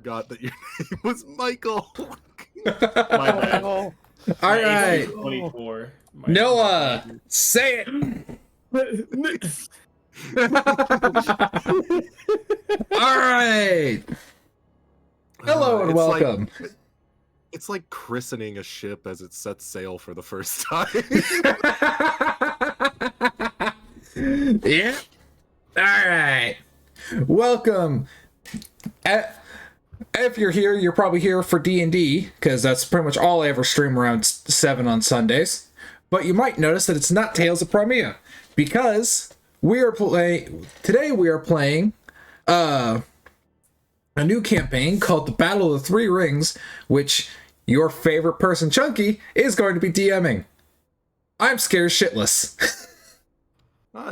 forgot that your name was Michael. My bad. Oh, All right, 24. Noah, say it. All right. Hello and It's welcome. It's like christening a ship as it sets sail for the first time. Yeah. All right. Welcome. If you're here, you're probably here for D&D, because that's pretty much all I ever stream around 7 on Sundays. But you might notice that it's not Tales of Crimea, because today we are playing a new campaign called The Battle of the Three Rings, which your favorite person, Chunky, is going to be DMing. I'm scared shitless.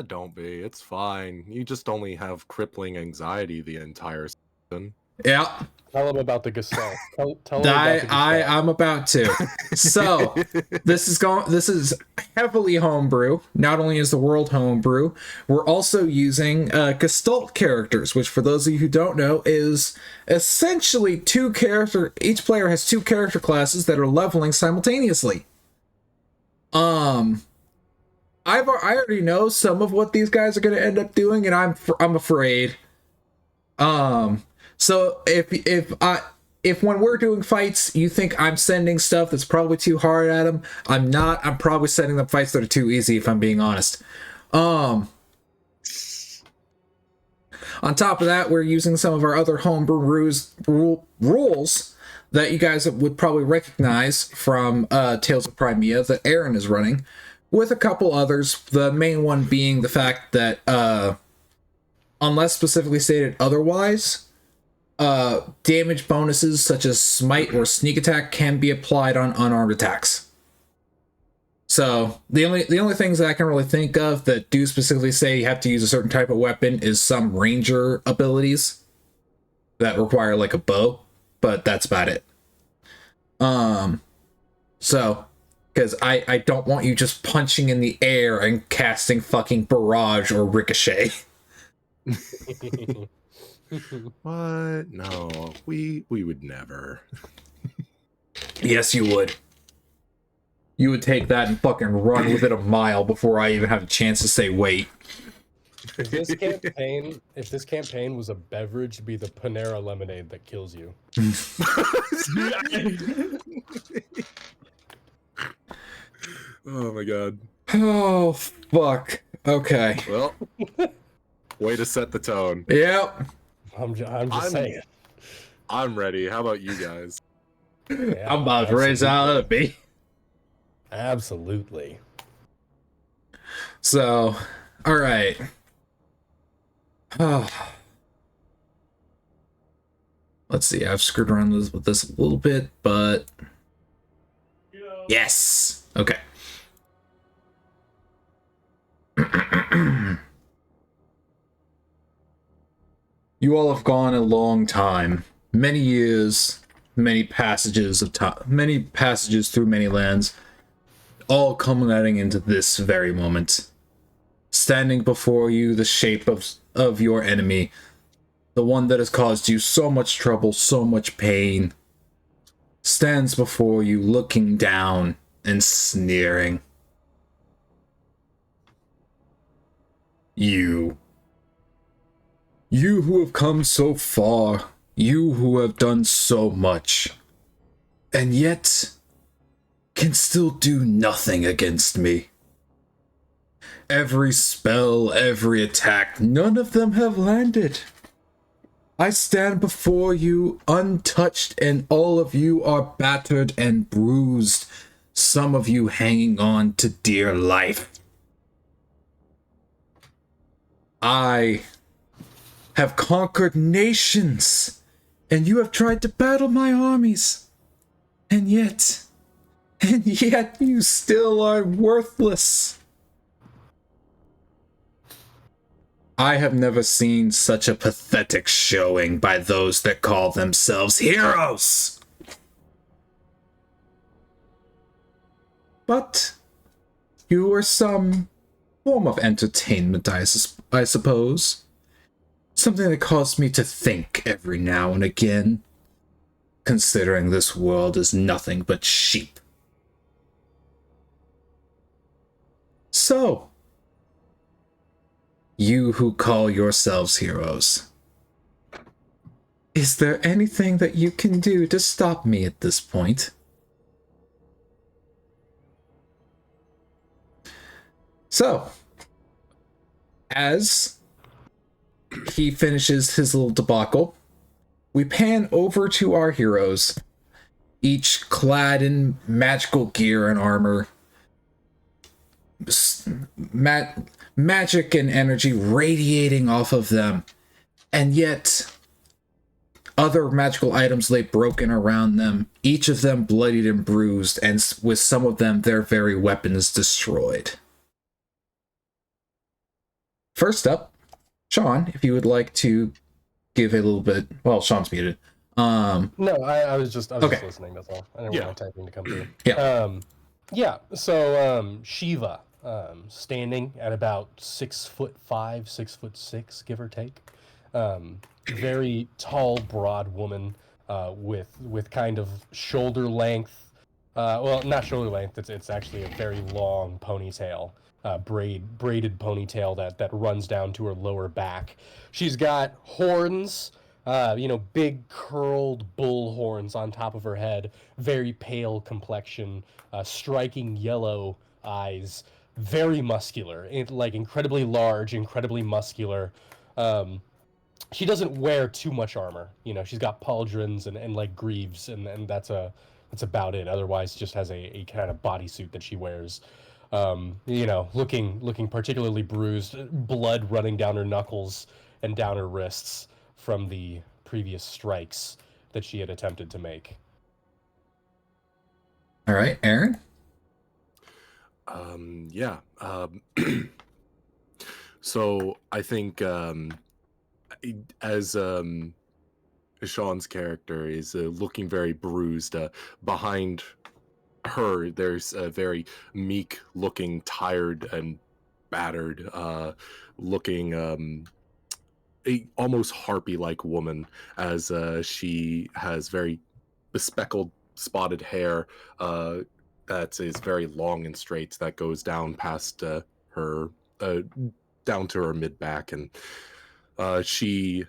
Don't be. It's fine. You just only have crippling anxiety the entire season. Yeah. tell him about the Gestalt. Tell him about the Gestalt. I'm about to. So this is heavily homebrew. Not only is the world homebrew, we're also using Gestalt characters, which for those of you who don't know is essentially each player has two character classes that are leveling simultaneously. I already know some of what these guys are going to end up doing, and I'm afraid. So if when we're doing fights, you think I'm sending stuff that's probably too hard at them, I'm not. I'm probably sending them fights that are too easy, if I'm being honest. On top of that, we're using some of our other homebrew rules that you guys would probably recognize from Tales of Crimea that Aaron is running, with a couple others. The main one being the fact that, unless specifically stated otherwise, damage bonuses such as smite or sneak attack can be applied on unarmed attacks. So the only things that I can really think of that do specifically say you have to use a certain type of weapon is some ranger abilities that require like a bow, but that's about it. So because I don't want you just punching in the air and casting fucking barrage or ricochet. What? No, we would never. Yes, you would. You would take that and fucking run with it a mile before I even have a chance to say wait. If this campaign was a beverage, it'd be the Panera lemonade that kills you. Oh my god. Oh, fuck. Okay. Well, way to set the tone. Yep. I'm just saying. I'm ready. How about you guys? Yeah, I'm about to raise out of me. Absolutely. So, alright. Let's see, I've screwed around with this a little bit, but... Yes! Okay. You all have gone a long time. Many years, many passages of time, many passages through many lands, all culminating into this very moment. Standing before you, the shape of your enemy, the one that has caused you so much trouble, so much pain, stands before you looking down and sneering. You who have come so far, you who have done so much, and yet can still do nothing against me. Every spell, every attack, none of them have landed. I stand before you untouched, and all of you are battered and bruised, some of you hanging on to dear life. I have conquered nations, and you have tried to battle my armies, and yet you still are worthless. I have never seen such a pathetic showing by those that call themselves heroes. But you are some form of entertainment, I suppose. Something that caused me to think every now and again. considering this world is nothing but sheep. So, you who call yourselves heroes, is there anything that you can do to stop me at this point? So, as he finishes his little debacle, we pan over to our heroes, each clad in magical gear and armor. Magic and energy radiating off of them, and yet other magical items lay broken around them, each of them bloodied and bruised, and with some of them their very weapons destroyed. First up, Sean, if you would like to give a little bit. Well, Sean's muted. No, I was just Okay. listening. That's all. I didn't Yeah. want my typing to come through. Yeah. So Shiva, standing at about 6'5", 6'6", give or take. Very tall, broad woman, with kind of shoulder length. Well, not shoulder length. It's actually a very long ponytail. Braided ponytail that runs down to her lower back. She's got horns, big curled bull horns on top of her head, very pale complexion, striking yellow eyes, very muscular, incredibly large, incredibly muscular. She doesn't wear too much armor. She's got pauldrons and like greaves, and that's about it. Otherwise, just has a kind of bodysuit that she wears. Looking particularly bruised, blood running down her knuckles and down her wrists from the previous strikes that she had attempted to make. All right, Aaron? Yeah. So I think as Sean's character is looking very bruised, behind her there's a very meek looking, tired and battered looking almost harpy like woman, as she has very bespeckled spotted hair that is very long and straight, that goes down past her down to her mid back, and she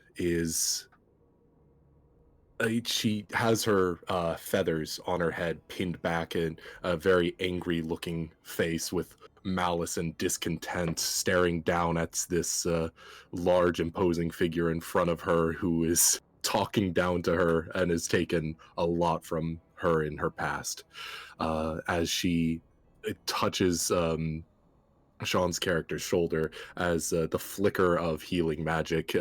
has her feathers on her head pinned back in a very angry looking face with malice and discontent, staring down at this large imposing figure in front of her who is talking down to her and has taken a lot from her in her past. As she touches Sean's character's shoulder, as the flicker of healing magic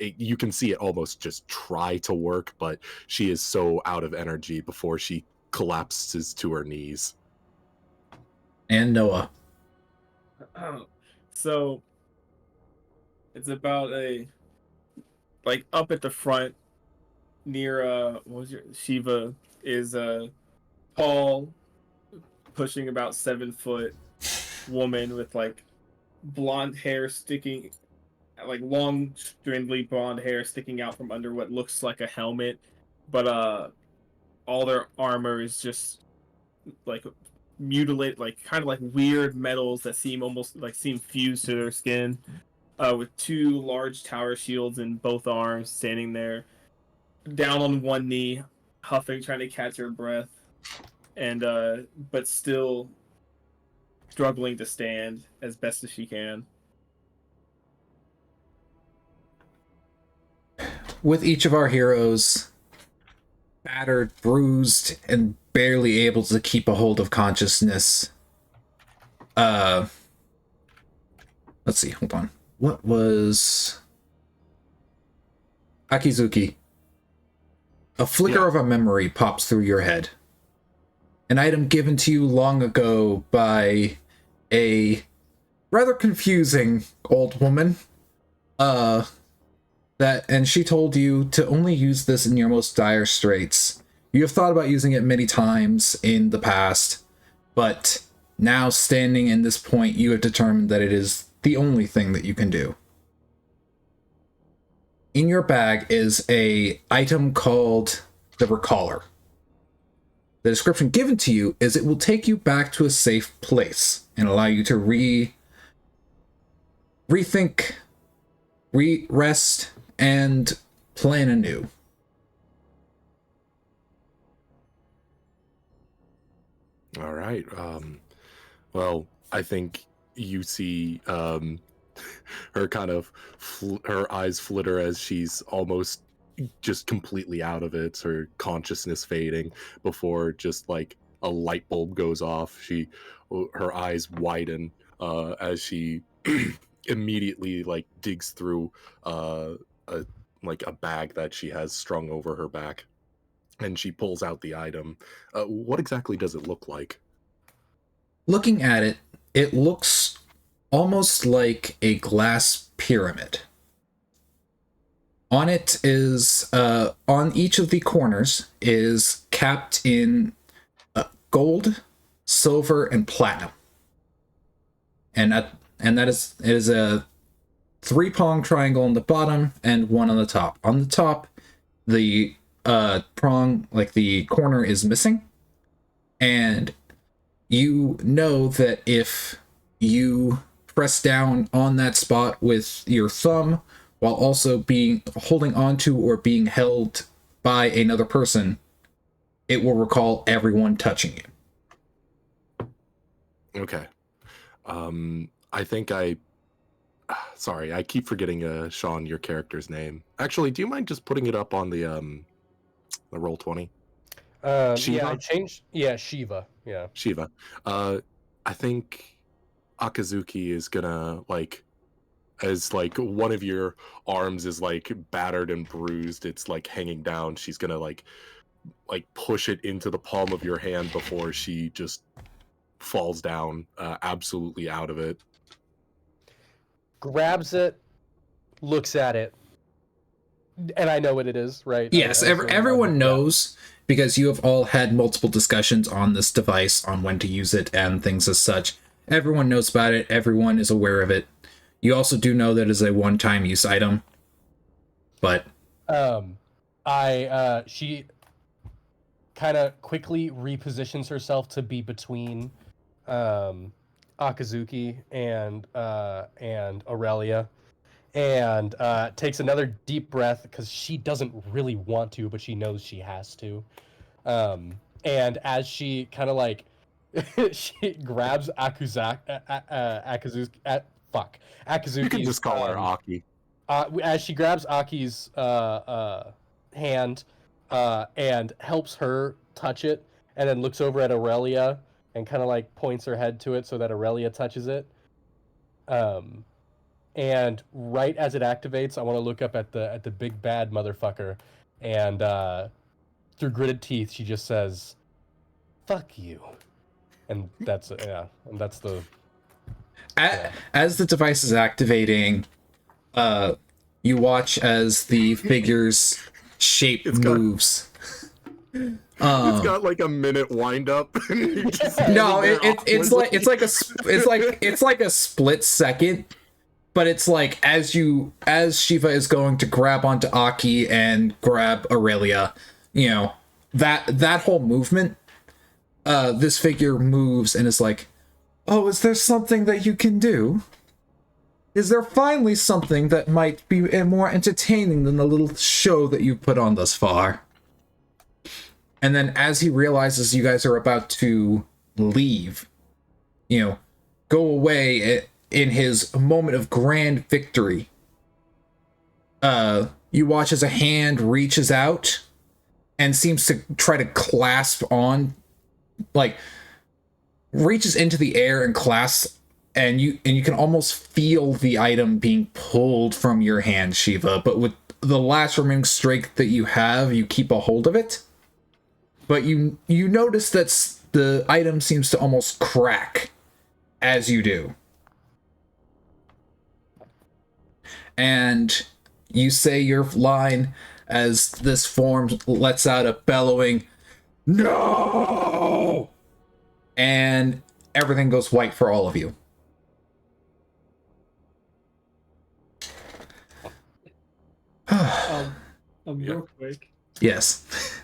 you can see it almost just try to work, but she is so out of energy before she collapses to her knees. And Noah. So it's about up at the front near Shiva is a tall, pushing about 7 foot woman with blonde hair sticking, long stringly blonde hair sticking out from under what looks like a helmet, but all their armor is just mutilated, kind of weird metals that seem fused to their skin, with 2 large tower shields in both arms, standing there down on one knee, huffing, trying to catch her breath, and but still struggling to stand as best as she can. With each of our heroes battered, bruised, and barely able to keep a hold of consciousness. Let's see, hold on. What was Akizuki? A flicker of a memory pops through your head. An item given to you long ago by a rather confusing old woman. And she told you to only use this in your most dire straits. You have thought about using it many times in the past, but now standing in this point, you have determined that it is the only thing that you can do. In your bag is a item called the Recaller. The description given to you is it will take you back to a safe place and allow you to rethink, rest, and plan anew. All right. Well, I think you see her kind of her eyes flitter as she's almost just completely out of it, her consciousness fading before just like a light bulb goes off. Her eyes widen as she immediately like digs through a bag that she has strung over her back, and she pulls out the item. What exactly does it look like? Looking at it, it looks almost like a glass pyramid. On it is, on each of the corners is capped in gold, silver, and platinum. And that is a 3-prong triangle on the bottom and one on the top. On the top, the prong, like the corner, is missing. And you know that if you press down on that spot with your thumb while also holding onto or being held by another person, it will recall everyone touching you. Okay. I think sorry, I keep forgetting Sean, your character's name. Actually, do you mind just putting it up on the Roll20? Shiva? Yeah, I changed. Yeah, Shiva. Yeah. Shiva. I think Akazuki is gonna as one of your arms is battered and bruised, it's hanging down. She's gonna like push it into the palm of your hand before she just falls down absolutely out of it. Grabs it, looks at it, and I know what it is, right? Yes, everyone knows, because you have all had multiple discussions on this device, on when to use it and things as such. Everyone knows about it. Everyone is aware of it. You also do know that it is a one-time use item. But she kind of quickly repositions herself to be between Akazuki and Aurelia, and takes another deep breath because she doesn't really want to, but she knows she has to. And as she kind of she grabs Akazuki. You can just call her Aki. As she grabs Aki's hand and helps her touch it, and then looks over at Aurelia and kind of points her head to it so that Aurelia touches it. And right as it activates, I want to look up at the big bad motherfucker, and through gritted teeth, she just says, "Fuck you," and that's the. As the device is activating, you watch as the figure's shape moves. It's got a minute wind up. No, it's like a split second, but it's as Shiva is going to grab onto Aki and grab Aurelia, that whole movement, this figure moves and is like, "Oh, is there something that you can do? Is there finally something that might be more entertaining than the little show that you've put on thus far?" And then as he realizes you guys are about to leave, go away in his moment of grand victory, you watch as a hand reaches out and seems to try to clasp on, reaches into the air and clasps, and you can almost feel the item being pulled from your hand, Shiva, but with the last remaining strength that you have, you keep a hold of it. But you notice that the item seems to almost crack as you do. And you say your line as this form lets out a bellowing, "No!" And everything goes white for all of you. Real quick. Yes.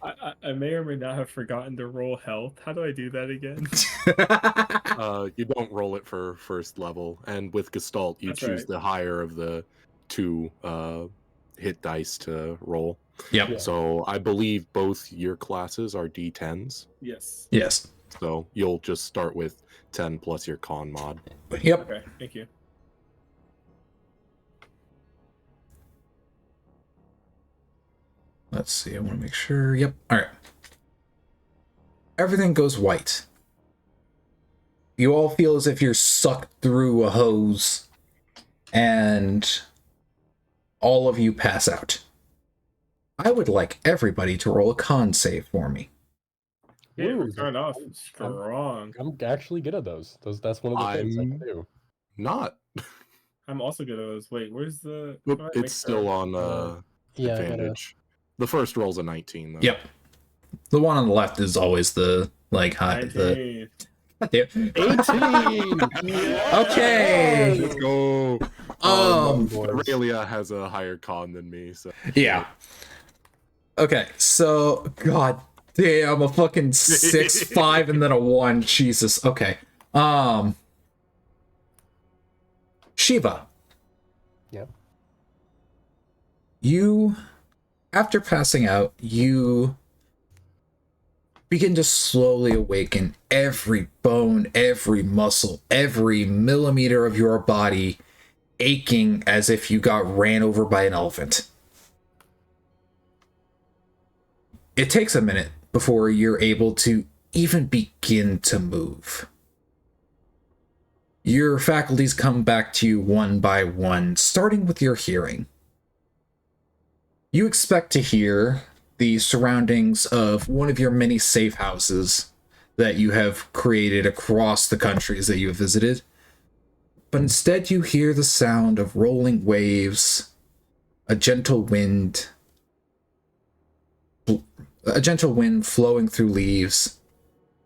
I may or may not have forgotten to roll health. How do I do that again? You don't roll it for first level, and with Gestalt, you That's choose right. the higher of the two hit dice to roll. Yep. Yeah. So I believe both your classes are D10s. Yes. Yes. So you'll just start with 10 plus your con mod. Yep. Okay, thank you. Let's see. I want to make sure. Yep. All right. Everything goes white. You all feel as if you're sucked through a hose, and all of you pass out. I would like everybody to roll a con save for me. Yeah, we're Ooh, starting off strong. I'm actually good at those. That's one of the things I can do. Not. I'm also good at those. Wait, where's the? Oop, how do I make it's still sure? on Yeah, I gotta. advantage. The first roll's a 19, though. Yep. The one on the left is always the like high. The 19. 18. Okay. Let's go. boys. Aurelia has a higher con than me, so Yeah. Okay, so god damn, a fucking 6-5 and then a 1. Jesus. Okay. Shiva. Yep. You, after passing out, you begin to slowly awaken. Every bone, every muscle, every millimeter of your body aching as if you got ran over by an elephant. It takes a minute before you're able to even begin to move. Your faculties come back to you one by one, starting with your hearing. You expect to hear the surroundings of one of your many safe houses that you have created across the countries that you have visited, but instead you hear the sound of rolling waves, a gentle wind flowing through leaves,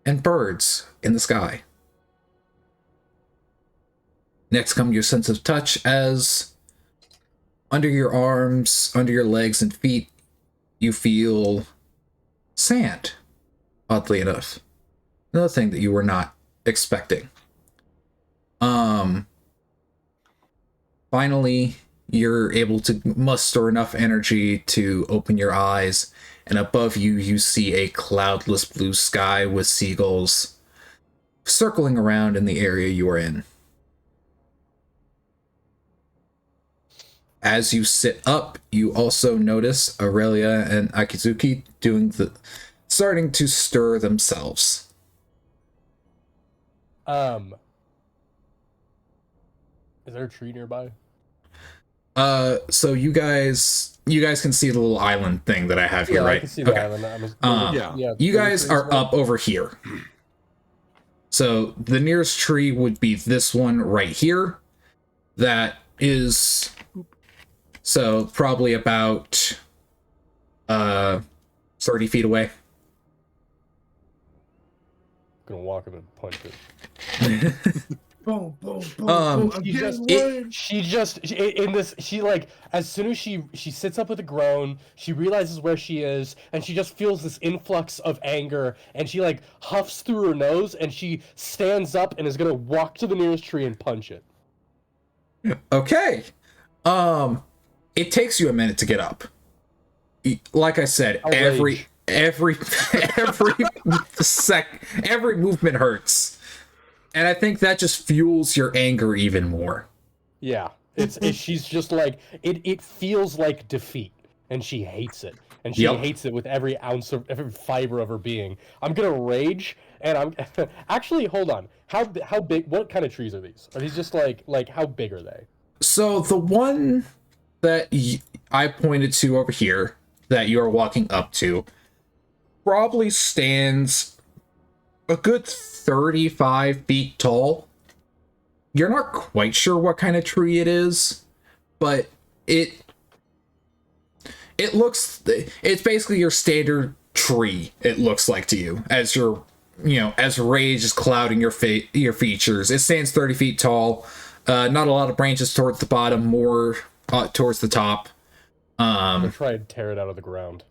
and birds in the sky. Next come your sense of touch as under your arms, under your legs and feet, you feel sand, oddly enough. Another thing that you were not expecting. Finally, you're able to muster enough energy to open your eyes, and above you, you see a cloudless blue sky with seagulls circling around in the area you are in. As you sit up, you also notice Aurelia and Akizuki starting to stir themselves. Is there a tree nearby? So you guys can see the little island thing that I have here, Yeah, right? I can see the island. Yeah. You guys are up over here. So the nearest tree would be this one right here. That is so probably about 30 feet away. Gonna walk up and punch it. Boom, boom, boom, Um, boom. I'm She getting just, one. in this, she like, as soon as she sits up with a groan, she realizes where she is, and she just feels this influx of anger, and she like huffs through her nose, and she stands up and is gonna walk to the nearest tree and punch it. Okay. It takes you a minute to get up. Like I said, I'll every rage. every movement hurts. And I think that just fuels your anger even more. Yeah, she's just like it feels like defeat, and she hates it, and she Yep. hates it with every ounce of every fiber of her being. I'm gonna rage, and I'm actually hold on. How big? What kind of trees are these? Are these just like how big are they? So the one that I pointed to over here that you're walking up to probably stands a good 35 feet tall. You're not quite sure what kind of tree it is, but it's basically your standard tree, it looks like to you, as as rage is clouding your features. It stands 30 feet tall. Not a lot of branches towards the bottom, more towards the top. I'm gonna try and tear it out of the ground.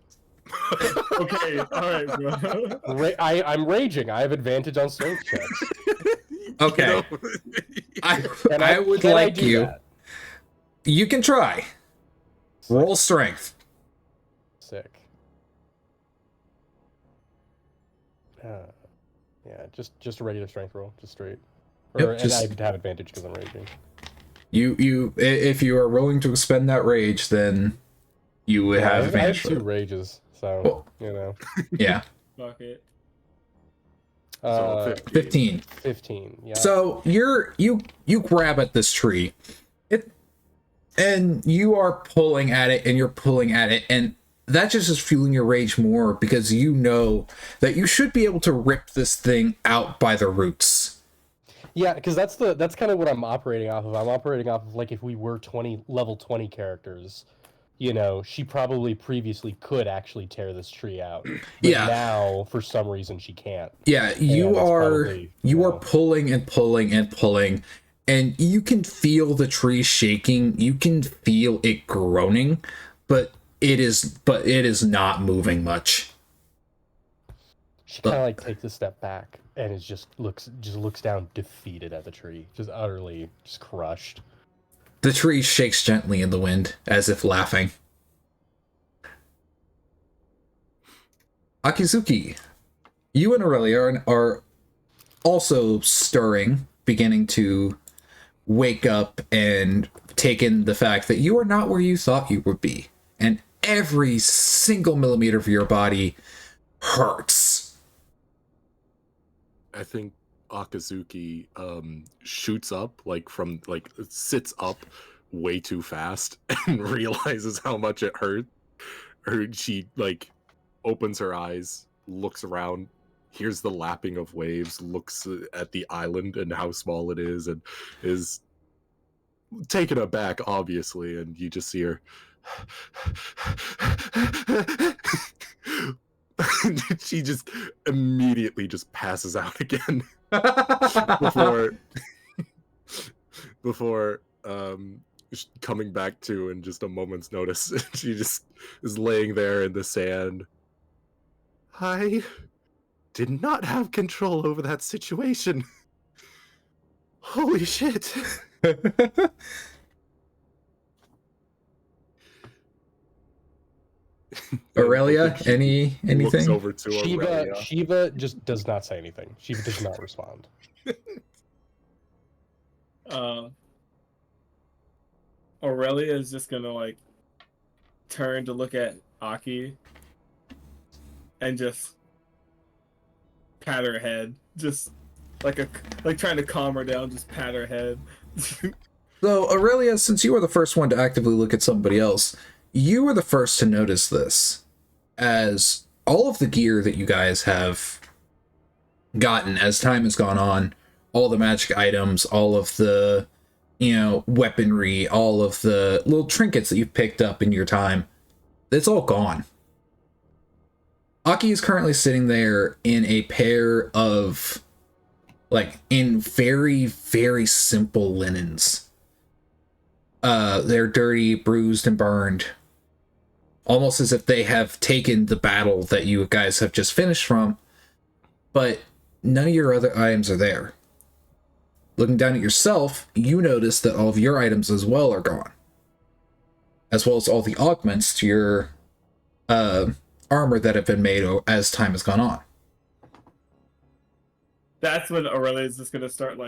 Okay, all right, bro. I'm raging. I have advantage on strength checks. Okay. Can I would can like do you. that? You can try. Roll strength. Sick. Yeah, just a regular strength roll, just straight. Yep, And just- I have advantage because I'm raging. If you are willing to expend that rage, then you would Yeah, have I have advantage. 2 rages, so Well, you know. yeah, Fuck it. So 15. 15. Yeah. So you grab at this tree, and you are pulling at it, and you're pulling at it, and that just is fueling your rage more because you know that you should be able to rip this thing out by the roots. Yeah, because that's kind of what I'm operating off of. I'm operating off of like if we were level 20 characters, you know, she probably previously could actually tear this tree out. But Yeah. now for some reason she can't. Yeah, you that's are probably, you you are know. pulling and pulling and pulling, and you can feel the tree shaking. You can feel it groaning, but it is not moving much. She kind of like takes a step back and is just looks down defeated at the tree, just utterly just crushed. The tree shakes gently in the wind, as if laughing. Akizuki, you and Aurelia are also stirring, beginning to wake up and take in the fact that you are not where you thought you would be. And every single millimeter of your body hurts. I think Akazuki shoots up, sits up way too fast and realizes how much it hurt. She opens her eyes, looks around, hears the lapping of waves, looks at the island and how small it is, and is taken aback, obviously, and you just see her. She just immediately just passes out again before coming back to in just a moment's notice. She just is laying there in the sand. I did not have control over that situation. Holy shit. Aurelia, She looks anything? over to Aurelia. Shiva just does not say anything. Shiva does not respond. Aurelia is just gonna turn to look at Aki and just pat her head, just like trying to calm her down, just pat her head. So, Aurelia, since you were the first one to actively look at somebody else, you were the first to notice this, as all of the gear that you guys have gotten as time has gone on, all the magic items, all of the, weaponry, all of the little trinkets that you've picked up in your time, it's all gone. Aki is currently sitting there in a pair of, in very, very simple linens. They're dirty, bruised, and burned. Almost as if they have taken the battle that you guys have just finished from, but none of your other items are there. Looking down at yourself, you notice that all of your items as well are gone. As well as all the augments to your armor that have been made as time has gone on. That's when Aurelia is just gonna start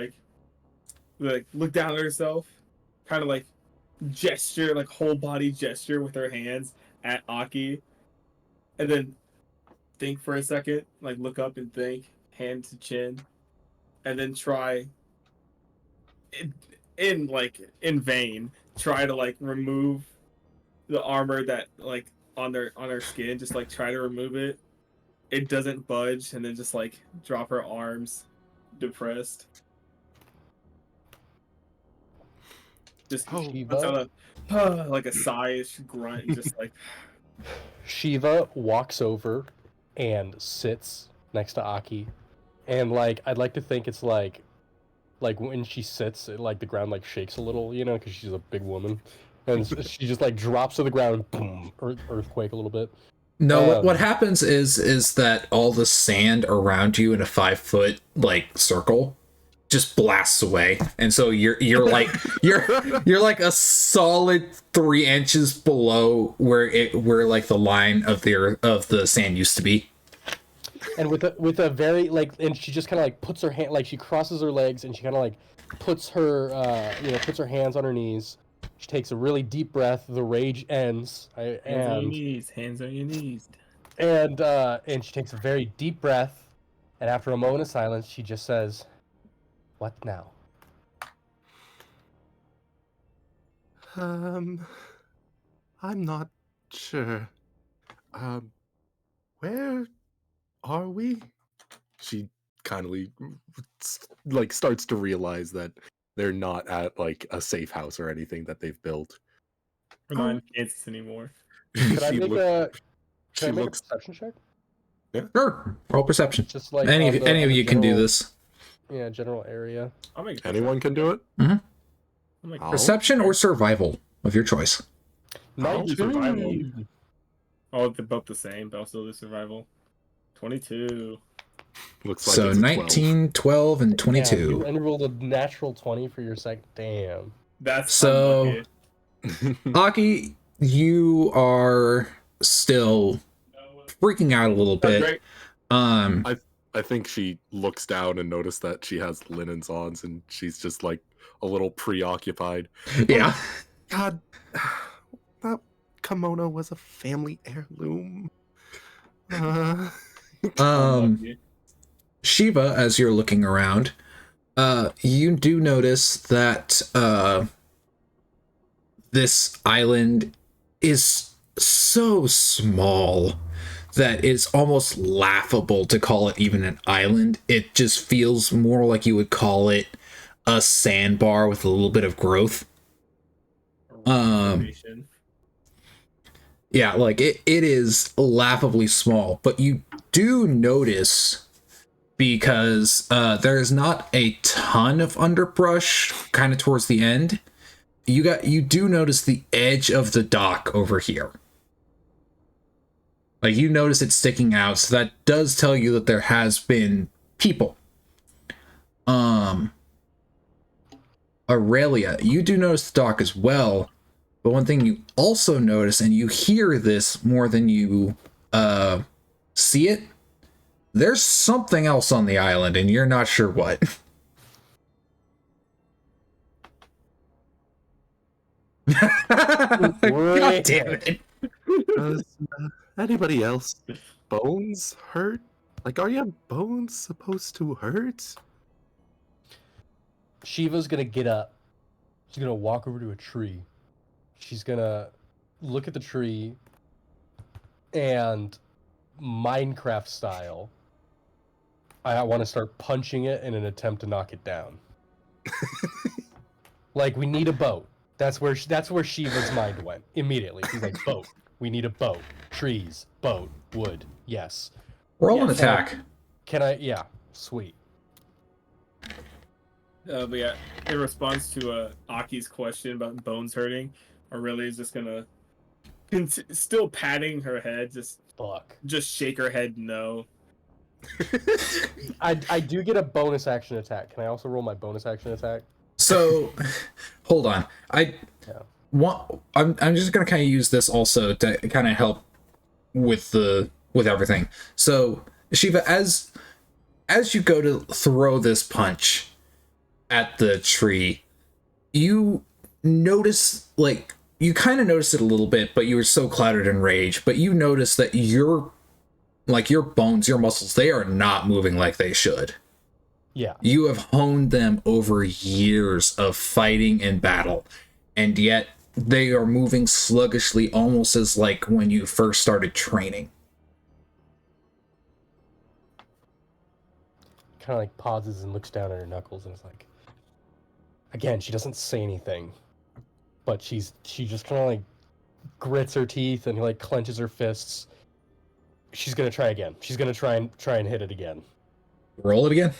look down at herself, kind of gesture, whole body gesture with her hands at Aki, and then think for a second, look up and think, hand to chin, and then try in vain try to remove the armor that on her skin, just try to remove it. It doesn't budge, and then just drop her arms, depressed. Just puts out a sigh-ish grunt, just Shiva walks over and sits next to Aki, and I'd like to think it's like when she sits, it, the ground shakes a little, because she's a big woman, and she just drops to the ground, boom, earthquake a little bit, No, what Um, happens is that all the sand around you in a 5 foot like circle just blasts away, and so you're like you're like a solid 3 inches below where like the line of the sand used to be. and with a very like, and she just kind of like puts her hand, like she crosses her legs, and she kind of like puts her puts her hands on her knees. She takes a really deep breath. The rage ends, Hands on your knees. Hands on your knees. and she takes a very deep breath, and after a moment of silence, she just says, "What now?" I'm not sure. Where are we? She kindly like starts to realize that they're not at like a safe house or anything that they've built. We're not in Kansas anymore. Can I She make look- a she can I make a looks. perception check? Sure, roll perception. Just like Any on of the- any on of the you can do general- this. Yeah, general area. I'll make a Anyone can do it. I'll make Oh. Perception or survival of your choice. I'll do survival. 19. Oh, they're both the same, but I'll still do survival. 22. Looks like So it's a 19, 12, and Damn, 22. and you rolled a natural 20 for your second. Damn. That's So- unlucky. 12. Aki, you are still freaking out a little That's bit. great. I think she looks down and noticed that she has linens on, and she's just like a little preoccupied. Yeah. God, that kimono was a family heirloom. Unlucky. Shiva, as you're looking around, you do notice that this island is so small that it's almost laughable to call it even an island. It just feels more like you would call it a sandbar with a little bit of growth. Information. Yeah, like it is laughably small, but you do notice, because there's not a ton of underbrush kind of towards the end, you do notice the edge of the dock over here. Like, you notice it sticking out, so that does tell you that there has been people. Aurelia, you do notice the dock as well, but one thing you also notice, and you hear this more than you see it, there's something else on the island, and you're not sure what. God damn it. Does anybody else bones hurt? Like, are your bones supposed to hurt? Shiva's gonna get up. She's gonna walk over to a tree. She's gonna look at the tree and Minecraft style, I want to start punching it in an attempt to knock it down. Like, we need a boat. That's where Shiva's mind went immediately. She's like, boat. We need a boat. Trees. Boat. Wood. Yes. Roll an Yes. attack. Can I? Yeah. Sweet. But yeah, in response to Aki's question about bones hurting, Aurelia is just gonna still patting her head, Fuck. just shake her head no. I do get a bonus action attack. Can I also roll my bonus action attack? So, hold on. I'm just gonna kind of use this also to kind of help with everything. So, Shiva, as you go to throw this punch at the tree, you notice, like, you kind of noticed it a little bit, but you were so clouded in rage. But you notice that your bones, your muscles, they are not moving like they should. Yeah. You have honed them over years of fighting and battle, and yet they are moving sluggishly, almost as like when you first started training. Kind of like pauses and looks down at her knuckles and is like, again, she doesn't say anything, but she just kind of like grits her teeth and like clenches her fists. She's gonna try again. She's gonna try and hit it again. Roll it again.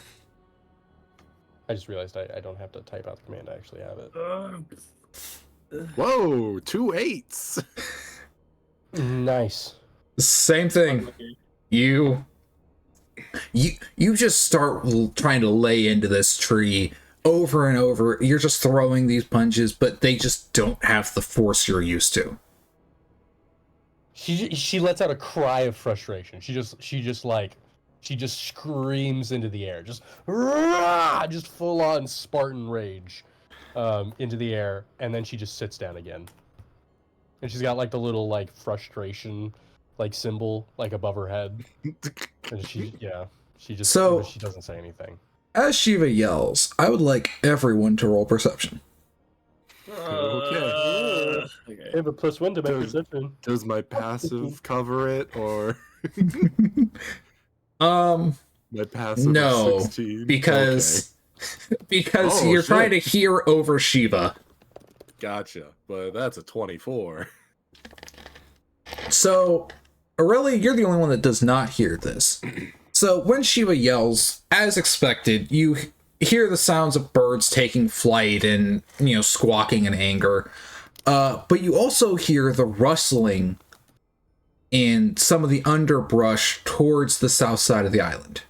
I just realized I don't have to type out the command. I actually have it. Whoa, 2 8s. Nice. Same thing. Okay. You just start trying to lay into this tree over and over. You're just throwing these punches, but they just don't have the force you're used to. She lets out a cry of frustration. She just screams into the air, just full on Spartan rage, into the air, and then she just sits down again. And she's got like the little like frustration like symbol like above her head, and she just she doesn't say anything. As Shiva yells, I would like everyone to roll perception. Okay. Okay. I have a +1 to my perception. Does my passive cover it, or my passive No, is 16? because Oh, you're shit. trying to hear over Shiva. Gotcha, but that's a 24. So, Aurelia, you're the only one that does not hear this. So, when Shiva yells, as expected, you hear the sounds of birds taking flight and, squawking in anger. But you also hear the rustling in some of the underbrush towards the south side of the island.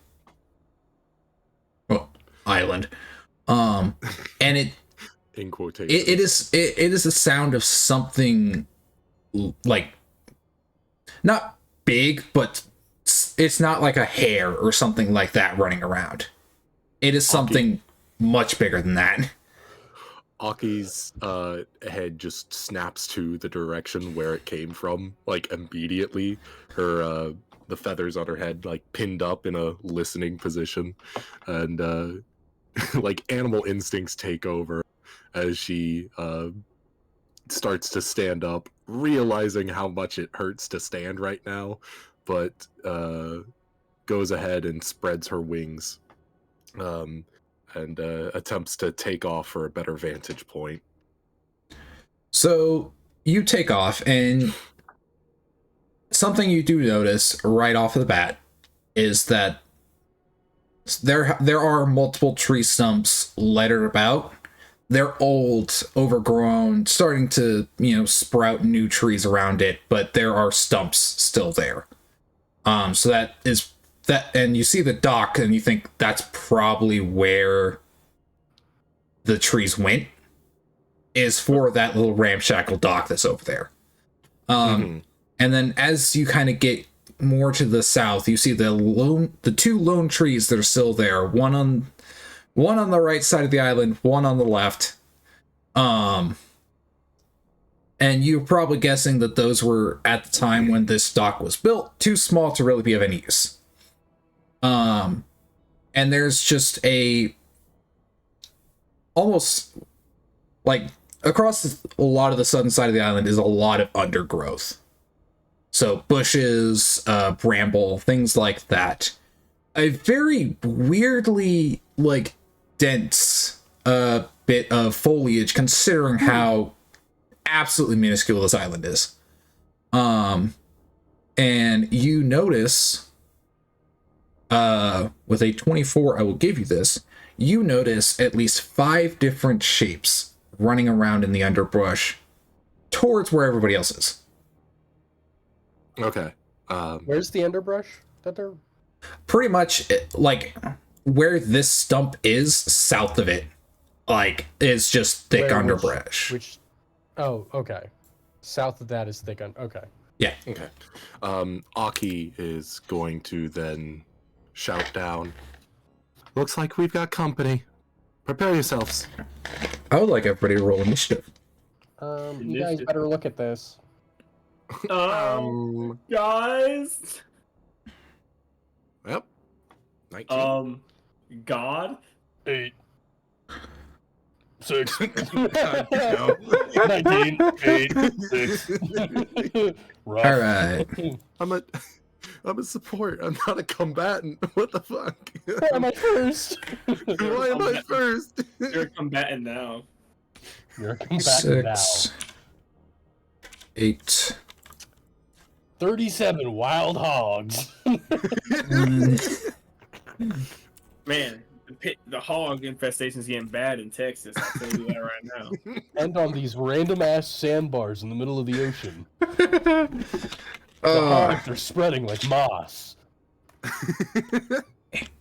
Well, island. And it In quotation. it is a sound of something like not big, but it's not like a hare or something like that running around. It is something much bigger than that. Aki's head just snaps to the direction where it came from, like immediately. Her the feathers on her head like pinned up in a listening position, and like animal instincts take over as she starts to stand up, realizing how much it hurts to stand right now, but goes ahead and spreads her wings. And attempts to take off for a better vantage point. So you take off, and something you do notice right off the bat is that there are multiple tree stumps littered about. They're old, overgrown, starting to sprout new trees around it, but there are stumps still there. So that is that, and you see the dock, and you think that's probably where the trees went, is for that little ramshackle dock that's over there. And then as you kind of get more to the south, you see the two lone trees that are still there. One on the right side of the island, one on the left. And you're probably guessing that those were, at the time when this dock was built, too small to really be of any use. And there's just almost like across a lot of the southern side of the island is a lot of undergrowth. So bushes, bramble, things like that. A very weirdly like dense bit of foliage, considering how absolutely minuscule this island is. And you notice with a 24, I will give you this. You notice at least 5 different shapes running around in the underbrush towards where everybody else is. Okay. Where's the underbrush that they're? Pretty much like where this stump is, south of it, like is just thick underbrush. Which? Oh, okay. South of that is thick okay. Yeah. Okay. Aki is going to then shout down. Looks like we've got company. Prepare yourselves. I would like everybody to roll initiative. You guys better look at this. Guys. Yep. 19. God. 8. 6. No. 19. 8. 6. Rough. All right. I'm a support. I'm not a combatant. What the fuck? Why am I first? Why am I first? You're a combatant now. You're a combatant now. 6, 8. 37 wild hogs. Man, the hog infestation's getting bad in Texas. I'll tell you that right now. And on these random ass sandbars in the middle of the ocean. The hogs are spreading like moss.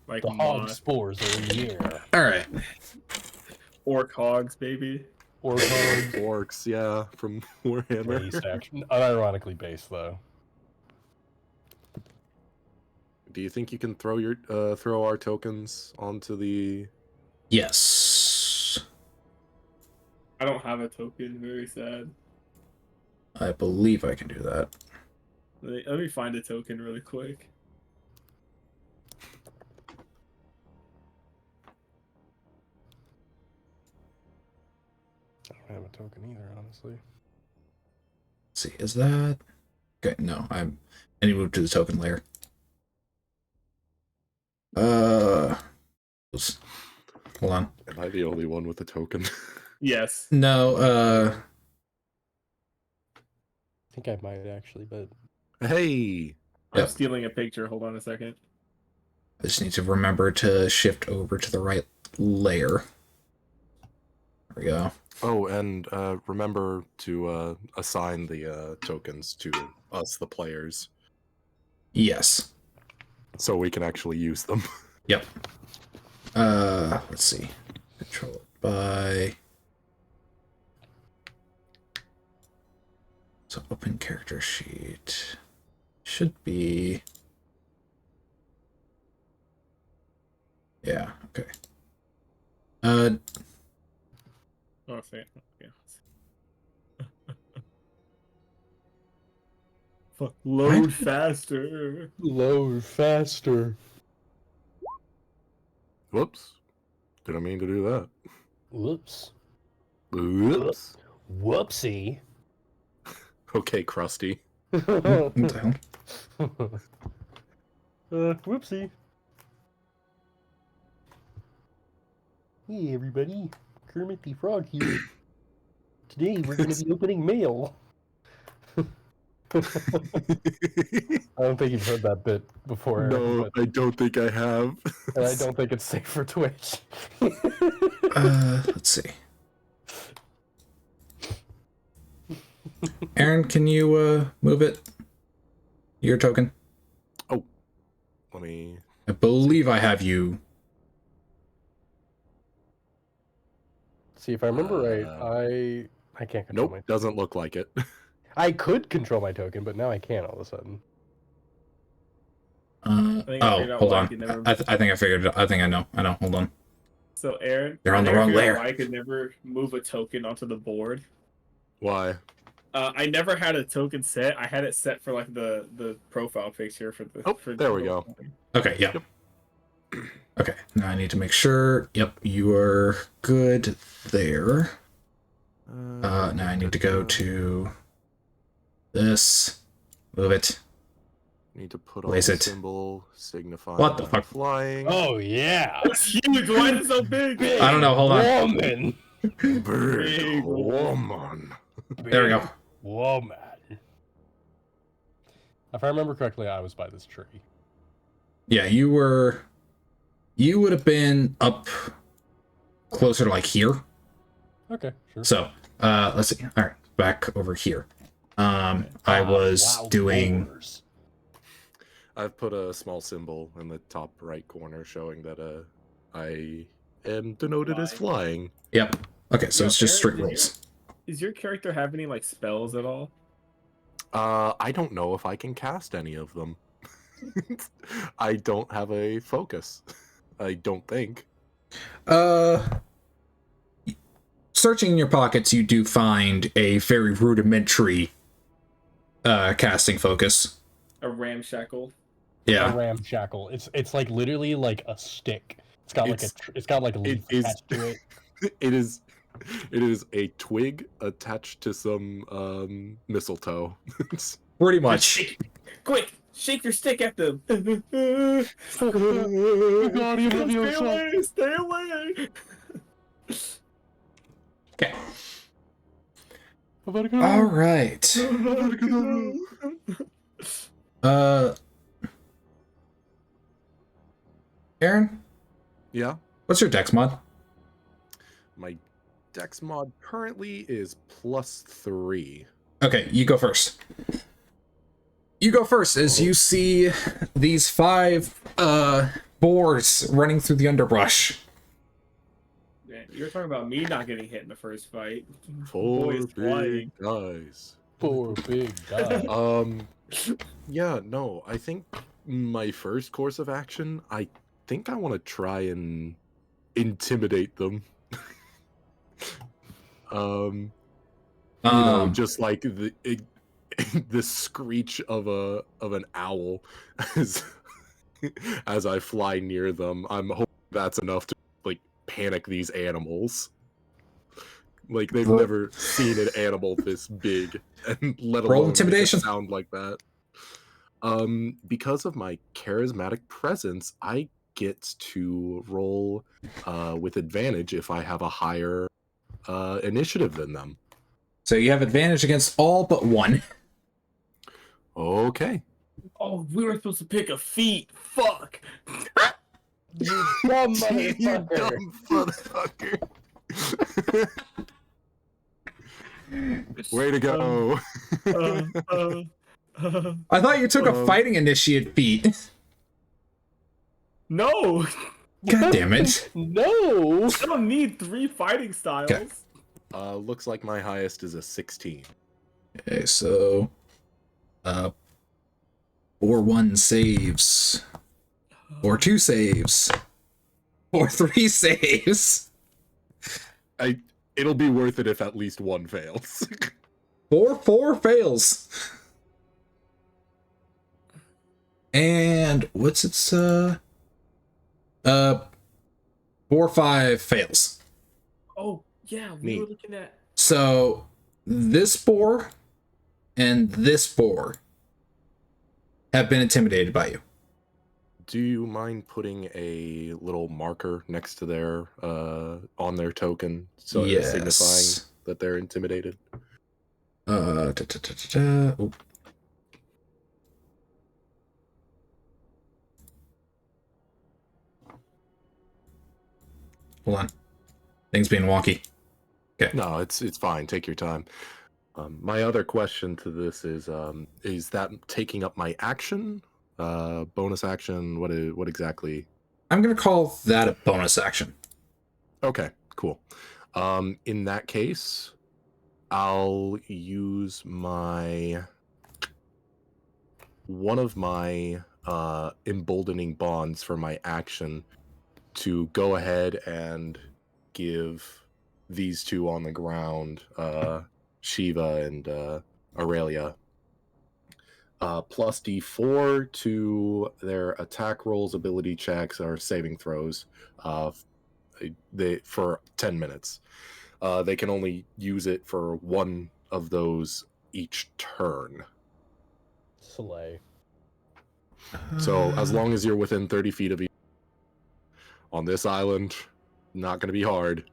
Like The hog moss. spores are in the air. All right. Orc hogs, baby. Or hogs. Orcs, yeah, from Warhammer. Base action. Unironically based, though. Do you think you can throw your throw our tokens onto the? Yes. I don't have a token. Very sad. I believe I can do that. Let me find a token really quick. I don't have a token either, honestly. Let's see, is that okay? No, I need to move to the token layer. Hold on. Am I the only one with a token? Yes. No, I think I might actually, but Hey, I'm Yep. stealing a picture. Hold on a second. I just need to remember to shift over to the right layer. There we go. oh, and remember to assign the tokens to us, the players, Yes. so we can actually use them. Yep. Let's see. Control it by. So open character sheet should be. Yeah. Okay. Oh, say yeah. Fuck, load faster. load faster. Whoops! Didn't mean to do that. Whoops. Whoops. Whoopsie. Okay, Krusty. What the hell? Whoopsie. Hey everybody, Kermit the Frog here. Today we're going to be opening mail. I don't think you've heard that bit before, Eric, No, but, I don't think I have. and I don't think it's safe for Twitch. Let's see. Aaron, can you move it? Your token. Let me. I believe I have you. See, if I remember right, Uh, I can't control Nope, my doesn't look like it. I could control my token, but now I can't all of a sudden. think I figured out Hold why I on. could never- I think I figured it out. I think I know. Hold on. So Aaron, They're on the I wrong figured out layer. why I could never move a token onto the board. Why? I never had a token set. I had it set for like the profile picture for the. Oh, for there we go. Okay, yeah. Yep. Okay, now I need to make sure. Yep, you are good there. Now I need to go to this. Move it. Need to put Place on a it. symbol signifying What the I'm fuck? flying. Oh yeah, It's huge. Why is it so big? I don't know. Hold on. woman. Big Big woman. There we go. Big woman. If I remember correctly, I was by this tree. Yeah, you were. You would have been up closer to like here. Okay, sure. So, let's see. All right, back over here. I was Wow, doing. boars. I've put a small symbol in the top right corner showing that I am denoted as flying. Yep. Okay, so Yo, it's just Eric, straight rolls. Does your character have any like spells at all? I don't know if I can cast any of them. I don't have a focus. I don't think. Searching in your pockets, you do find a very rudimentary casting focus. A ramshackle. A Yeah. ramshackle. It's like literally like a stick. It's got like it's got like a leaf is- attached to it. It is a twig attached to some mistletoe. Pretty much. Quick, shake your stick at them. Guardian of Stay yourself. away! Stay away! Okay. I'm about to go. All right. Aaron, Yeah. what's your dex mod? My dex mod currently is +3. Okay, you go first. You go first as you see these 5 boars running through the underbrush. Yeah, you're talking about me not getting hit in the first fight. 4 Boy is big flying. guys. 4 big guys. Yeah, no, I think my first course of action, I think I want to try and intimidate them. You know, just like the screech of an owl as as I fly near them. I'm hoping that's enough to like panic these animals. Like they've never seen an animal this big, and let Roll alone make a intimidation. sound like that. Because of my charismatic presence, I get to roll with advantage if I have a higher initiative than them. So you have advantage against all but one. Okay. Oh, we were supposed to pick a feat. Fuck. You dumb You motherfucker. dumb motherfucker. Way to go. I thought you took a fighting initiate feat. No, God damn it. No. I don't need 3 fighting styles. Okay. Looks like my highest is a 16. Okay, so or 1 saves. Or 2 saves. Or 3 saves. It'll be worth it if at least one fails. 4 fails. And what's its 4-5 fails. Oh, yeah, we Neat. were looking at. So this boar and this boar have been intimidated by you. Do you mind putting a little marker next to their on their token, so signifying that they're intimidated? Oh. Hold on. Things being wonky. No, it's fine. Take your time. My other question to this is that taking up my action? Bonus action? What exactly? I'm gonna call that a bonus action. Okay, cool. In that case, I'll use one of my emboldening bonds for my action to go ahead and give these two on the ground, Shiva and Aurelia, plus D4 to their attack rolls, ability checks, or saving throws for 10 minutes. They can only use it for one of those each turn. Slay. So as long as you're within 30 feet of each on this island, not going to be hard.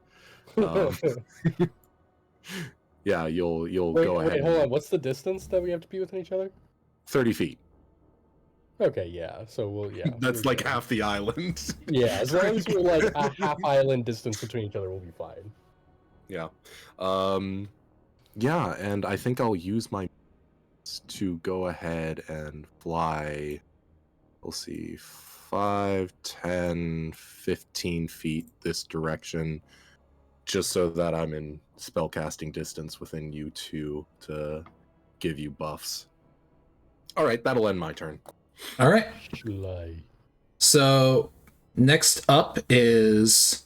Yeah, you'll go ahead. Wait, hold on. What's the distance that we have to be within each other? 30 feet. Okay, yeah. So That's like half the island. Yeah, as long as we're like a half island distance between each other, we'll be fine. Yeah. Yeah, and I think I'll use my to go ahead and fly. We'll see, 5, 10, 15 feet this direction, just so that I'm in spellcasting distance within you two to give you buffs. All right, that'll end my turn. All right. Slay. So next up is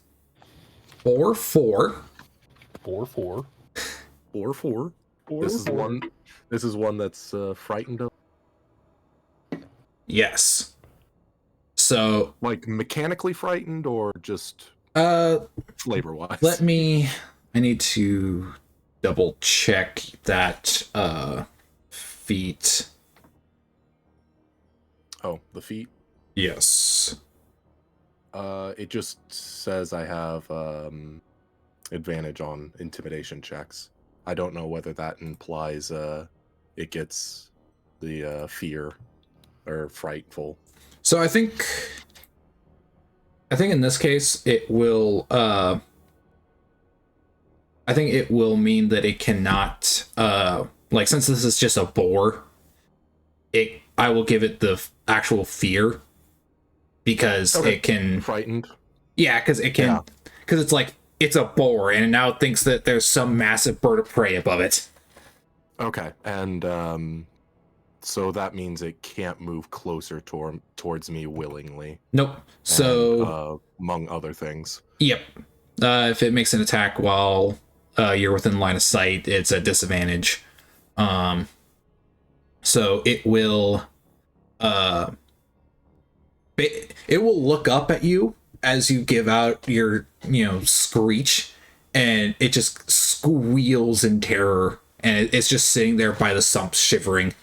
4-4. 4-4. 4-4. This is one that's frightened of. Yes. So Like mechanically frightened or just flavor wise? I need to double check that feat. Oh, the feet. Yes. It just says I have advantage on intimidation checks. I don't know whether that implies it gets the fear or frightful. So I think in this case it will I think it will mean that it cannot like, since this is just a boar, I will give it the actual fear because Okay. it can. Frightened. Yeah, because it can. Because it's like it's a boar, and it now thinks that there's some massive bird of prey above it. Okay, and so that means it can't move closer towards me willingly. Nope. So and, among other things. yep. If it makes an attack while you're within line of sight, it's a disadvantage. So it will it will look up at you as you give out your screech, and it just squeals in terror, and it's just sitting there by the sump shivering.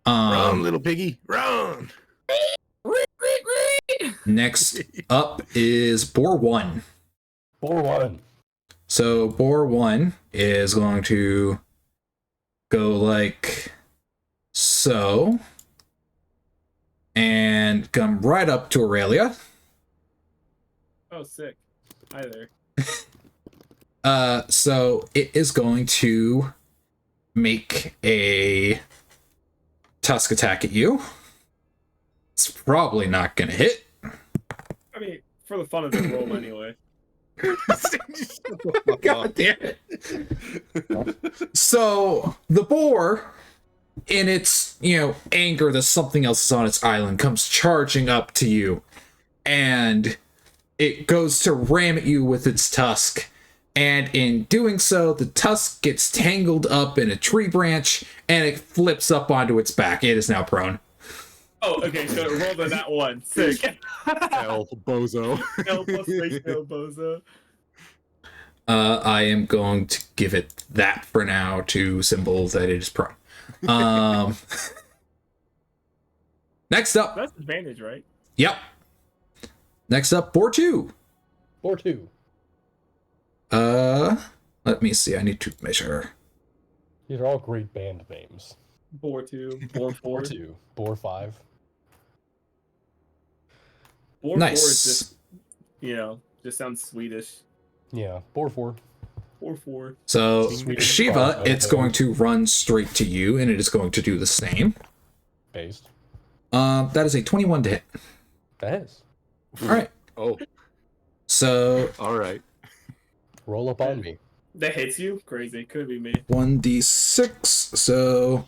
Run, little piggy, run! Next up is Boar 1. Boar 1. So Boar 1 is going to go like so and come right up to Aurelia. Oh, sick. Hi there. So it is going to make a tusk attack at you. It's probably not gonna hit. I mean, for the fun of it, roll anyway. God damn it. So the boar, in its anger that something else is on its island, comes charging up to you, and it goes to ram at you with its tusk. And in doing so, the tusk gets tangled up in a tree branch, and it flips up onto its back. It is now prone. Oh, okay, so it rolled on that one. Sick. El bozo. L plus ratio, bozo. I am going to give it that for now to symbol that it is prone. Next up. That's advantage, right? Yep. Next up, Boar 2. Boar 2. Let me see. I need to measure. These are all great band names. Boar 2, Boar 4. Boar 2. Boar 5. Boar Nice. 4 is just, just sounds Swedish. Yeah, Boar 4. Boar 4. So Swedish Shiva, farm it's animal. going to run straight to you, and it is going to do the same. Based. That is a 21 to hit. That is. All right. Oh, So all right. Roll up on me. That hits you? Crazy. Could be me. 1d6. So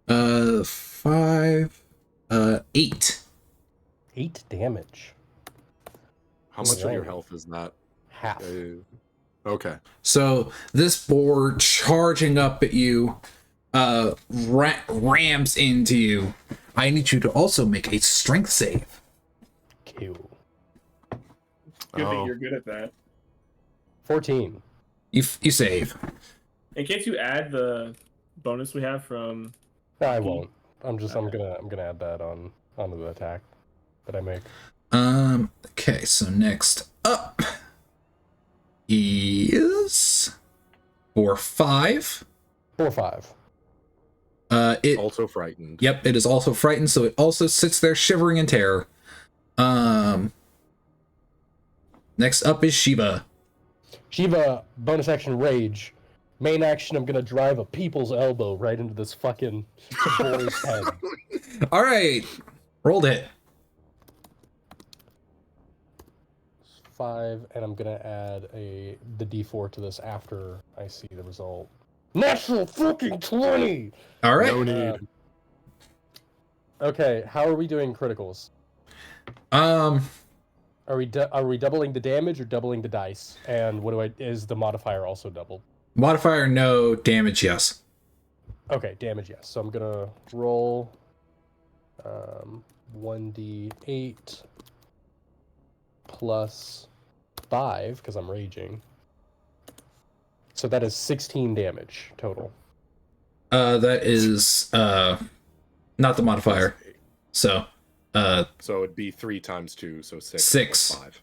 5, 8. 8 damage. How much of your Right. health is that? Half. Okay. So this boar charging up at you, rams into you. I need you to also make a strength save. Cool. Good Oh. thing you're good at that. 14. You save. And can't you add the bonus we have from... No, I won't. I'm gonna add that onto the attack that I make. Okay, so next up is Boar 5. Boar 5. It Also frightened. Yep, it is also frightened, so it also sits there shivering in terror. Next up is Shiva. Shiva, bonus action rage. Main action, I'm gonna drive a people's elbow right into this fucking boar's head. All right, rolled it. 5, and I'm gonna add the D4 to this after I see the result. Natural fucking 20! All right. No need. Okay, how are we doing criticals? Are we doubling the damage or doubling the dice? And is the modifier also doubled? Modifier no, damage yes. Okay, damage yes. So I'm gonna roll 1d8 plus 5 because I'm raging. So that is 16 damage total. That is not the modifier. So So it'd be 3 times 2, so 6. 6. plus 5.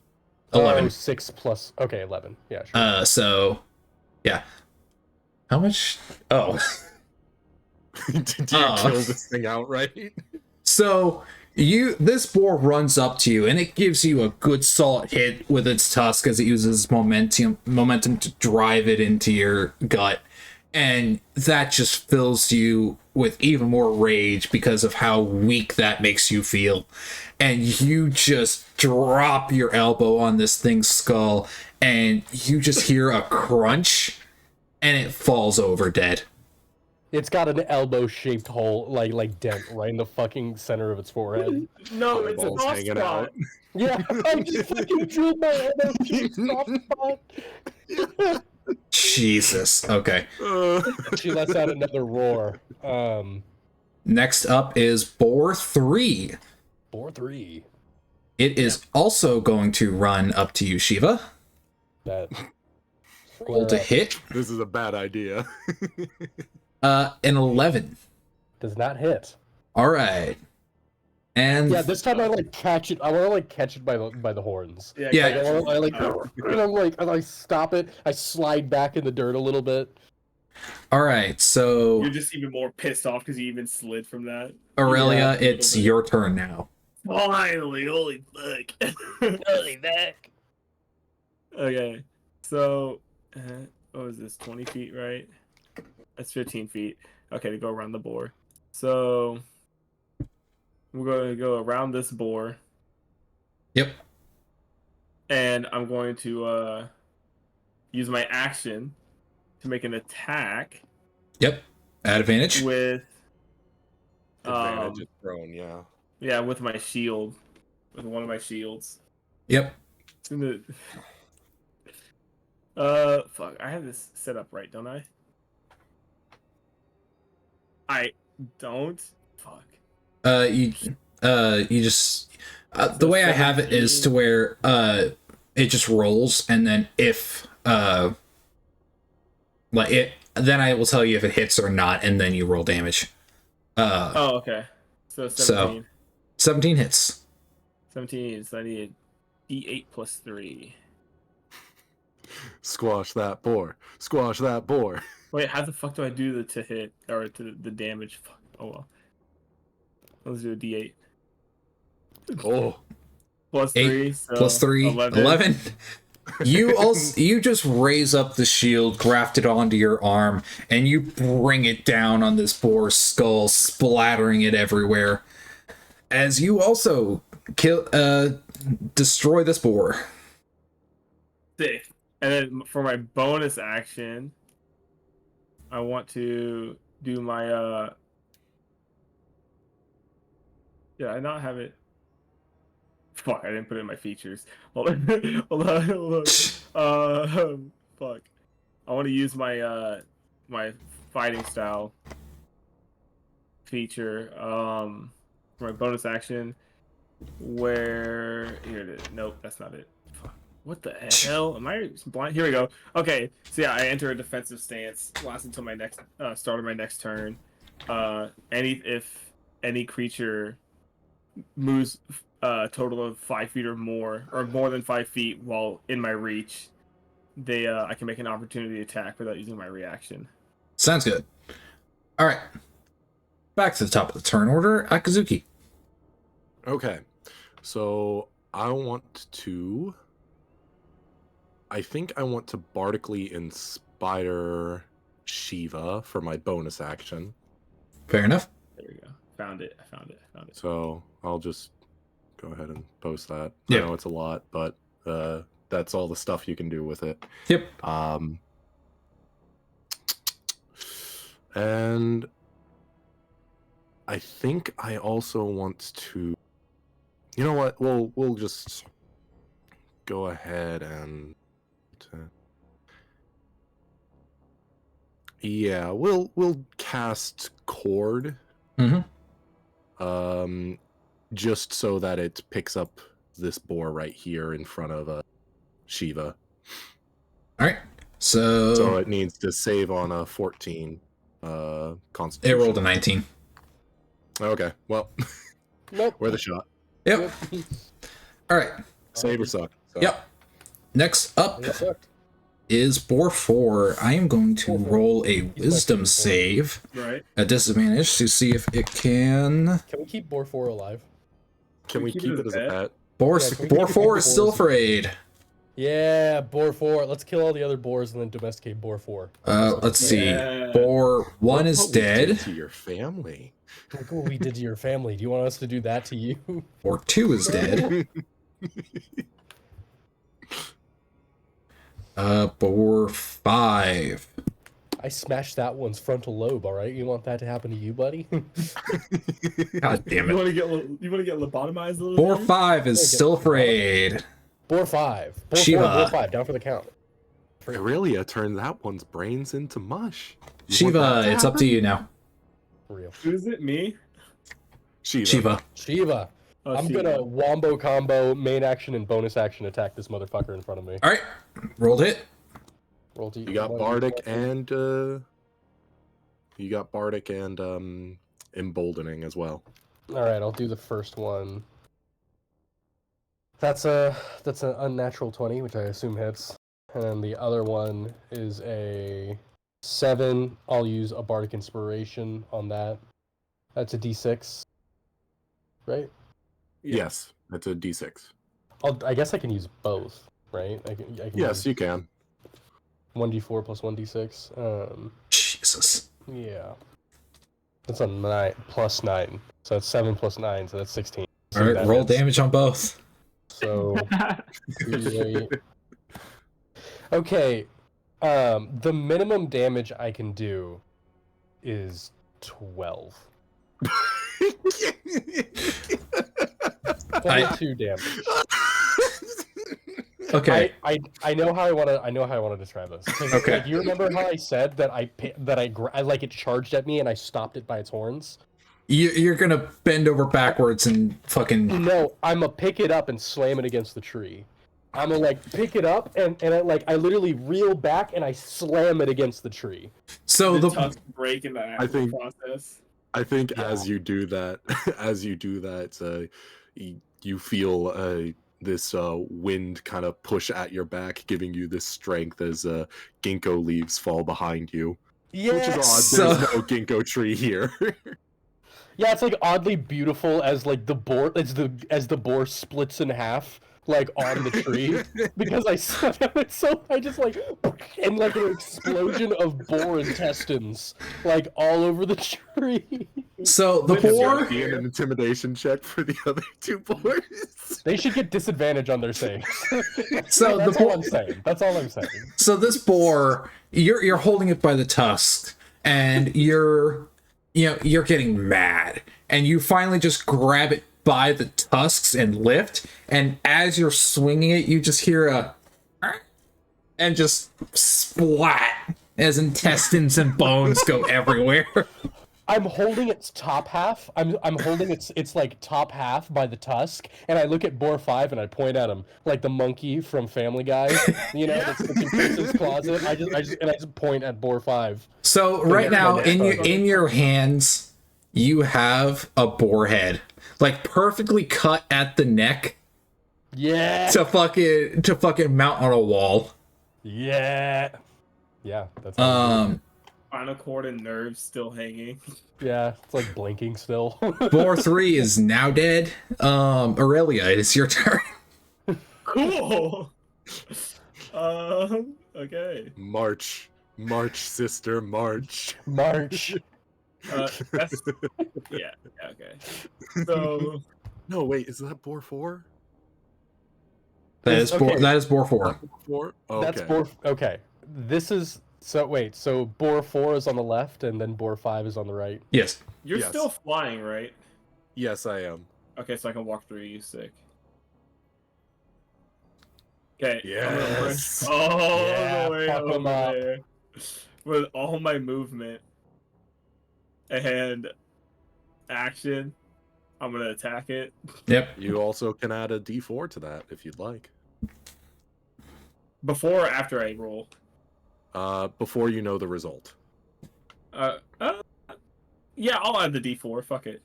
11. Oh, 6 plus. Okay, 11. Yeah, sure. So yeah. How much? Oh. Did you kill this thing outright? So this boar runs up to you, and it gives you a good solid hit with its tusk as it uses momentum to drive it into your gut. And that just fills you with even more rage because of how weak that makes you feel. And you just drop your elbow on this thing's skull, and you just hear a crunch, and it falls over dead. It's got an elbow-shaped hole, like dent, right in the fucking center of its forehead. No, it's a Eyeballs soft hanging spot. out. Yeah, I just fucking drilled my elbow-shaped soft spot. Jesus. Okay. She lets out another roar. Next up is Boar 3. Boar 3. It is also going to run up to you, Shiva. That Roll to hit. This is a bad idea. An 11. does not hit. All right. And Yeah, this time I like catch it. I want to like catch it by the horns. Yeah. Yeah. Like, and I stop it. I slide back in the dirt a little bit. all right. So You're just even more pissed off because you even slid from that. Aurelia, Yeah. it's your turn now. Finally, holy fuck. Holy fuck. Okay, so what was this? 20 feet, right? That's 15 feet. Okay, to go around the boar. So we're going to go around this boar, Yep. and I'm going to use my action to make an attack Yep. At advantage. with Advantage is thrown, yeah. with my shield, with one of my shields. Yep. It's in the fuck, I have this set up right, don't I? I don't. Fuck. You just the way I have it is to where it just rolls, and then if like it, then I will tell you if it hits or not, and then you roll damage. Oh, okay. So 17. 17 hits. 17, so I need a D8 plus 3. Squash that boar. Squash that boar. Wait, how the fuck do I do the to hit or to the damage? Fuck. Oh well. Let's do a D8 Oh, plus 8 3. So plus 3, 11. You just raise up the shield, graft it onto your arm, and you bring it down on this boar's skull, splattering it everywhere. As you also destroy this boar. Sick. And then for my bonus action, I want to do my did I not have it? Fuck, I didn't put it in my features. Hold on. hold on. Fuck. I want to use my my fighting style feature for my bonus action where here it is. Nope, that's not it. Fuck. What the hell? Am I blind? Here we go. Okay, so yeah, I enter a defensive stance. Lasts until my next start of my next turn. If any creature moves a total of 5 feet or more than 5 feet while in my reach, I can make an opportunity attack without using my reaction. Sounds good. All right. Back to the top of the turn order, Akazuki. okay. So I think I want to bardically inspire Shiva for my bonus action. Fair enough. There we go. Found it. I found it. So I'll just go ahead and post that. Yeah. I know it's a lot, but that's all the stuff you can do with it. Yep. And I think I also want to. You know what? We'll just go ahead and. Yeah, we'll cast Cord. Mm-hmm. Just so that it picks up this boar right here in front of Shiva. All right. So it needs to save on a 14 it constitution. rolled a 19. Okay, well, Nope. worth a shot. Yep. All right. Save or suck. So. Yep. Next up It sucked. is Boar 4. I am going to roll a wisdom save Right. at disadvantage to see if it can. Can we keep Boar 4 alive? Can we keep it as a pet? Boar Yeah, can we Boar keep 4 Boar is still 4 afraid. Yeah, boar 4. Let's kill all the other boars and then domesticate boar 4. Let's see. Yeah. Boar 1 is What we did dead. to your family. Look what we did to your family. Do you want us to do that to you? Boar 2 is dead. Boar 5. I smashed that one's frontal lobe, alright? You want that to happen to you, buddy? God damn You it. want to get lobotomized a little Boar bit? 5 is still afraid. Boar 5. Boar Shiva. 4, boar 5. Down for the count. Aurelia turned that one's brains into mush. You want Shiva, that to it's up to happen? you now. For real. Who is it? Me? Shiva. Shiva. Oh, I'm Shiva. gonna wombo combo, main action, and bonus action attack this motherfucker in front of me. Alright. Rolled hit. Roll to You got Bardic and emboldening as well. Alright, I'll do the first one. That's an unnatural 20, which I assume hits. And then the other one is a 7. I'll use a Bardic Inspiration on that. That's a D6. Right? Yeah. Yes, that's a D6. I guess I can use both, right? I can Yes, use you can. 1d4 plus 1d6. Jesus. Yeah. That's a 9 plus 9. So that's 7 plus 9, so that's 16. So Alright, that roll hits. damage on both. So 3d8. Okay. The minimum damage I can do is 12. 22 damage. Okay. I know how I want to describe this. 'Cause, Okay. Like, you remember how I said that I like it charged at me and I stopped it by its horns? You're gonna bend over backwards and fucking. No, I'm gonna pick it up and slam it against the tree. I'm gonna like pick it up and I literally reel back and I slam it against the tree. So the the tusk break in the actual think- process. I think Yeah. as you do that, you feel this wind kind of push at your back, giving you this strength as ginkgo leaves fall behind you. Yeah. Which is odd. So- There's no ginkgo tree here. Yeah, it's like oddly beautiful as like the boar as the boar splits in half like on the tree because I slammed it so I just like and like an explosion of boar intestines like all over the tree. so the Wait, is your boar. Be an intimidation check for the other two boys. They should get disadvantage on their saves. So That's the all boar. I'm saying. That's all I'm saying. So this boar, you're holding it by the tusk, and you're getting mad, and you finally just grab it by the tusks and lift, and as you're swinging it, you just hear a and just splat as intestines and bones go everywhere. I'm holding its top half. I'm holding its like top half by the tusk, and I look at Boar 5 and I point at him like the monkey from Family Guy, you know, that's in Prince's closet. I just point at Boar 5. So right that's now my in your hands, you have a boar head, like perfectly cut at the neck Yeah. to fucking mount on a wall. Yeah. Yeah. That's how I'm doing Spinal cord and nerves still hanging. it. Yeah. It's like blinking still. Boar 3 is now dead. Aurelia, it is your turn. Cool. Okay. March, sister, march. March. That's, yeah. Okay. So No, wait, is that Boar 4? That is Okay. Boar 4. 4? Okay. That's Boar. Okay. This is so. Wait. So Boar 4 is on the left, and then Boar 5 is on the right. Yes. you're Yes. still flying, right? Yes, I am. Okay, so I can walk through you. Sick. Okay. Yes. All Yeah, the way fuck 'em over up. there with all my movement and action. I'm gonna attack it. Yep. You also can add a D4 to that if you'd like. Before or after I roll? Before you know the result. Yeah, I'll add the D4. Fuck it.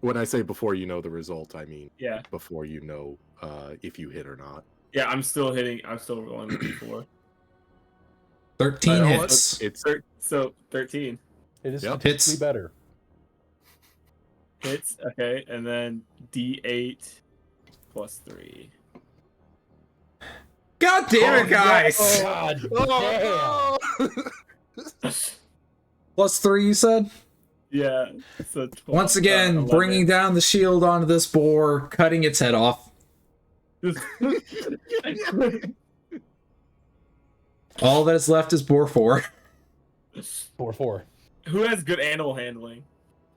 When I say before you know the result, I mean Yeah, before you know if you hit or not. yeah. I'm still hitting. I'm still rolling the D4. 13 You know what? hits. It's So 13 It is Yep. statistically better. hits. Okay, and then D8 plus 3. God damn it, guys! God Oh, damn. +3, you said? Yeah. So 12, Once again, 11. bringing down the shield onto this boar, cutting its head off. All that is left is boar 4. 4-4. Who has good animal handling?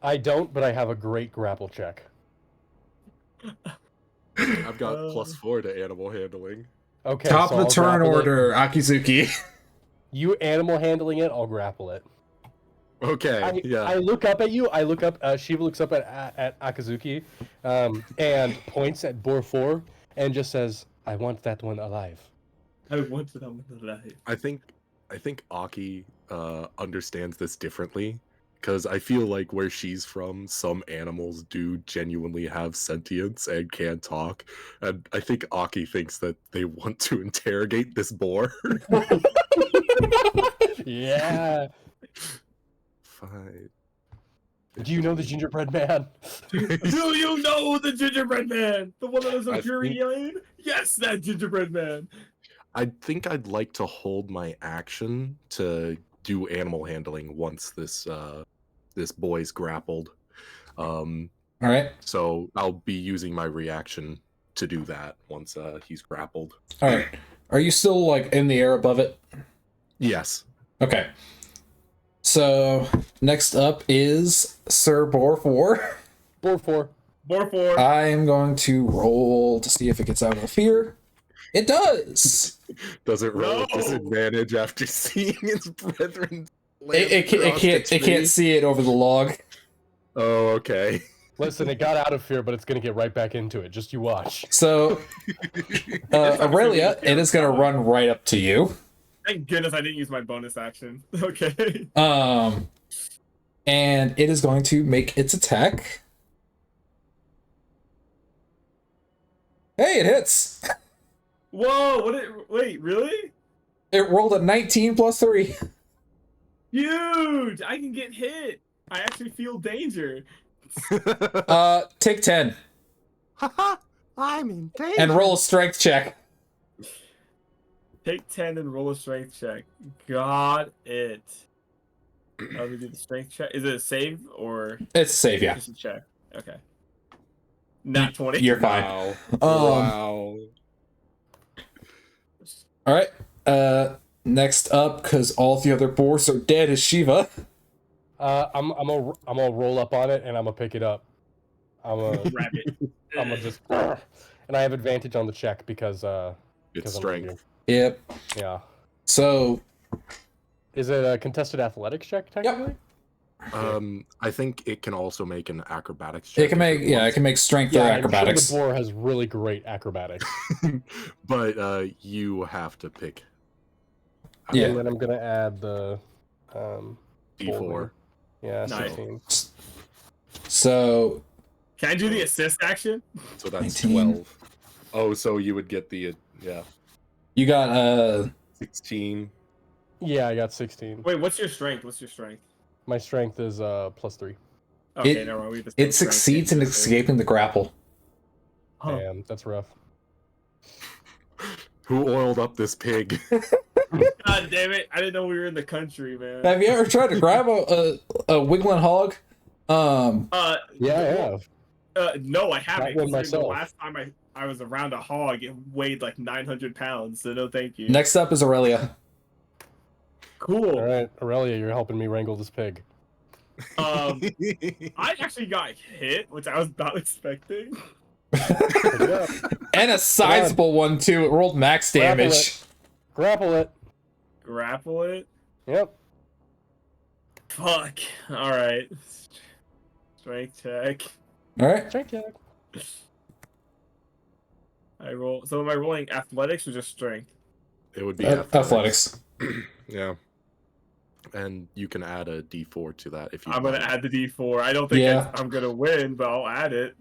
I don't, but I have a great grapple check. I've got +4 to animal handling. Okay. Top so of the I'll turn grapple it. order, Akizuki. You animal handling it, I'll grapple it. Okay, yeah. I look up at you. I look up. Shiva looks up at Akazuki, and points at Boar 4 and just says, "I want that one alive." I wanted them alive. I think Aki understands this differently, because I feel like where she's from, some animals do genuinely have sentience and can talk, and I think Aki thinks that they want to interrogate this boar. Yeah. Fine. Do you know the gingerbread man? Do you know the gingerbread man? The one that was I a Fury Lane? Yes, that gingerbread man. I think I'd like to hold my action to do animal handling once this this boy's grappled. All right. So I'll be using my reaction to do that once he's grappled. All right. Are you still like in the air above it? Yes. Okay. So next up is Sir Boar 4. Boar 4. Boar 4. I am going to roll to see if it gets out of fear. It does. Does it roll No. at disadvantage after seeing its brethren? It can't see it over the log. Oh, okay. Listen, it got out of fear, but it's gonna get right back into it. Just you watch. So Aurelia, it is going to run right up to you. Thank goodness I didn't use my bonus action. Okay. And it is going to make its attack. Hey, it hits. Whoa, wait, really? It rolled a 19 plus 3. Huge! I can get hit. I actually feel danger. Take 10 I'm in danger. and roll a strength check. Take 10 and roll a strength check. Got it. Let me do the strength check. Is it a save or It's safe, yeah. just a check? Okay. Not 20. You're fine. Wow. Wow. All right. Next up, because all the other boars are dead, is Shiva. I'm gonna roll up on it and I'm gonna pick it up. I'm gonna Rabbit. just and I have advantage on the check because It's because I'm strength. Yep. yeah. So Is it a contested athletics check technically? I think it can also make an acrobatics check. it can make it can make strength or I'm acrobatics. sure the boar has really great acrobatics. But you have to pick. Yeah. And then I'm gonna add the D4. Yeah, Nice. 16. So Can I do the assist action? So that's 19. 12. Oh, so you would get the yeah, you got 16. Yeah, I got 16. Wait, what's your strength? What's your strength? My strength is +3. Okay, It- never mind. We have the same it strength. succeeds in escaping the grapple. Huh. Damn, that's rough. Who oiled up this pig? God damn it! I didn't know we were in the country, man. Have you ever tried to grab a wiggling hog? Yeah, I have. No, I haven't. one considering myself. The last time I was around a hog, it weighed like 900 pounds. So no, thank you. Next up is Aurelia. Cool. All right, Aurelia, you're helping me wrangle this pig. I actually got hit, which I was not expecting. Pick it up. And a sizable one too. It rolled max Grapple damage. Grapple it. Grapple it. Yep. Fuck. All right. Strength check. All right. Check check. I roll. So am I rolling athletics or just strength? It would be Athletics. Yeah. And you can add a D4 to that if you I'm want. gonna add the D4. I don't think Yeah. I'm gonna win, but I'll add it.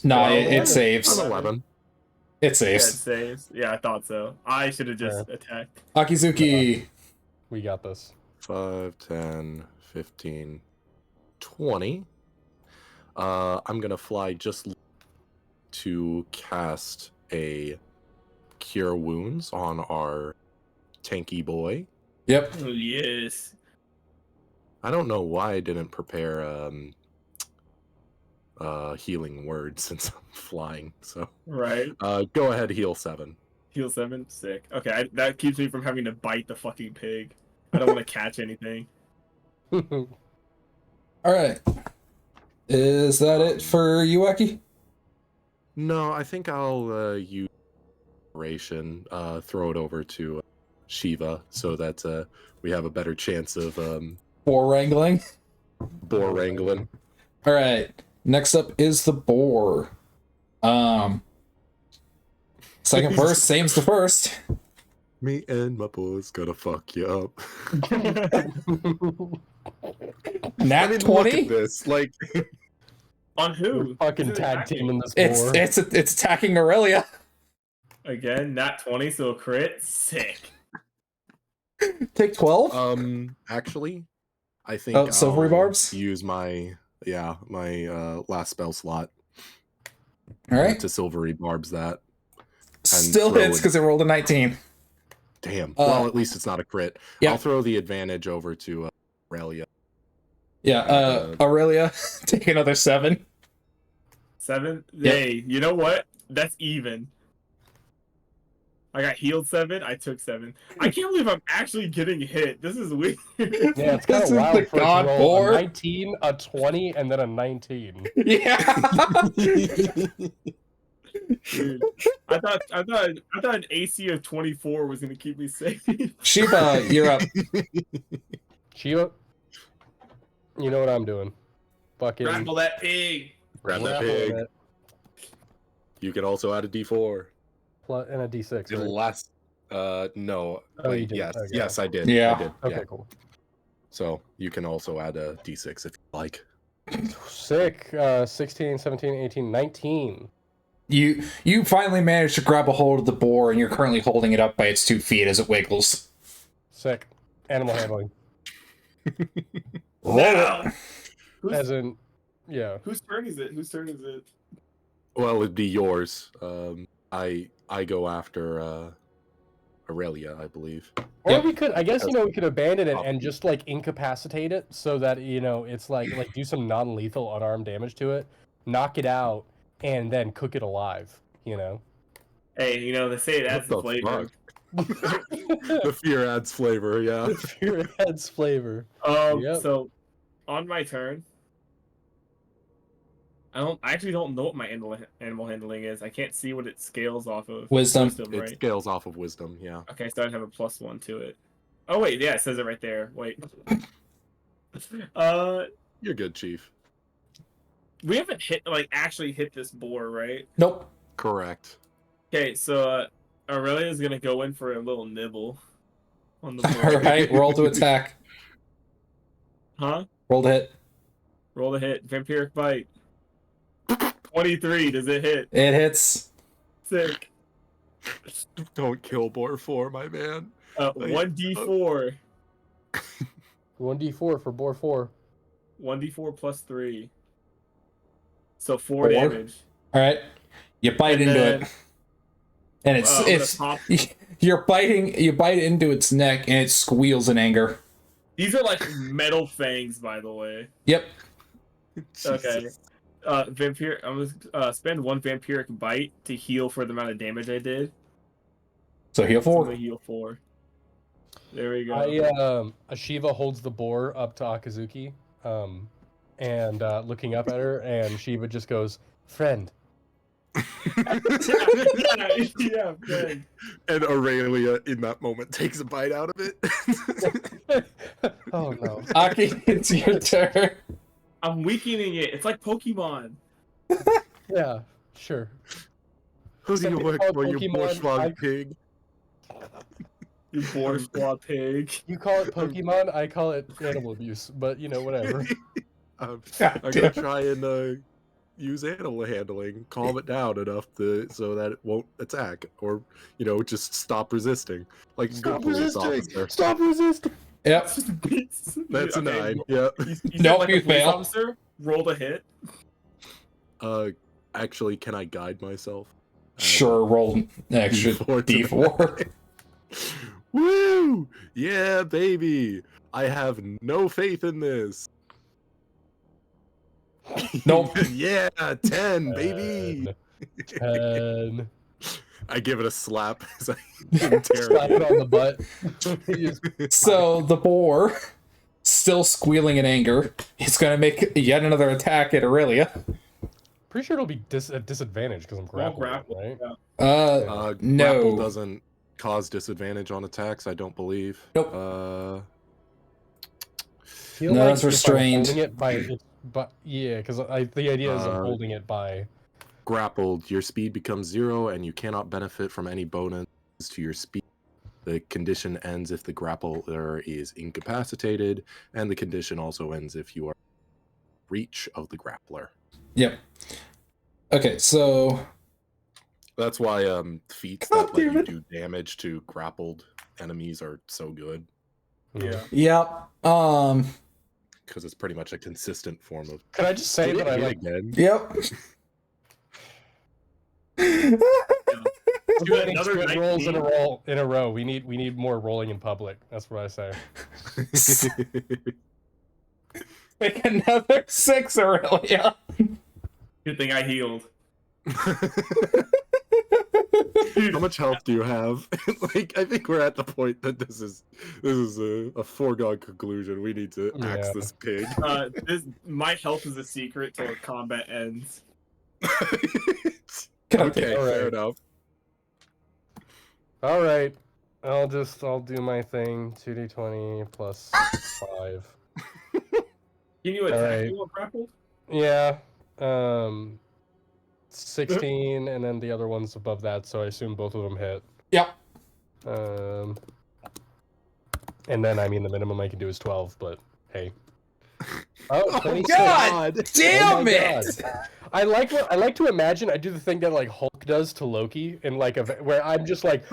No, Well, it saves. An 11. It Yeah, it saves. saves. Yeah, I thought so. I should have just attacked. Akizuki. We got this. 5, 10, 15, 20. I'm gonna fly just to cast a cure wounds on our tanky boy. Yep. Oh, yes. I don't know why I didn't prepare healing word since I'm flying. So Right. go ahead, heal 7. Heal 7. Sick. Okay, that keeps me from having to bite the fucking pig. I don't want to catch anything. All right. Is that it for you, Aki? No, I think I'll use ration, throw it over to Shiva so that we have a better chance of Boar wrangling. boar wrangling. All right. Next up is the boar. Second verse, same as the first. Me and my boy's gonna fuck you up. Nat I mean, look 20. at this. Like, On who? Fucking Who's it tag attacking? teaming this boar. It's attacking Aurelia. Again, nat 20, so a crit. Sick. Take 12. actually, I think Oh, silvery I'll barbs? use my last spell slot All right. to silvery barbs that. Still throw hits it. because it rolled a 19. Damn. Well, at least it's not a crit. yeah. I'll throw the advantage over to Aurelia. Yeah. Aurelia, take another 7. 7? Yep. Hey, you know what? That's even. I got healed 7. I took 7. I can't believe I'm actually getting hit. This is weird. Yeah, it's kind This of is wild the for it to god roll boar. a 19, a 20, and then a 19. Yeah. Dude, I thought an AC of 24 was gonna keep me safe. Shiva, you're up. Shiva, you know what I'm doing. Fucking Grapple that pig. Grab that grappling pig. it, You can also add a D4. and a D6. The Right? last, no. Oh, you Wait, did. yes, Okay. yes, I did. Yeah. I did. Okay, Yeah. cool. So you can also add a D6 if you like. Sick. 16, 17, 18, 19. You finally managed to grab a hold of the boar, and you're currently holding it up by its 2 feet as it wiggles. Sick. Animal handling. Now. As in, yeah. Whose turn is it? Whose turn is it? Well, it'd be yours. I go after Aurelia, I believe. Or Yep. we could, I guess, we could abandon it Oh. and just like incapacitate it so that it's like do some non-lethal unarmed damage to it, knock it out, and then cook it alive. Hey, they say it adds the What the flavor. The fear adds flavor, yeah. Fear adds flavor. Yep. So on my turn, I actually don't know what my animal handling is. I can't see what it scales off of. Wisdom. It right? scales off of wisdom, yeah. Okay, so I'd have a +1 to it. Oh wait, yeah, it says it right there. Wait. You're good, Chief. We haven't actually hit this boar, right? Nope. Correct. Okay, so Aurelia's gonna go in for a little nibble on the boar. All right, roll to attack. Huh? Roll to hit. Roll the hit. Vampiric bite. 23. Does it hit? It hits. Sick. Don't kill Boar 4, my man. 1d4. 1d4 for boar 4. 1d4 plus 3. So 4 4? damage. All right, you bite And into then- it, and it's top. you're biting. You bite into its neck, and it squeals in anger. These are like metal fangs, by the way. Yep. Okay. Jesus. I'm gonna spend 1 vampiric bite to heal for the amount of damage I did. So heal So I'm 4. gonna heal 4. There we go. Ashiva holds the boar up to Akazuki, and looking up at her, and Shiva just goes, "Friend." yeah, good. And Aurelia, in that moment, takes a bite out of it. Oh no. Aki, it's your turn. I'm weakening it. It's like Pokemon. Yeah, sure. Who do you Something work called for, you Pokemon, bourgeois pig? You bourgeois pig. You call it Pokemon, I call it animal abuse, but whatever. I'm God gonna damn. try and use animal handling, calm it down enough so that it won't attack, or just stop resisting, like a good police officer. Stop resisting! Yep. That's a Okay, 9. Yeah. You Nope, like you a police fail. officer, roll the hit. Actually, can I guide myself? Sure, roll an extra D4 to D4. Woo! Yeah, baby. I have no faith in this. Nope. Yeah, 10, baby. 10. I give it a slap as I Slap it interrogate on the butt. You just- it. So the boar, still squealing in anger, is going to make yet another attack at Aurelia. Pretty sure it'll be a disadvantage because I'm grappled, grapple, right? yeah. Grapple No. doesn't cause disadvantage on attacks, I don't believe. Nope. Feel No, like that's if I'm restrained. holding it by yeah, because the idea is I'm Uh, holding it by. Grappled, your speed becomes 0 and you cannot benefit from any bonus to your speed. The condition ends if the grappler is incapacitated, and the condition also ends if you are reach of the grappler. Yep. Okay, so That's why feats God that let damn you it. do damage to grappled enemies are so good, Yeah. yep. because it's pretty much a consistent form of. Could I just say Did that it I hit like again? Yep. Do getting another good rolls 19. in a row. We need more rolling in public. That's what I say. Make another 6, Aurelia. Good thing I healed. How much health do you have? Like, I think we're at the point that this is a foregone conclusion. We need to axe Yeah. this pig. My health is a secret till combat ends. Okay, All fair right. enough. All right, I'll do my thing. 2d20 plus 5. Can you attack Alright. me while grappled? Yeah. 16, and then the other one's above that, so I assume both of them hit. Yep. And then I mean the minimum I can do is 12, but hey. Oh, 26. God damn Oh my it! God. I like to imagine I do the thing that like Hulk does to Loki in like where I'm just like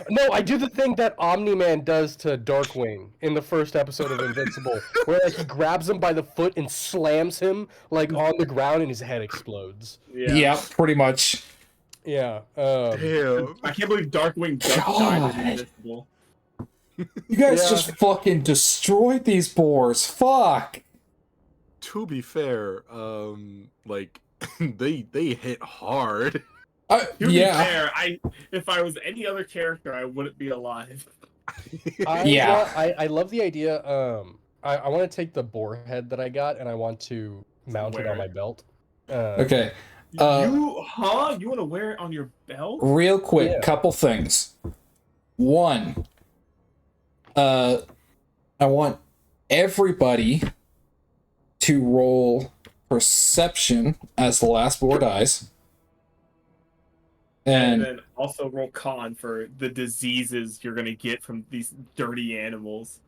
no, I do the thing that Omni-Man does to Darkwing in the first episode of Invincible, where like he grabs him by the foot and slams him like on the ground and his head explodes. Yep, pretty much. Yeah. Damn. I can't believe Darkwing just died God. in Invincible. You guys Yeah. just fucking destroyed these boars. Fuck. To be fair, like they hit hard. To be Yeah. fair, if I was any other character, I wouldn't be alive. Yeah. I love the idea. I want to take the boar head that I got and I want to mount it on my belt. Okay. You want to wear it on your belt? Real quick, Yeah. couple things. One, I want everybody to roll perception as the last boar dies. And And then also roll con for the diseases you're gonna get from these dirty animals.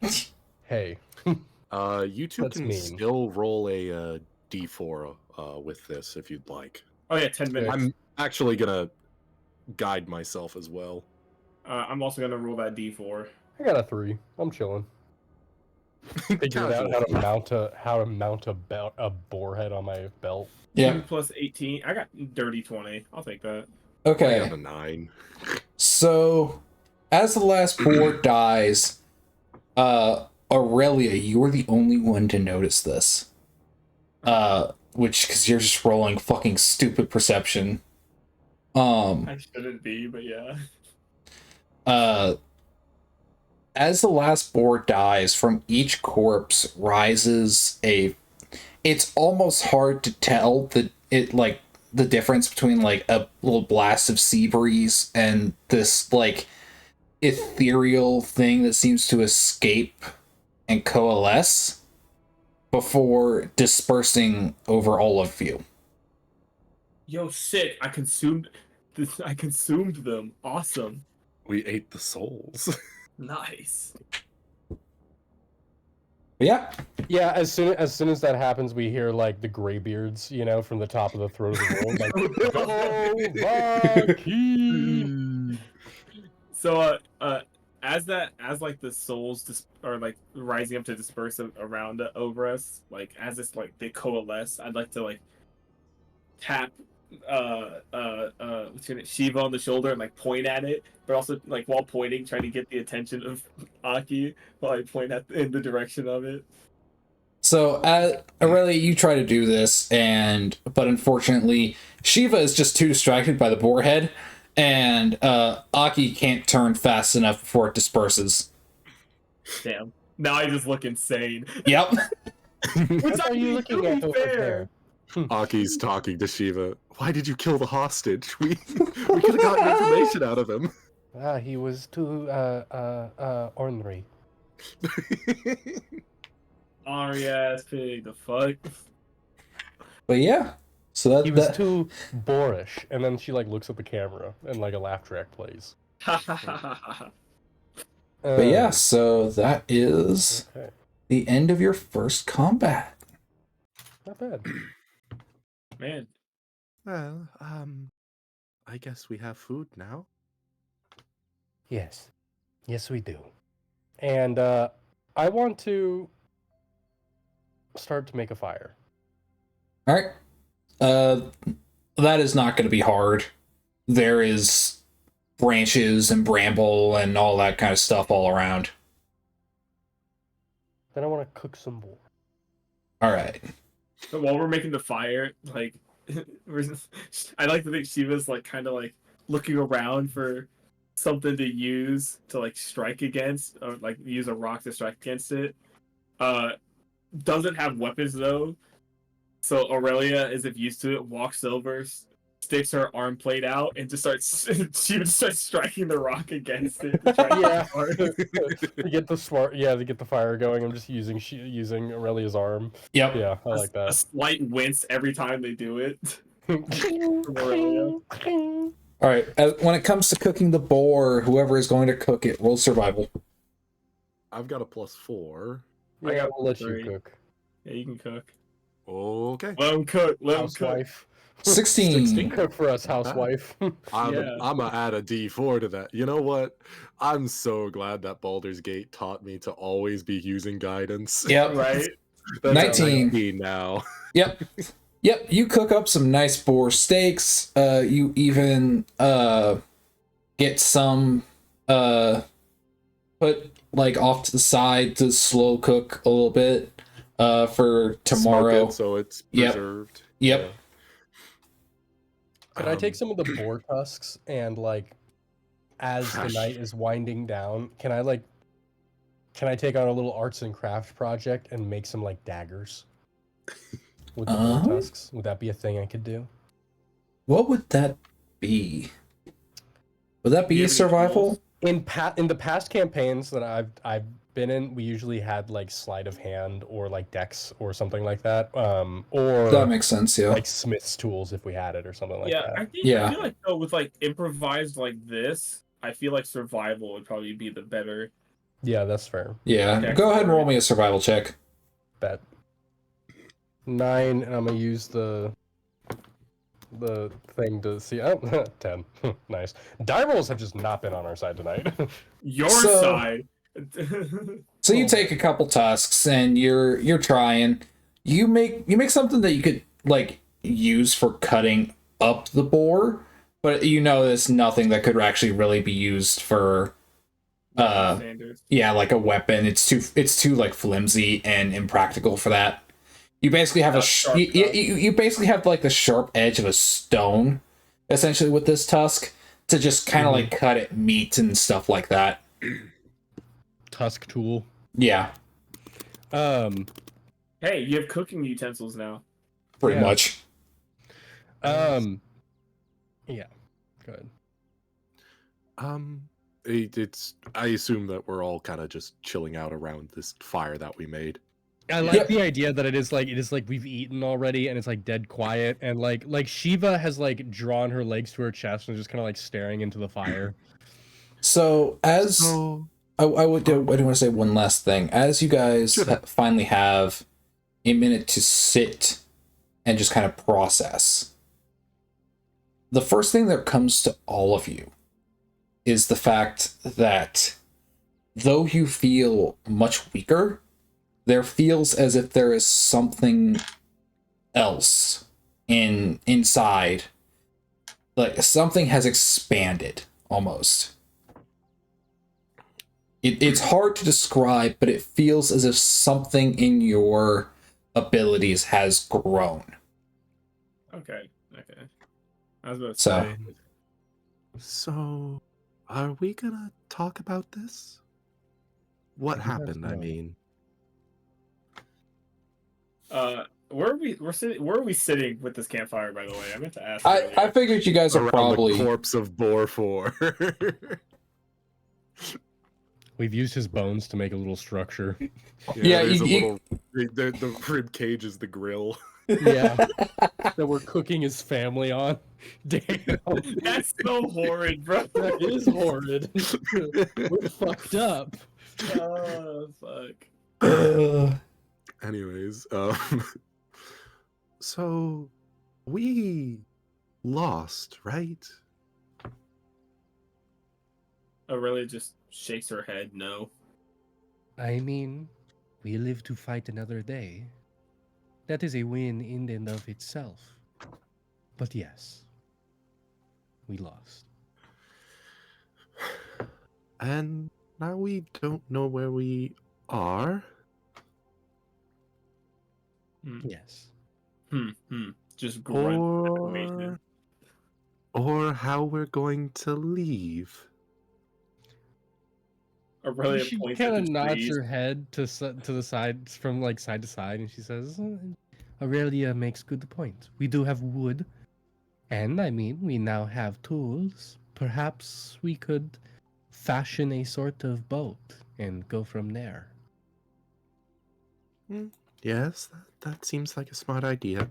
Hey. You two That's can mean. still roll a d4 with this if you'd like. Oh yeah, 10 minutes. I'm actually gonna guide myself as well. I'm also gonna roll that d4. I got a 3. I'm chilling. Figured out how to mount a boar head on my belt. 2 yeah. plus 18. I got dirty 20. I'll take that. I Okay. have a 9. So, as the last boar dies, Aurelia, you're the only one to notice this. Which, because you're just rolling fucking stupid perception. I shouldn't be, but yeah. As the last boar dies, from each corpse rises it's almost hard to tell the difference between like a little blast of sea breeze and this like ethereal thing that seems to escape and coalesce before dispersing over all of you. Yo, sick. I consumed them. Awesome. We ate the souls. Nice. But yeah. Yeah, as soon as that happens, we hear like the graybeards, from the top of the throat of the world, like Dovahkiin! So as like the souls are like rising up to disperse around over us, like as it's like they coalesce, I'd like to like tap what's your name? Shiva on the shoulder and like point at it, but also like while pointing, trying to get the attention of Aki while I point at in the direction of it. So, Aurelia, you try to do this, but unfortunately, Shiva is just too distracted by the boar head, and Aki can't turn fast enough before it disperses. Damn. Now I just look insane. Yep. What are you looking at over there? Aki's talking to Shiva. Why did you kill the hostage? We could have gotten information out of him. Ah, he was too ornery. Ornery ass pig, the fuck? But yeah, so He was too boorish, and then she like looks at the camera, and like a laugh track plays. But yeah, so that is Okay, the end of your first combat. not bad. Man, Well, I guess we have food now. Yes, yes, we do. And I want to start to make a fire. All right. That is not going to be hard. There is branches and bramble and all that kind of stuff all around. Then I want to cook some more. All right. so while we're making the fire, like, I like to think Shiva's like kind of like looking around for something to use to like strike against, or like use a rock to strike against it. Doesn't have weapons though, so Aurelia, as if used to it, walks over, sticks her arm plate out, and just starts. She would start striking the rock against it. To try to Yeah. to To get the fire going, I'm just using Aurelia's arm. Yep. Yeah, I like a that. slight wince every time they do it. From Aurelia. All right. When it comes to cooking the boar, whoever is going to cook it, roll survival. I've got a +4. I Yeah, got we'll let 3. you cook. Yeah, you can cook. Okay. Let him cook. Let him cook. Housewife. 16. Cook for us, housewife. I'm Yeah. gonna add a D4 to that. You know what? I'm so glad that Baldur's Gate taught me to always be using guidance. Yep. Right? That's 19. 19 now. Yep. Yep. You cook up some nice boar steaks. You even get some put like off to the side to slow cook a little bit for tomorrow. Smoke it so it's Yep. preserved. Yep. Yeah. Could I take some of the boar tusks and like, as the Gosh. night is winding down, can I take on a little arts and craft project and make some like daggers with the boar tusks? Would that be a thing I could do? What would that be? Would that be You a have any survival? tools? In the past campaigns that I've been in, we usually had like sleight of hand or like dex or something like that, or That makes sense, yeah. like smith's tools if we had it or something like Yeah, that. I think Yeah. I feel like though with like improvised like this, I feel like survival would probably be the better. Yeah, that's fair. Yeah. Okay. Go ahead and roll me a survival check. Bet 9, and I'm gonna use the thing to see. Oh, 10. Nice. Die rolls have just not been on our side tonight. Your So- side. So you take a couple tusks and you're trying. You make something that you could like use for cutting up the boar, but you know there's nothing that could actually really be used for Standards. yeah, like a weapon. It's too like flimsy and impractical for that. You basically have Sharp you basically have like the sharp edge of a stone essentially with this tusk to just kind of like cut at meat and stuff like that. Tusk tool. Yeah, Hey, you have cooking utensils now. pretty Yeah. much. Yeah. Good. It's. I assume that we're all kind of just chilling out around this fire that we made. I like Yep. the idea that it is like we've eaten already and it's like dead quiet and like Shiva has like drawn her legs to her chest and is just kind of like staring into the fire. So as So I do want to say one last thing. As you guys Sure. finally have a minute to sit and just kind of process, the first thing that comes to all of you is the fact that though you feel much weaker, there feels as if there is something else inside like something has expanded almost. It's hard to describe, but it feels as if something in your abilities has grown. Okay. I was about to So- say. So, are we gonna talk about this? What I guess happened? I so. mean, Where are we? We're sitting. Where are we sitting with this campfire? By the way, I meant to ask. I earlier. figured you guys are around probably the corpse of Bor 4. We've used his bones to make a little structure. Yeah, there's a you- little. The rib cage is the grill. Yeah. That we're cooking his family on. Damn. That's so horrid, bro. That is horrid. We're fucked up. Oh fuck. Anyways, so we lost, right? Aurelia just shakes her head. No. I mean, we live to fight another day. That is a win in and of itself. But yes, we lost. And now we don't know where we are. Yes. Just grunt. Or, exclamation. or how we're going to leave. Aurelia She points kind at of the nods trees. her head to the side, from like side to side, and she says, "Aurelia makes good point. We do have wood, and I mean, we now have tools. Perhaps we could fashion a sort of boat and go from there." Yes, that seems like a smart idea.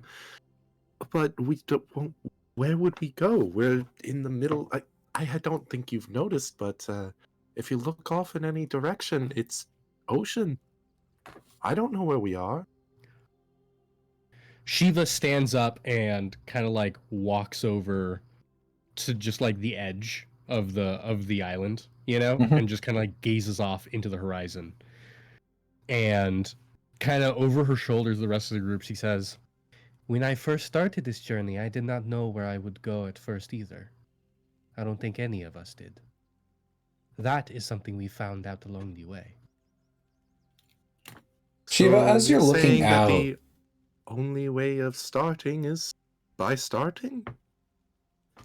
But we don't. Where would we go? We're in the middle. I don't think you've noticed, but if you look off in any direction, it's ocean. I don't know where we are. Shiva stands up and kind of like walks over to just like the edge of the island, you know, Mhm. and just kind of like gazes off into the horizon. And kind of over her shoulder to the rest of the group, she says, "When I first started this journey, I did not know where I would go at first either. I don't think any of us did. That is something we found out along the way." Shiva, as you're looking saying out- that the only way of starting is by starting.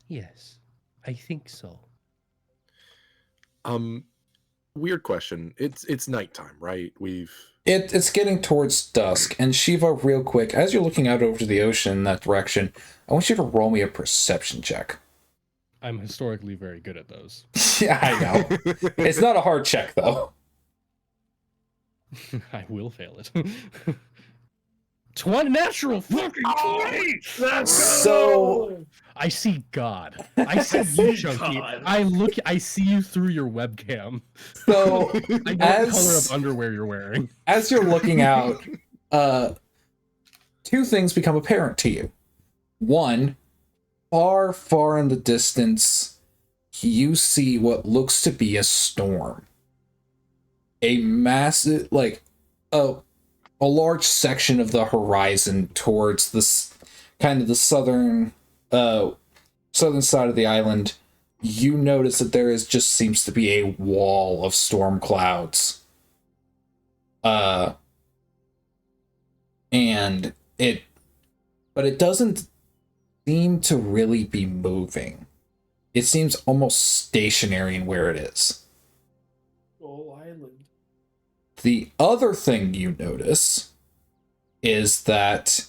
Yes, I think so. Weird question. It's nighttime, right? It's getting towards dusk, and Shiva, real quick, as you're looking out over to the ocean in that direction, I want you to roll me a perception check. I'm historically very good at those. Yeah, I know. It's not a hard check, though. I will fail it. 20 natural fucking 20! So, I see God. I see you, Chunky. God. I see you through your webcam. so I know the color As- of underwear you're wearing. as you're looking out, two things become apparent to you. One, far, far in the distance, you see what looks to be a storm. A massive, like, a large section of the horizon towards this kind of the southern side of the island. You notice that there just seems to be a wall of storm clouds. But it doesn't seem to really be moving. It seems almost stationary in where it is. Skull Island. The other thing you notice is that,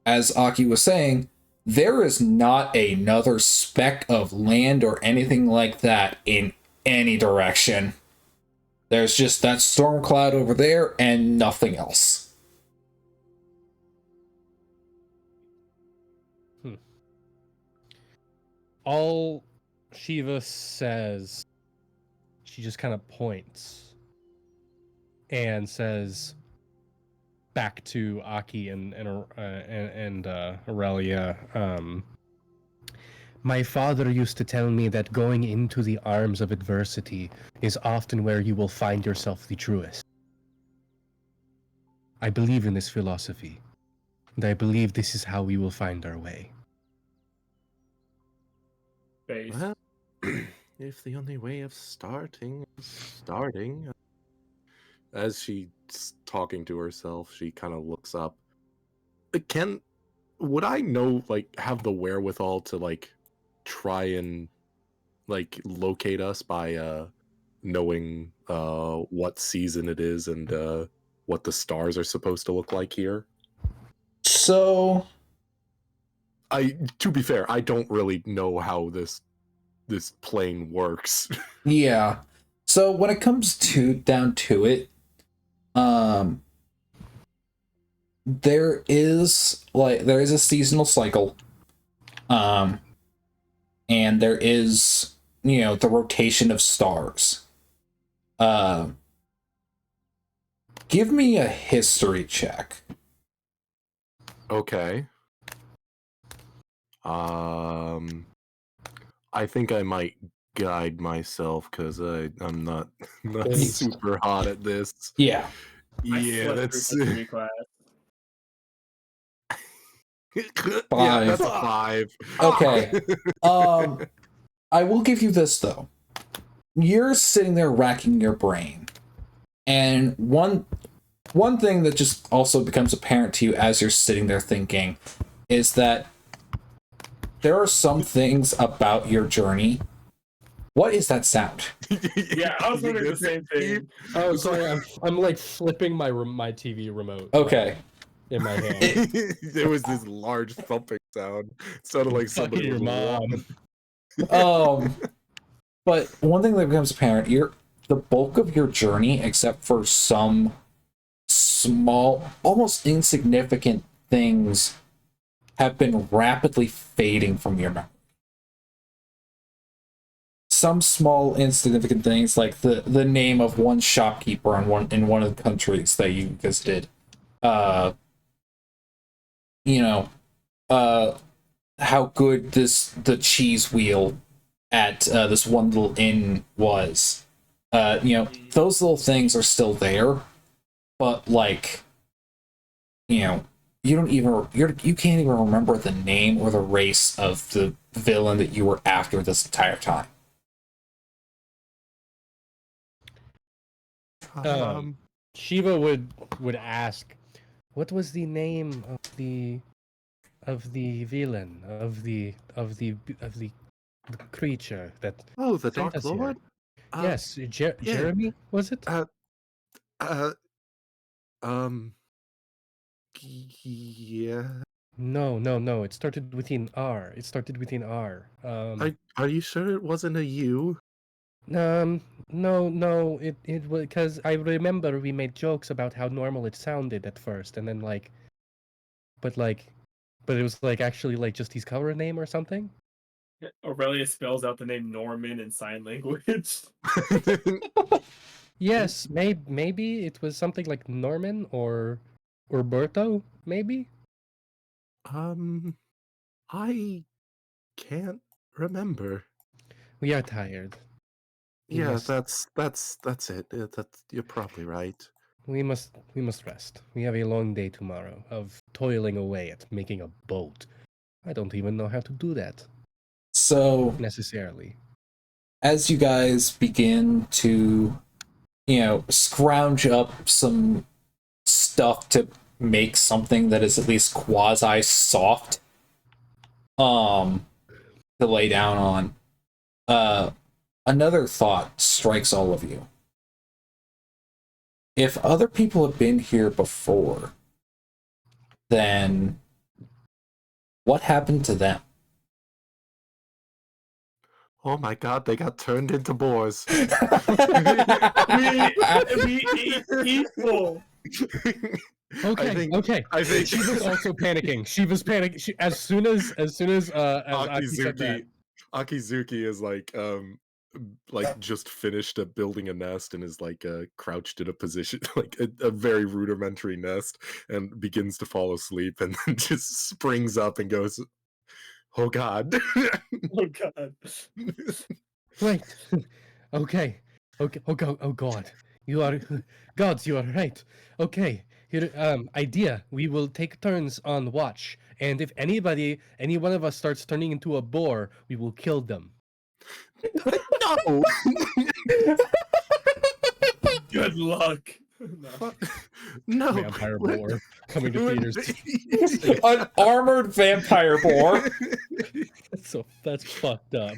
as Aki was saying, there is not another speck of land or anything like that in any direction. There's just that storm cloud over there and nothing else. All Shiva says, she just kind of points and says back to Aki and Aurelia, "My father used to tell me that going into the arms of adversity is often where you will find yourself the truest. I believe in this philosophy, and I believe this is how we will find our way." base. Well, if the only way of starting is starting. As she's talking to herself, she kind of looks up. Would I know, like, have the wherewithal to, like, try and, like, locate us by knowing what season it is and what the stars are supposed to look like here? So, To be fair, I don't really know how this plane works. yeah. So when it comes down to it, there is a seasonal cycle, and there is, the rotation of stars. Give me a history check. Okay. I think I might guide myself because I'm not Based. super hot at this. Yeah. I Yeah, slept that's through history class. yeah, that's a 5. Okay. I will give you this though. You're sitting there racking your brain, and one thing that just also becomes apparent to you as you're sitting there thinking is that there are some things about your journey. What is that sound? Yeah, I was wondering the same thing. Oh, sorry. I'm like flipping my TV remote. Okay. In my hand. There was this large thumping sound. It sounded like somebody Fucking was your walking. But one thing that becomes apparent, the bulk of your journey, except for some small, almost insignificant things, have been rapidly fading from your memory. Some small insignificant things, like the name of one shopkeeper in one of the countries that you visited, how good the cheese wheel at this one little inn was. Those little things are still there, but like, you can't even remember the name or the race of the villain that you were after this entire time. Shiva would ask, what was the name of the villain of the creature that Oh, the sent Dark us here? Lord? Yes, yeah. Jeremy, was it? Yeah. No. It started with an R. Are you sure it wasn't a U? No. It was because I remember we made jokes about how normal it sounded at first, and then but it was actually just his cover name or something. Aurelia spells out the name Norman in sign language. Yes, maybe it was something like Norman or Berto, maybe. I can't remember. We are tired. Yeah, that's it. You're probably right. We must rest. We have a long day tomorrow of toiling away at making a boat. I don't even know how to do that. So necessarily. As you guys begin to, scrounge up some stuff to make something that is at least quasi soft, to lay down on, another thought strikes all of you. If other people have been here before, then what happened to them? Oh my god, they got turned into boars. we eat people. Okay. I think Shiva's also panicking. Shiva's panicking. As soon as Aki said that. Akizuki is just finished building a nest and is crouched in a position like a very rudimentary nest and begins to fall asleep and then just springs up and goes, oh god. Oh god. Wait. Okay. Oh god. You are gods, you are right. Okay. Here idea. We will take turns on watch. And if any one of us starts turning into a boar, we will kill them. No. Good luck. No. No. Vampire boar coming to theaters. An armored vampire boar. That's fucked up.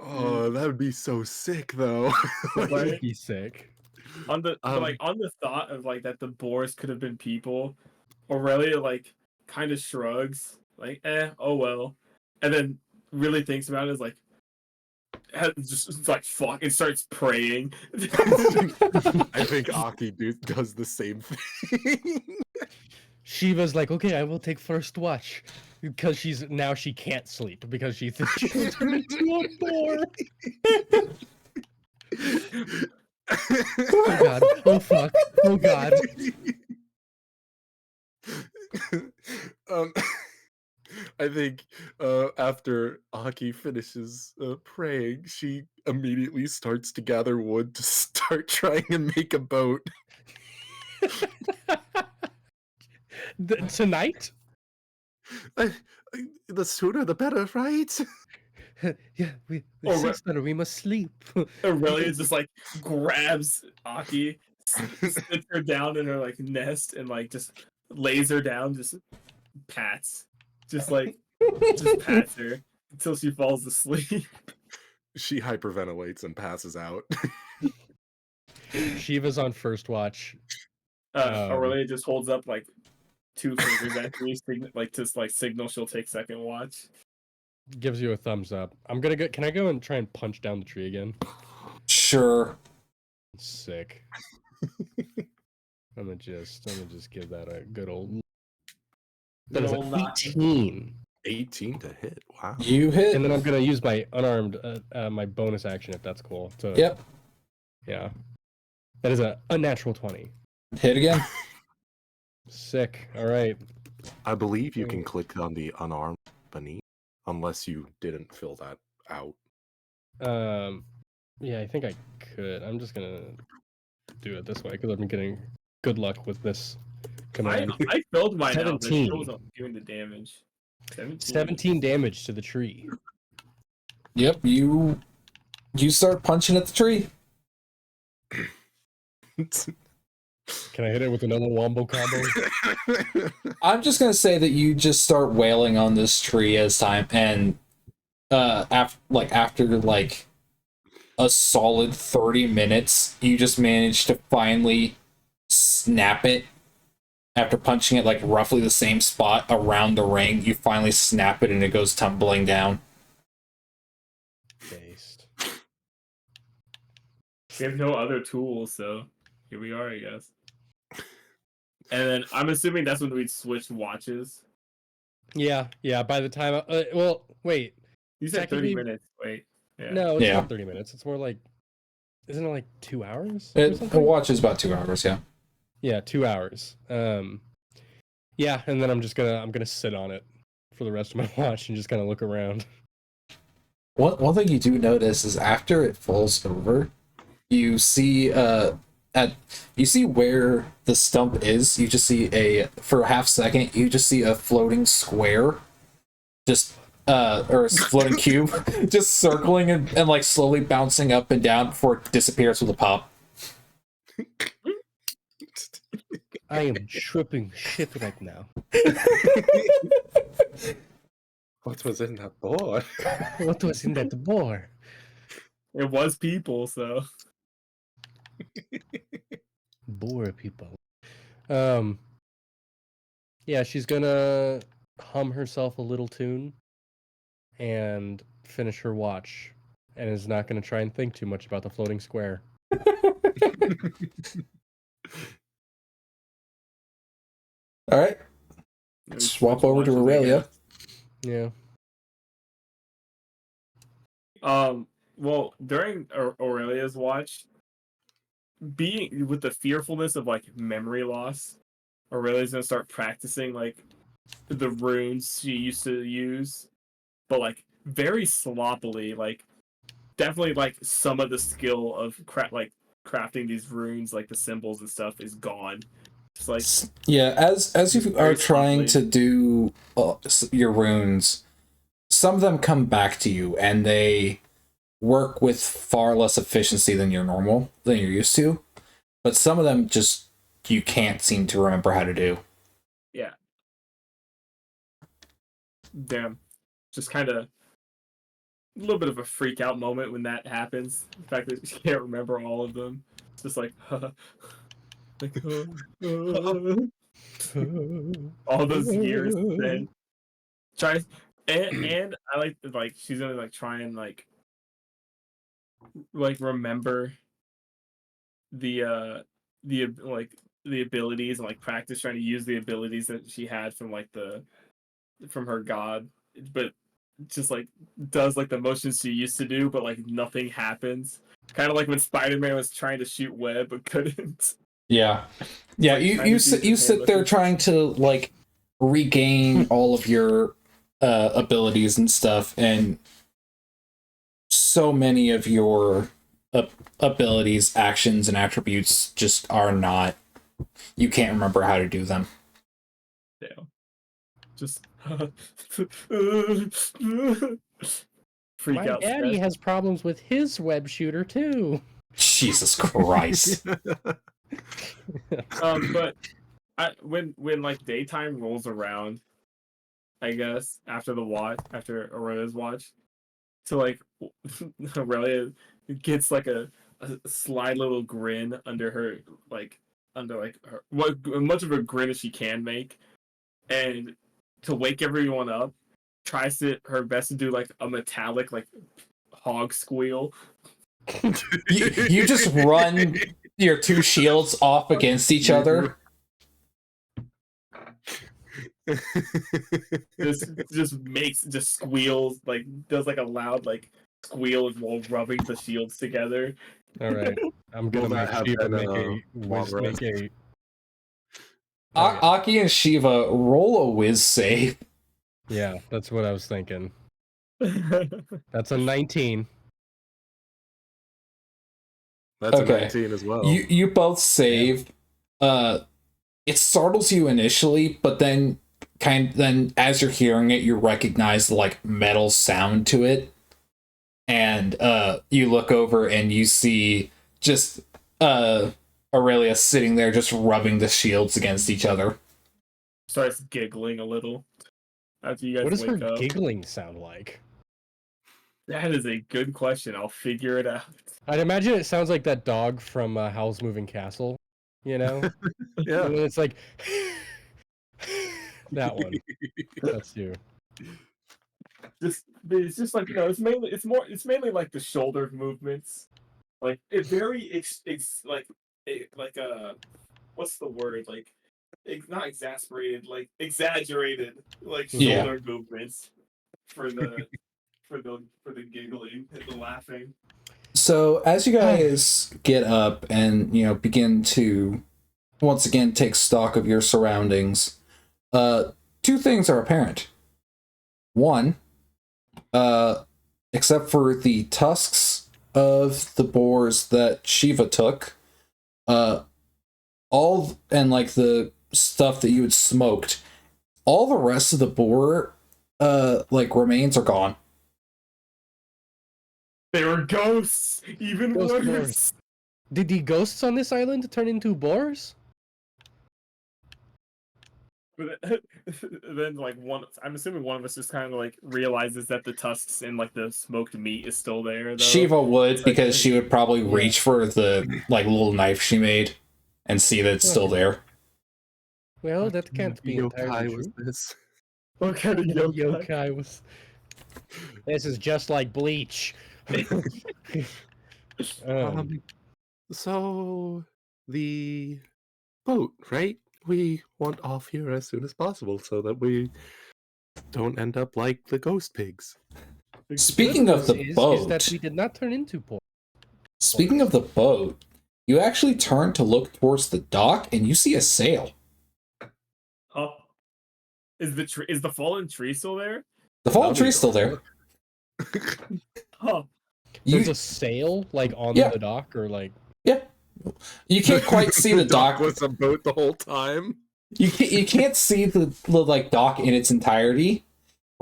Oh, that would be so sick, though. That Right? would be sick. On the Um, on the thought of like that the boars could have been people, Aurelia like kind of shrugs like oh well, and then really thinks about it is like just like fuck and starts praying. I think Aki does the same thing. Shiva's like, okay, I will take first watch. Because she can't sleep because she thinks she's turned into a boar. Oh god. Oh fuck. Oh god. um, I think after Aki finishes praying, she immediately starts to gather wood to start trying to make a boat. Tonight? The sooner the better, right? Yeah, we Oh, sister, we must sleep. Aurelia just like grabs Aki, sits her down in her like nest, and like just lays her down, just pats, just pats her until she falls asleep. She hyperventilates and passes out. Shiva's on first watch. Aurelia just holds up like 2 fingers at me, signal she'll take second watch. Gives you a thumbs up. I'm gonna go. Can I go and try and punch down the tree again? Sure. Sick. I'm gonna just give that a good old. That Good is old an knock. 18. 18 to hit. Wow. You hit. And then I'm gonna use my unarmed, my bonus action if that's cool. Yep. Yeah. That is a unnatural 20. Hit again. Sick. All right. I believe you can click on the unarmed beneath, unless you didn't fill that out. Yeah, I think I could. I'm just gonna do it this way because I've been getting good luck with this command. I filled mine out, but it 17. still wasn't doing the damage. 17 damage to the tree. Yep. You start punching at the tree. Can I hit it with another wombo combo? I'm just gonna say that you just start wailing on this tree as time, and after a solid 30 minutes, you just manage to finally snap it. After punching it like roughly the same spot around the ring, you finally snap it and it goes tumbling down. Based. We have no other tools, so here we are, I guess. And then I'm assuming that's when we'd switch watches. Yeah. By the time, well, wait. You said 30 Technically- minutes. Wait. Yeah. No, it's Yeah. not 30 minutes. It's more like, isn't it like 2 hours? or The something? watch is about 2 hours, yeah. Yeah, 2 hours. Yeah, and then I'm gonna sit on it for the rest of my watch and just kind of look around. One thing you do notice is after it falls over, you see you see where the stump is. You just see for a half second, you just see a floating square, just or a floating cube, just circling and like slowly bouncing up and down before it disappears with a pop. I am tripping shit right now. What was in that board? What was in that boar? It was people, so. Boar people. Yeah, she's gonna hum herself a little tune and finish her watch, and is not gonna try and think too much about the floating square. All right. Swap over to Watches, I Aurelia. guess. Yeah. Well, during Aurelia's watch, being with the fearfulness of like memory loss, Aurelia's gonna start practicing like the runes she used to use, but like very sloppily. Like definitely like some of the skill of crafting these runes, like the symbols and stuff, is gone. Just like Yeah, as you are Very trying softly. to do your runes, some of them come back to you, and they work with far less efficiency than you're used to, but some of them just you can't seem to remember how to do. Yeah. Damn. Just kind of a little bit of a freak out moment when that happens. The fact that you can't remember all of them. It's just like, like all those years. Then try, and I like she's gonna like try and like remember the like the abilities and like practice trying to use the abilities that she had from like from her god, but just like does like the motions she used to do, but like nothing happens. Kind of like when Spider-Man was trying to shoot web but couldn't. Yeah, Like, you sit there trying to like regain all of your abilities and stuff, and so many of your abilities, actions, and attributes just are not. You can't remember how to do them. Yeah. Just freak My out. daddy Stress. has problems with his web shooter too. Jesus Christ. But when like daytime rolls around, I guess after Aurelia's watch, so like Aurelia gets like a sly little grin under her her what much of a grin as she can make, and to wake everyone up, tries her best to do like a metallic like hog squeal. You just run your two shields off against each other. just squeals, like does like a loud like squeal while rubbing the shields together. All right, I'm gonna Will that make have Shiva been, make long rest? Aki and Shiva, roll a whiz save. Yeah, that's what I was thinking. That's a 19. That's Okay. a 19 as well. You both save. It startles you initially, but then as you're hearing it, you recognize the like metal sound to it, and you look over and you see just Aurelia sitting there just rubbing the shields against each other. Starts giggling a little after you guys What does wake her up. giggling sound like? That is a good question. I'll figure it out. I'd imagine it sounds like that dog from Howl's Moving Castle. You know? Yeah. And it's like that one. That's you. It's just like, it's mainly like the shoulder movements, like it very what's the word, like not exasperated, like exaggerated, like Yeah. shoulder movements for the for the giggling and the laughing. So as you guys get up and begin to once again take stock of your surroundings, two things are apparent. One, except for the tusks of the boars that Shiva took, all and like the stuff that you had smoked, all the rest of the boar like remains are gone. They were ghosts, even Ghost worse. boars. Did the ghosts on this island turn into boars? But then, like I'm assuming one of us just kind of like realizes that the tusks and like the smoked meat is still there. Though. Shiva would, like- because she would probably reach for the like little knife she made and see that it's still there. Well, that can't be entirely yokai was true. this? What kind of yokai? Yokai was. This is just like Bleach. So the boat, right? We want off here as soon as possible so that we don't end up like the ghost pigs. Speaking of the is boat, that we did not turn into boars. speaking of the boat, you actually turn to look towards the dock and you see a sail. Oh, is the fallen tree still there? The fallen That'll be tree's still there. Oh, There's You, a sail like on Yeah. the dock, or like yeah, you can't quite see the dock. was a boat the whole time. You can't see the like dock in its entirety,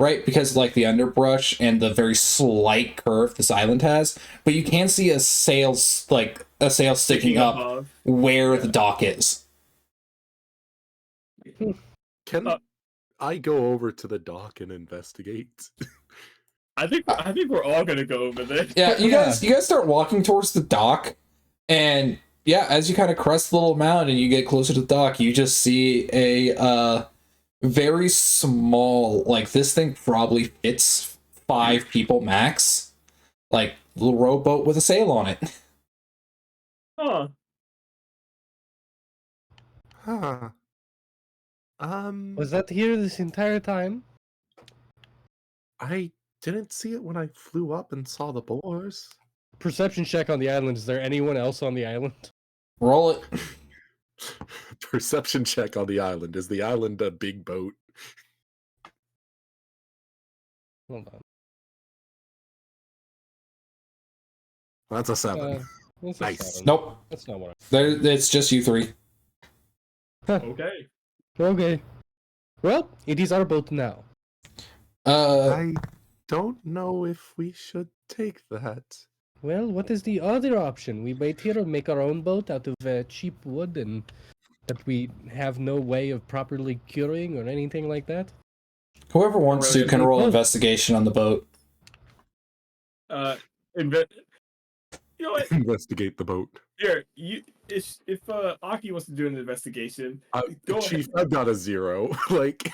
right? Because like the underbrush and the very slight curve this island has, but you can see a sail sticking up above. where the dock is. Can Uh, I go over to the dock and investigate? I think we're all gonna go over there. Yeah, you guys start walking towards the dock, and yeah, as you kind of crest the little mountain and you get closer to the dock, you just see a very small, like this thing probably fits 5 people max, like little rowboat with a sail on it. Huh. Huh. Was that here this entire time? I didn't see it when I flew up and saw the boars. Perception check on the island. Is there anyone else on the island? Roll it. Perception check on the island. Is the island a big boat? Hold on. That's a 7. That's a Nice. 7. Nope. That's not what It's just you 3. Okay. Okay. Well, it is our boat now. I don't know if we should take that. Well, what is the other option? We wait here and make our own boat out of cheap wood and that we have no way of properly curing or anything like that? Whoever wants to can roll Oh. investigation on the boat. You know what? Investigate the boat. Here, if Aki wants to do an investigation, go Chief, ahead. I've got a 0. Like,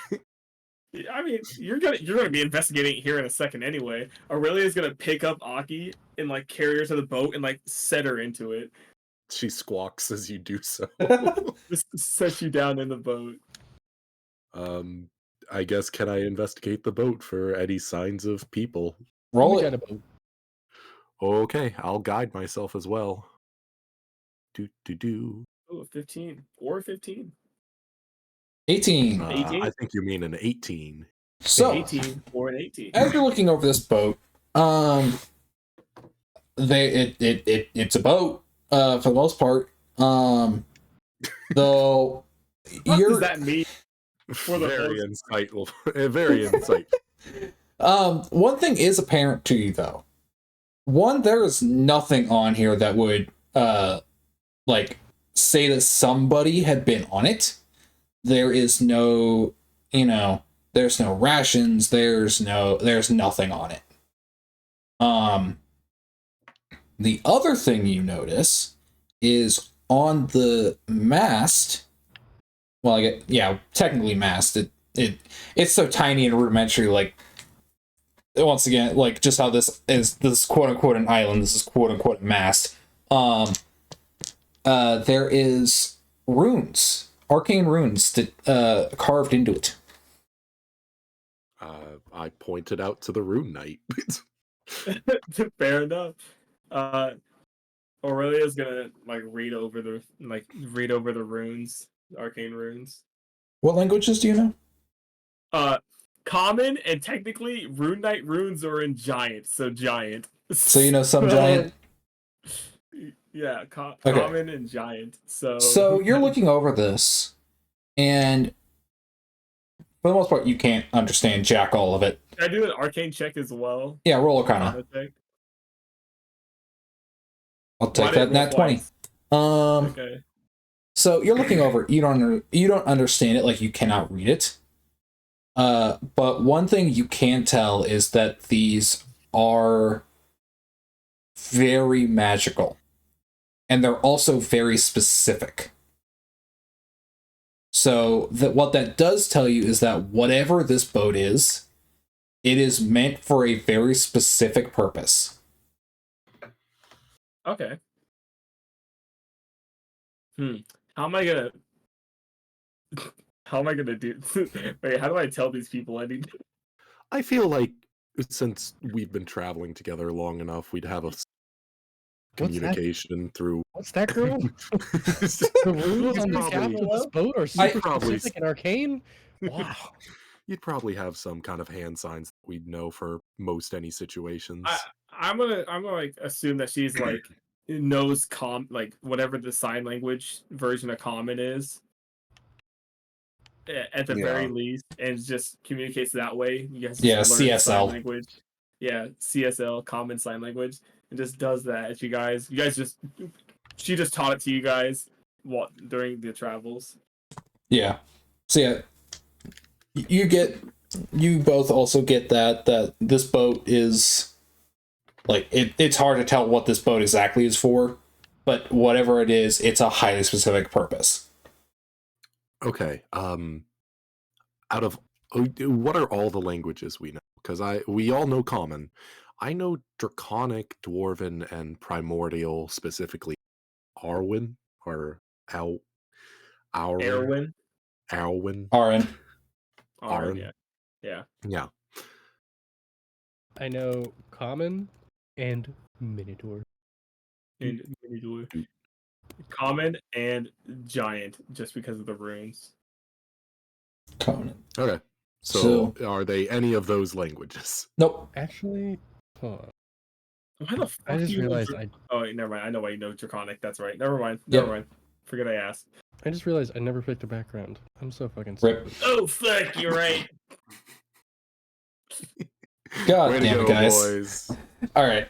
I mean, you're gonna be investigating here in a second anyway. Aurelia's gonna pick up Aki and like carry her to the boat and like set her into it. she squawks as you do so. Just set you down in the boat. I guess, can I investigate the boat for any signs of people? Roll We it. got a boat. Okay, I'll guide myself as well. Do. Oh, 15 or 15. 18. 18? I think you mean an 18. So 18 or an 18. as you're looking over this boat, it's a boat for the most part. Though What you're does that mean? For the Very most insightful. Very insightful. one thing is apparent to you though. One, there is nothing on here that would like say that somebody had been on it. There is no, there's no rations, there's nothing on it. The other thing you notice is on the mast, well, technically mast, it's so tiny and rudimentary, like, once again, like, just how this is, this quote-unquote an island, this is quote-unquote a mast, there is runes, arcane runes that carved into it. I pointed out to the Rune Knight. Fair enough. Aurelia's gonna like read over the runes, arcane runes. What languages do you know? Common and technically Rune Knight runes are in giant, so giant. So you know some giant. Yeah, Okay. common and giant. So you're looking over this, and for the most part, you can't understand jack all of it. Can I do an arcane check as well? Yeah, roll Arcana. Arcana check? I'll take Why that did it nat roll 20. twice? Okay. So you're looking over. You don't understand it, like you cannot read it. But one thing you can tell is that these are very magical, and they're also very specific. So what that does tell you is that whatever this boat is, it is meant for a very specific purpose. Okay. How am I gonna do? Wait, how do I tell these people anything? I feel like since we've been traveling together long enough, we'd have a communication through. What's that girl? The rules on the Probably- captain of this boat are I- super probably- specific and arcane? Wow. You'd probably have some kind of hand signs that we'd know for most any situations. I'm gonna like assume that she's like knows like whatever the sign language version of common is. at the very Yeah. least, and just communicates that way. You guys just Yeah, learn sign CSL. language. Yeah, CSL, common sign language, and just does that at you guys. She just taught it to you guys during the travels. Yeah. So yeah, you both also get that this boat is like it's hard to tell what this boat exactly is for, but whatever it is, it's a highly specific purpose. Okay. Out of what are all the languages we know? Because we all know Common. I know Draconic, Dwarven, and Primordial, specifically Arwen or Arwen. Erwin. Arwen. Aaron. Arwen, Arwen. yeah. Yeah. I know Common and Minotaur. And common and giant, just because of the runes. Conan. Okay. So are they any of those languages? Nope. Actually, hold on. Why the fuck I just do you know realized Oh, wait, never mind. I know why you know Draconic. That's right. Never mind. Yep. Never mind. Forget I asked. I just realized I never picked a background. I'm so fucking Rip. stupid. Oh, fuck. You're right. God Way to damn go, it, guys. boys. All right.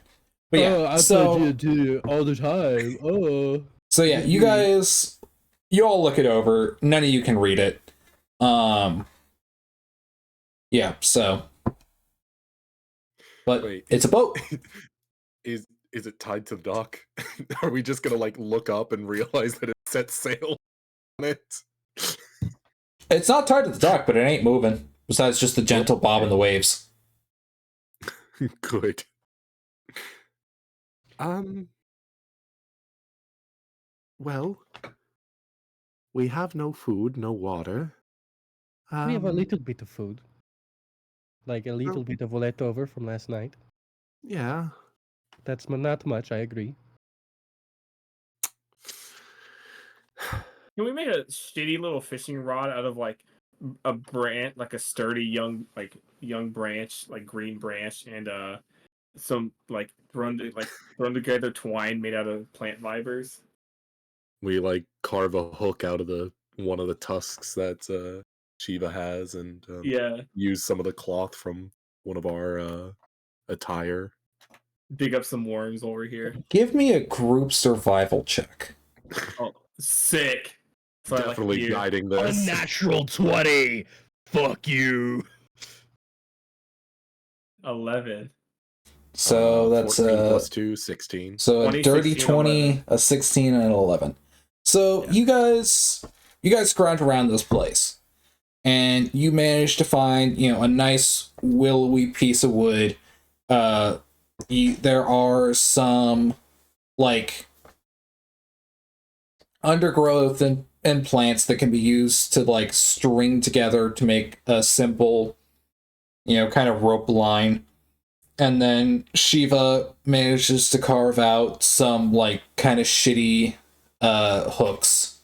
But yeah, I so do all the time. Oh. so yeah, you guys, you all look it over. None of you can read it. Yeah. So, but Wait. it's a boat. Is it tied to the dock? Are we just gonna like look up and realize that it set sail on it? It's not tied to the dock, but it ain't moving. Besides just the gentle bob in the waves. Good. Well, we have no food, no water. We have a little bit of food. Like a little bit of leftover from last night. Yeah. That's not much, I agree. Can we make a shitty little fishing rod out of like a branch, like a sturdy young branch, like green branch, and some like thrown together twine made out of plant fibers? We like carve a hook out of one of the tusks that Shiva has, and Yeah, use some of the cloth from one of our attire. dig up some worms over here. Give me a group survival check. Oh, sick! So I like Definitely you. guiding this. Unnatural 20! Fuck you! 11. So that's 14 plus 2, 16. so a 20, dirty 16, 20, 11. a 16, and an 11. So Yeah. you guys scrounge around this place, and you manage to find a nice willowy piece of wood. There are some like undergrowth and plants that can be used to like string together to make a simple kind of rope line. And then Shiva manages to carve out some like kind of shitty hooks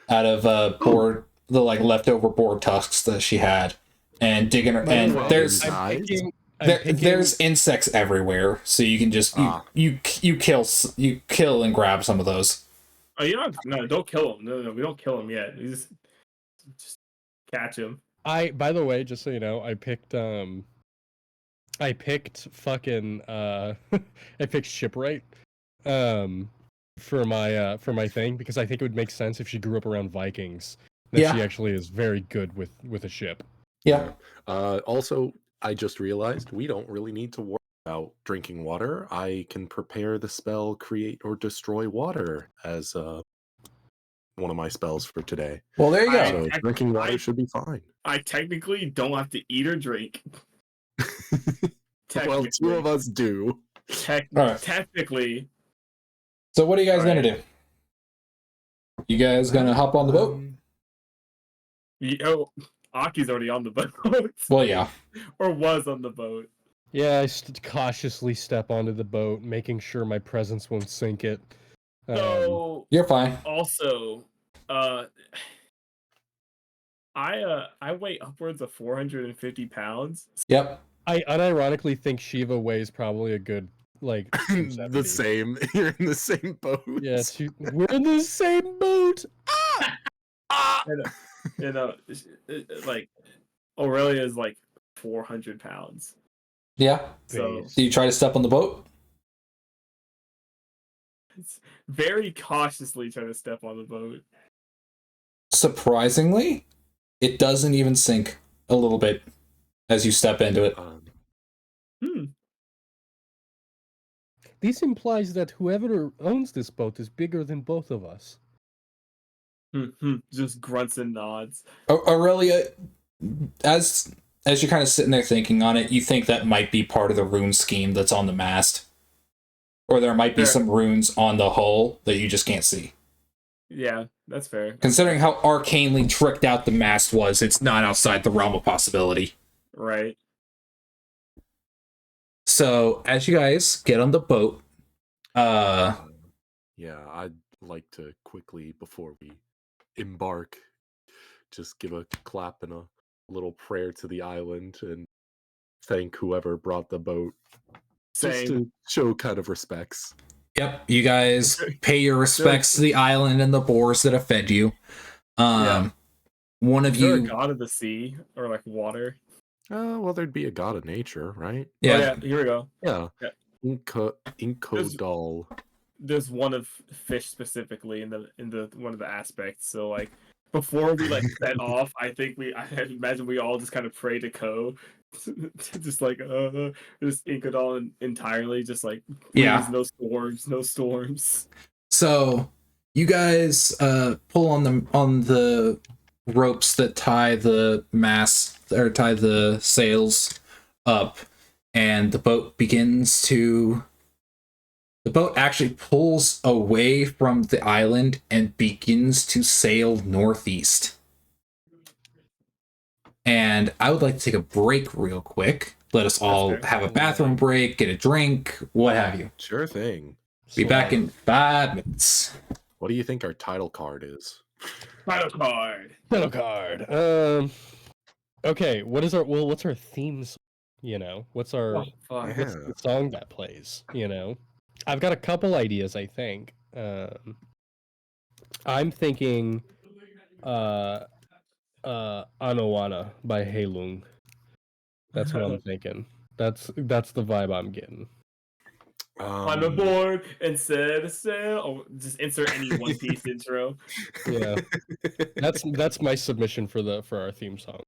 out of the like leftover board tusks that she had, and digging her. And Well, there's I'm picking- there's insects everywhere, so you can just you kill and grab some of those. Oh, you don't. No, don't kill him. No, we don't kill him yet. We just catch him. By the way, just so you know, I picked fucking I picked shipwright for my thing, because I think it would make sense if she grew up around Vikings. That Yeah. she actually is very good with a ship. Yeah. Also, I just realized we don't really need to worry about drinking water. I can prepare the spell Create or Destroy Water as one of my spells for today. Well, there you go. So drinking water should be fine. I technically don't have to eat or drink. Well, two of us do. Alright. Technically, So what are you guys Alright. gonna do? You guys gonna hop on the boat? Aki's already on the boat, Well, yeah. or was on the boat. Yeah, I cautiously step onto the boat, making sure my presence won't sink it. So You're fine. also, I weigh upwards of 450 pounds. Yep. I unironically think Shiva weighs probably a good like The 270. same. You're in the same boat. Yeah, we're in the same boat. You know, like Aurelia is like 400 pounds. Yeah. So Do you try to step on the boat? it's very cautiously trying to step on the boat. Surprisingly, it doesn't even sink a little bit as you step into it. Hmm. This implies that whoever owns this boat is bigger than both of us. Just grunts and nods. Aurelia, as you're kind of sitting there thinking on it, you think that might be part of the rune scheme that's on the mast, or there might be Fair. some runes on the hull that you just can't see. Yeah, that's fair. Considering how arcanely tricked out the mast was, it's not outside the realm of possibility. Right. So as you guys get on the boat, Yeah, I'd like to quickly, before we embark, just give a clap and a little prayer to the island and thank whoever brought the boat. Just Same. to show kind of respects. yep, you guys pay your respects to the island and the boars that have fed you. Yeah. One of Is there a you, god of the sea or like water? Well, there'd be a god of nature, right? yeah, Oh, yeah. Here we go. Yeah. Yeah. Inkodal. There's one of fish specifically in the one of the aspects. So like before we like set off, I imagine we all just kind of pray to Ko, just like just Inkodal entirely, just like please, Yeah. no storms, no storms. So you guys pull on the ropes that tie the mast or tie the sails up, and the boat actually pulls away from the island and begins to sail northeast. And I would like to take a break real quick. Let us all fair. have a bathroom break, get a drink, what have you. Sure thing. Be back in 5 minutes. What do you think our title card is? Final card. Title card. Okay, what's our theme song? You know, what's our Oh, fuck. what's the song that plays? You know, I've got a couple ideas. I think. I'm thinking, Anowana by Heilung. That's what I'm thinking. That's the vibe I'm getting. On the board and set a sail. Oh, just insert any One Piece intro. Yeah, that's my submission for our theme song.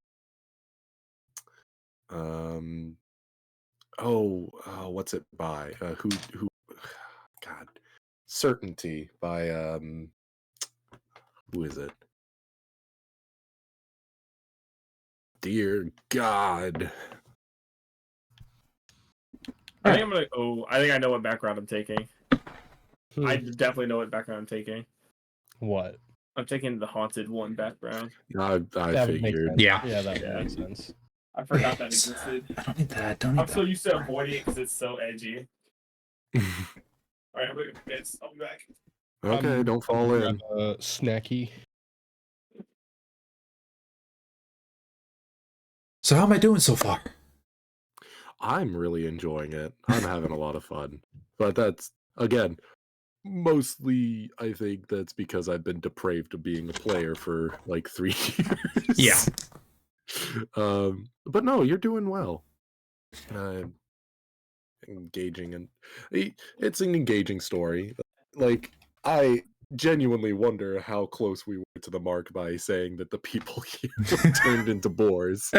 What's it by? Who? God, Certainty by who is it? Dear God. I think I'm gonna. Oh, I think I know what background I'm taking. Hmm. I definitely know what background I'm taking. What? I'm taking the haunted one background. I That would make figured. sense. Yeah. Yeah, that Yeah. would make sense. I forgot that existed. I don't need that. Don't need I'm so that. used to avoiding it because it's so edgy. All right, I'm gonna miss. I'll be back. Okay, don't fall in. Snacky. So how am I doing so far? I'm really enjoying it. I'm having a lot of fun. But that's, again, mostly I think that's because I've been depraved of being a player for like 3 years. Yeah. But no, you're doing well. Engaging, and it's an engaging story. Like, I genuinely wonder how close we were to the mark by saying that the people here turned into boars.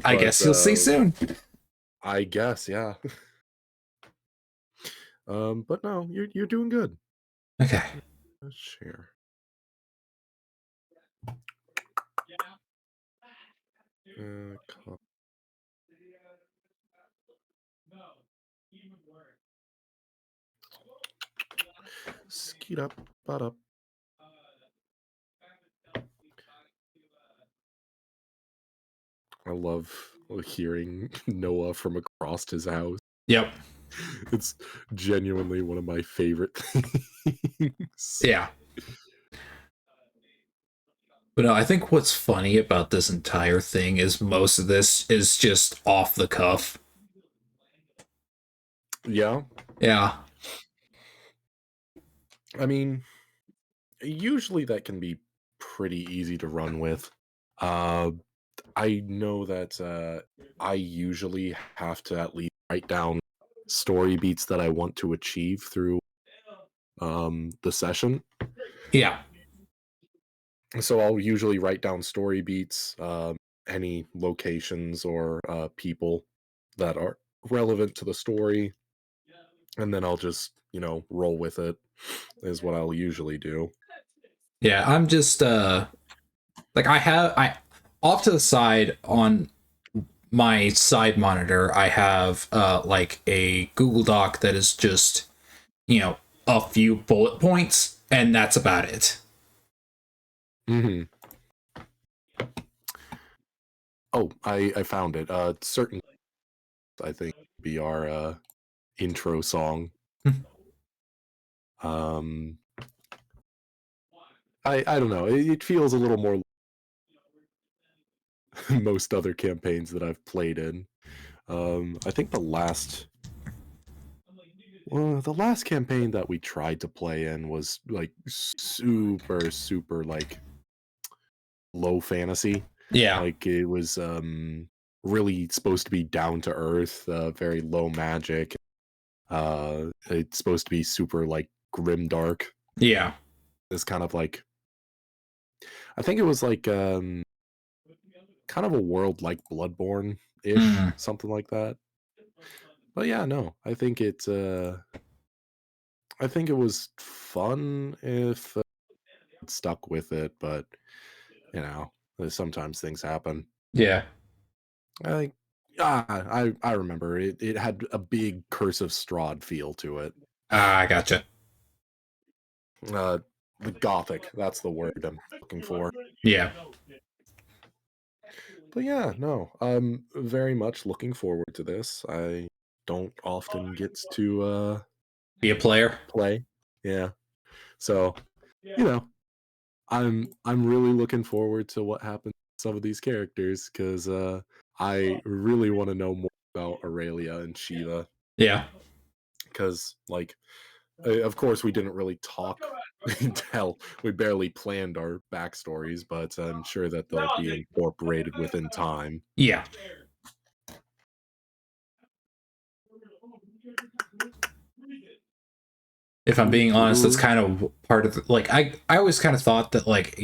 I guess you'll see soon. I guess, yeah. But no, you're doing good. Okay. Let's share. Skeet up, butt up. I love hearing Noah from across his house. Yep. It's genuinely one of my favorite things. Yeah. But no, I think what's funny about this entire thing is most of this is just off the cuff. Yeah. Yeah. I mean, usually that can be pretty easy to run with. I know that I usually have to at least write down story beats that I want to achieve through the session. Yeah. So I'll usually write down story beats, any locations or people that are relevant to the story, and then I'll just, roll with it, is what I'll usually do. Yeah, I'm just like I off to the side on my side monitor, I have like a Google Doc that is just, a few bullet points, and that's about it. Mm-hmm. Oh, I found it. Certain, I think, be our intro song. I don't know. It feels a little more most other campaigns that I've played in. I think the last campaign that we tried to play in was like super like low fantasy. Yeah. Like it was really supposed to be down to earth, very low magic. It's supposed to be super like grim dark. Yeah. It's kind of like, I think it was like kind of a world like Bloodborne ish, something like that. But yeah, no, I think it was fun if it stuck with it, but sometimes things happen. Yeah. I I remember it had a big Curse of Strahd feel to it. I gotcha. The gothic, that's the word I'm looking for. Yeah. But yeah, no, I'm very much looking forward to this. I don't often get to Be a player. play. Yeah. So, I'm really looking forward to what happens to some of these characters, because I really want to know more about Aurelia and Shiva, Yeah. because like of course we didn't really talk. Hell, we barely planned our backstories, but I'm sure that they'll be incorporated within time. Yeah. If I'm being honest, that's kind of part of the, like I always kind of thought that like,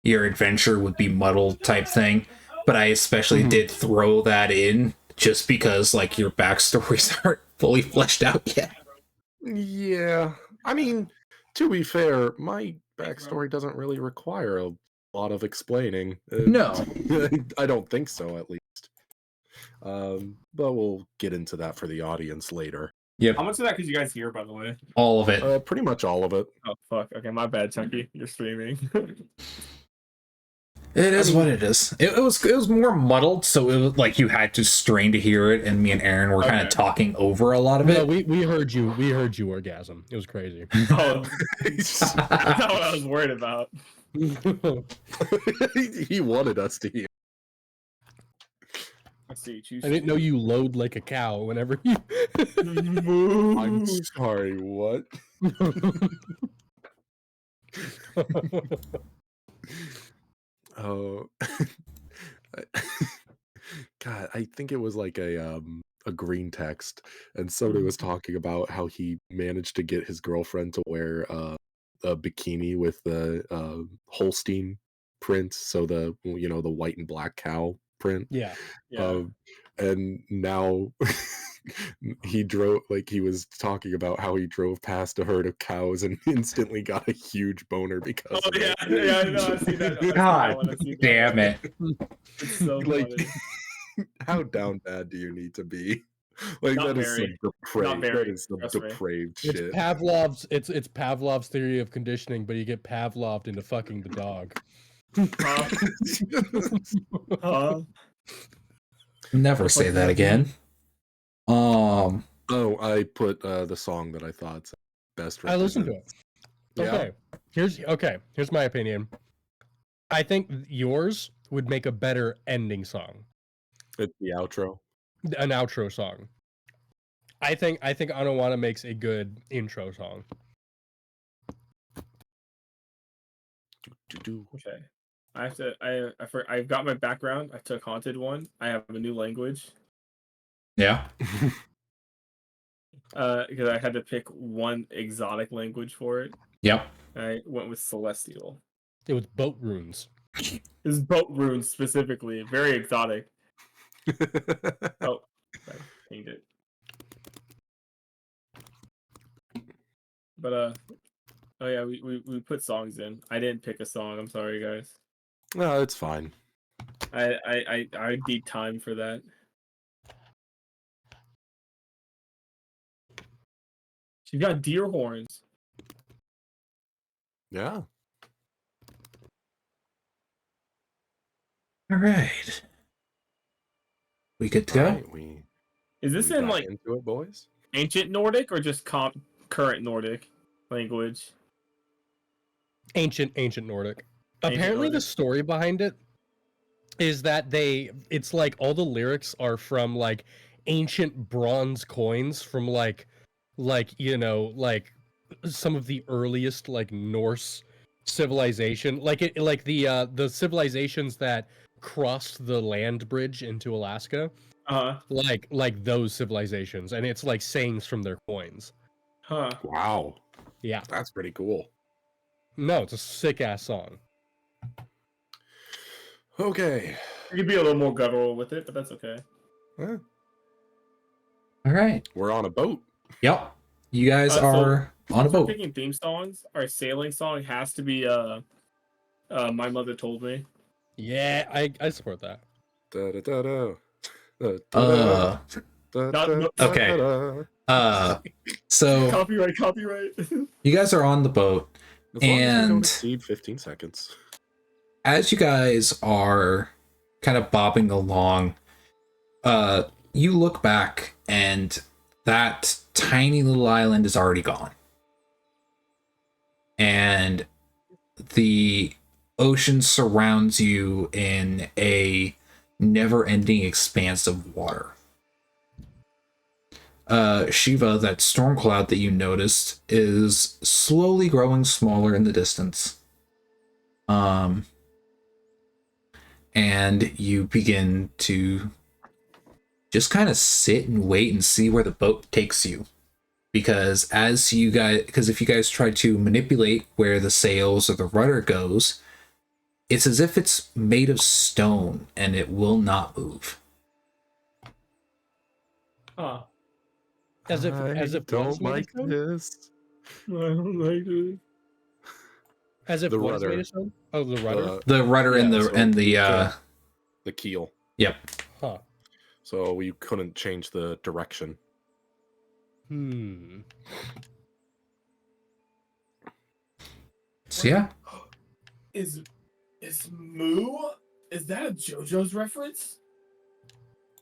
your adventure would be muddled type thing, but I especially did throw that in just because like your backstories aren't fully fleshed out yet. Yeah, I mean, to be fair, my backstory doesn't really require a lot of explaining. No. I don't think so, at least. But we'll get into that for the audience later. Yep. How much of that could you guys hear, by the way? All of it. Pretty much all of it. Oh, fuck. Okay, my bad, Chunky. You're streaming. It is what it is. It was more muddled, so it was like you had to strain to hear it, and me and Aaron were kind of talking over a lot of No, it. we heard you. We heard you orgasm. It was crazy. Oh, that's not what I was worried about. He wanted us to hear. Let's see. I didn't know you load like a cow whenever you. I'm sorry, what? Oh, God, I think it was like a green text, and somebody was talking about how he managed to get his girlfriend to wear a bikini with the Holstein print, so the the white and black cow print. Yeah. And now he was talking about how he drove past a herd of cows and instantly got a huge boner because Oh of yeah, it. yeah, I know. I see that. God damn it. It's so Like, funny. how down bad do you need to be? Like, Not that is very. some depraved. very, That is some trust me. depraved It's shit. Pavlov's. It's Pavlov's theory of conditioning, but you get Pavloved into fucking the dog. Huh? Never say that again. Oh, I put the song that I thought best. I listened to it. Yeah. Okay. Here's my opinion. I think yours would make a better ending song, It's the outro. an outro song. I think Anawana makes a good intro song. Do. Okay. I have to. I've got my background. I took Haunted one. I have a new language. Yeah. Because I had to pick one exotic language for it. Yep. I went with Celestial. It was boat runes. This is boat runes specifically, very exotic. Oh, I changed it. But oh yeah, we put songs in. I didn't pick a song. I'm sorry, guys. No, it's fine. I need time for that. She got deer horns. Yeah. All right. We good to go? Alright, we Is this we in got like into it, boys? ancient Nordic or just current Nordic language? Ancient Nordic. Ancient Apparently, the Nordic. story behind it is that it's like all the lyrics are from like ancient bronze coins from like some of the earliest like Norse civilization, like the civilizations that crossed the land bridge into Alaska, like those civilizations, and it's like sayings from their coins. Huh. Wow. Yeah, That's pretty cool. no, it's a sick ass song. Okay. You could be a little more guttural with it, but that's okay. Yeah, All right. we're on a boat. Yep. You guys So- are on a So boat. picking theme songs, our sailing song has to be My Mother Told Me. Yeah, I support that. Da, da, da, da. Da, da, da, Not- da, okay. da, da. So Copyright. you guys are on the boat. As long as we And- don't exceed 15 seconds. As you guys are kind of bobbing along, you look back and that tiny little island is already gone. And the ocean surrounds you in a never-ending expanse of water. Shiva, that storm cloud that you noticed, is slowly growing smaller in the distance. And you begin to just kind of sit and wait and see where the boat takes you. Because if you guys try to manipulate where the sails or the rudder goes, it's as if it's made of stone and it will not move. Huh. As if I what don't is made of like stone? this. I don't like it. As if The what is made rudder. of stone? Oh, the rudder. The rudder and Yeah, the so and the we can't- The keel. yep. Huh. So we couldn't change the direction. So yeah. Is Moo? Is that a JoJo's reference?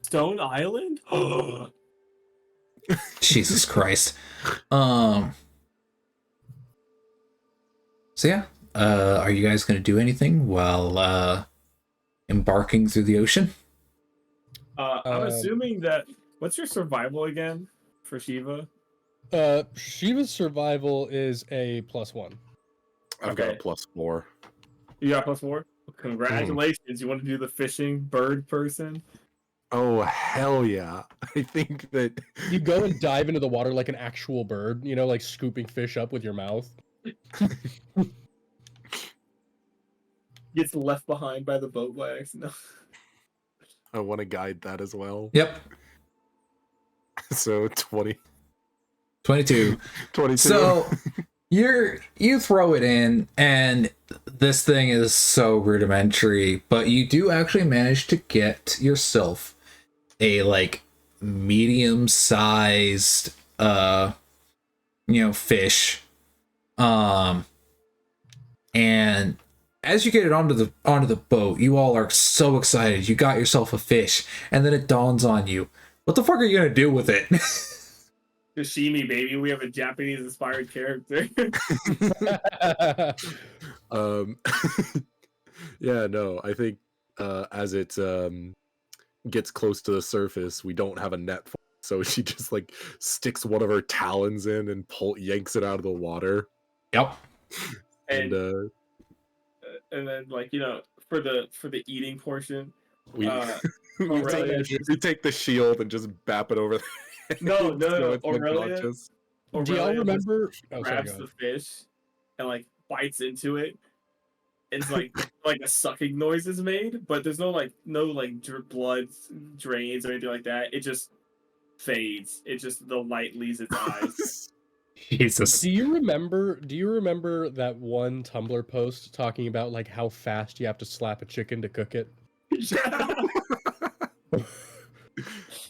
Stone Island? Jesus Christ. So yeah. Are you guys gonna do anything while embarking through the ocean? I'm assuming that. What's your survival again for Shiva? Shiva's survival is a +1. I've got a Okay. +4. You got +4? Congratulations. You want to do the fishing bird person? Oh, hell yeah. I think that. You go and dive into the water like an actual bird, like scooping fish up with your mouth. Gets left behind by the boat by accident. I want to guide that as well. Yep. So 20. 22. 22. So you throw it in, and this thing is so rudimentary, but you do actually manage to get yourself a like medium-sized fish. And as you get it onto the boat, you all are so excited. You got yourself a fish, and then it dawns on you, what the fuck are you gonna do with it? Yoshimi, baby. We have a Japanese inspired character. Yeah, no, I think as it gets close to the surface, we don't have a net for it, so she just like sticks one of her talons in and yanks it out of the water. Yep. And and then like for the eating portion, We, Aurelia we take the shield and just bap it over. No, it's Aurelia. unconscious. Do y'all remember? Grabs the fish and like bites into it. It's like a sucking noise is made, but there's no blood drains or anything like that. It just fades. It just the light leaves its eyes. Jesus. Do you remember that one Tumblr post talking about like how fast you have to slap a chicken to cook it?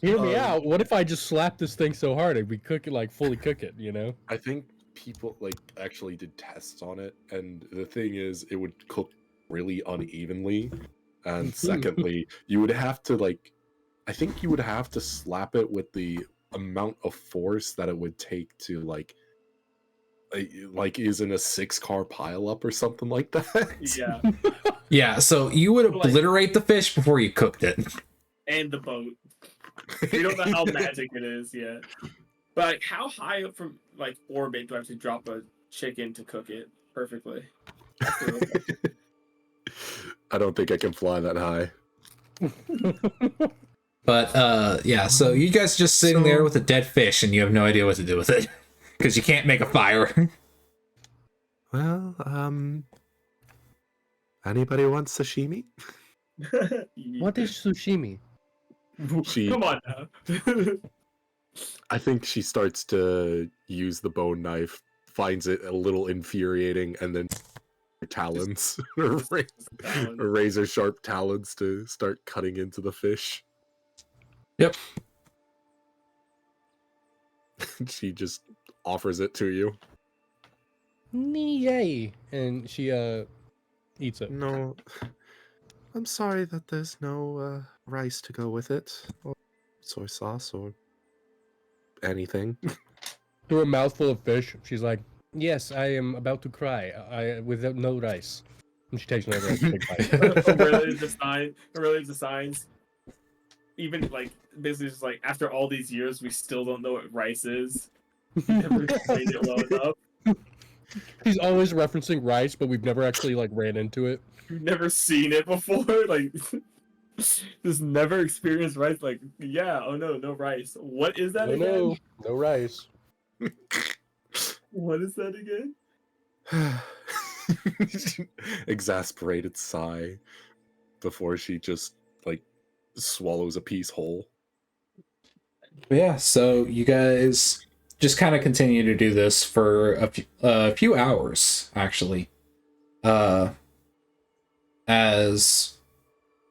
Hear me out. What if I just slap this thing so hard and we cook it, like fully cook it, I think people like actually did tests on it, and the thing is it would cook really unevenly, and secondly you would have to I think you would have to slap it with the amount of force that it would take to like is in a 6-car pileup or something like that. Yeah. Yeah, so you would obliterate the fish before you cooked it. And the boat. We don't know how magic it is yet. But like, how high up from like orbit do I have to drop a chicken to cook it perfectly? I don't think I can fly that high. But yeah, so you guys are just sitting there with a dead fish and you have no idea what to do with it. Because you can't make a fire. Well, anybody want sashimi? What is sushimi? Come on now. I think she starts to use the bone knife, finds it a little infuriating, and then talons, razor sharp talons to start cutting into the fish. Yep. She just offers it to you. Yay! And she eats it. No, I'm sorry that there's no rice to go with it, or soy sauce, or anything. Through a mouthful of fish, she's like, "Yes, I am about to cry. I without no rice." And she takes another big bite. Aurelia's the signs. Even like basically just like after all these years, we still don't know what rice is. Never explained it well enough. He's always referencing rice, but we've never actually like ran into it. We've never seen it before. Like, just never experienced rice. Like, yeah, oh no, no rice. What is that again? No rice. What is that again? Exasperated sigh before she just like swallows a piece whole. Yeah, so you guys just kind of continue to do this for a few hours, actually. As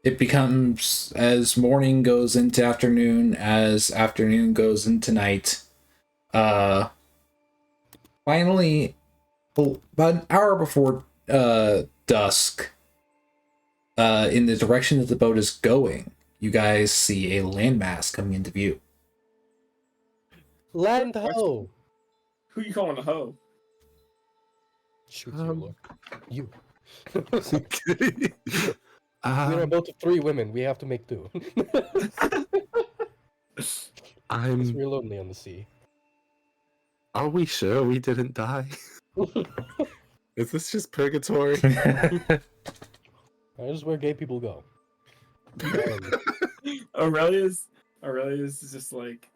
it becomes, as morning goes into afternoon, as afternoon goes into night. Finally, about an hour before dusk, in the direction that the boat is going, you guys see a landmass coming into view. Land ho! Who you calling a hoe? Shoot you, look. You. We're a boat of 3 women. We have to make do. We're lonely on the sea. Are we sure we didn't die? Is this just purgatory? That is where gay people go. Aurelia's just like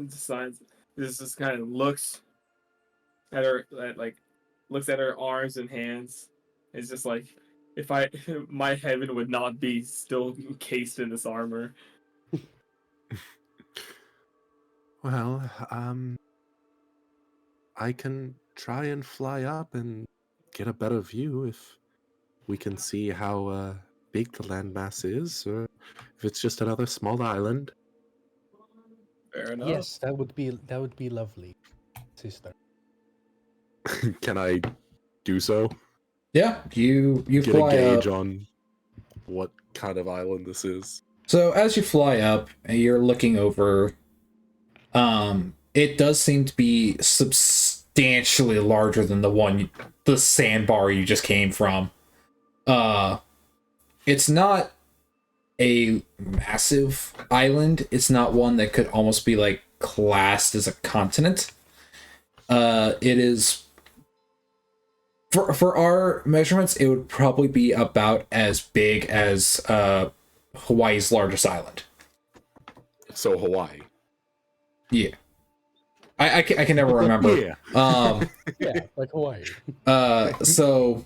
signs. This just kind of looks at her, looks at her arms and hands. It's just like, my heaven would not be still encased in this armor. Well, I can try and fly up and get a better view if we can see how big the landmass is, or if it's just another small island. Fair enough. Yes, that would be lovely, sister. Can I do so? Yeah, you Get fly a gauge up. on what kind of island this is. So as you fly up and you're looking over, it does seem to be substantially larger than the sandbar you just came from. It's not a massive island. It's not one that could almost be like classed as a continent. It is For our measurements, it would probably be about as big as Hawaii's largest island. So Hawaii. Yeah. I can never remember. Yeah. Yeah, like Hawaii. So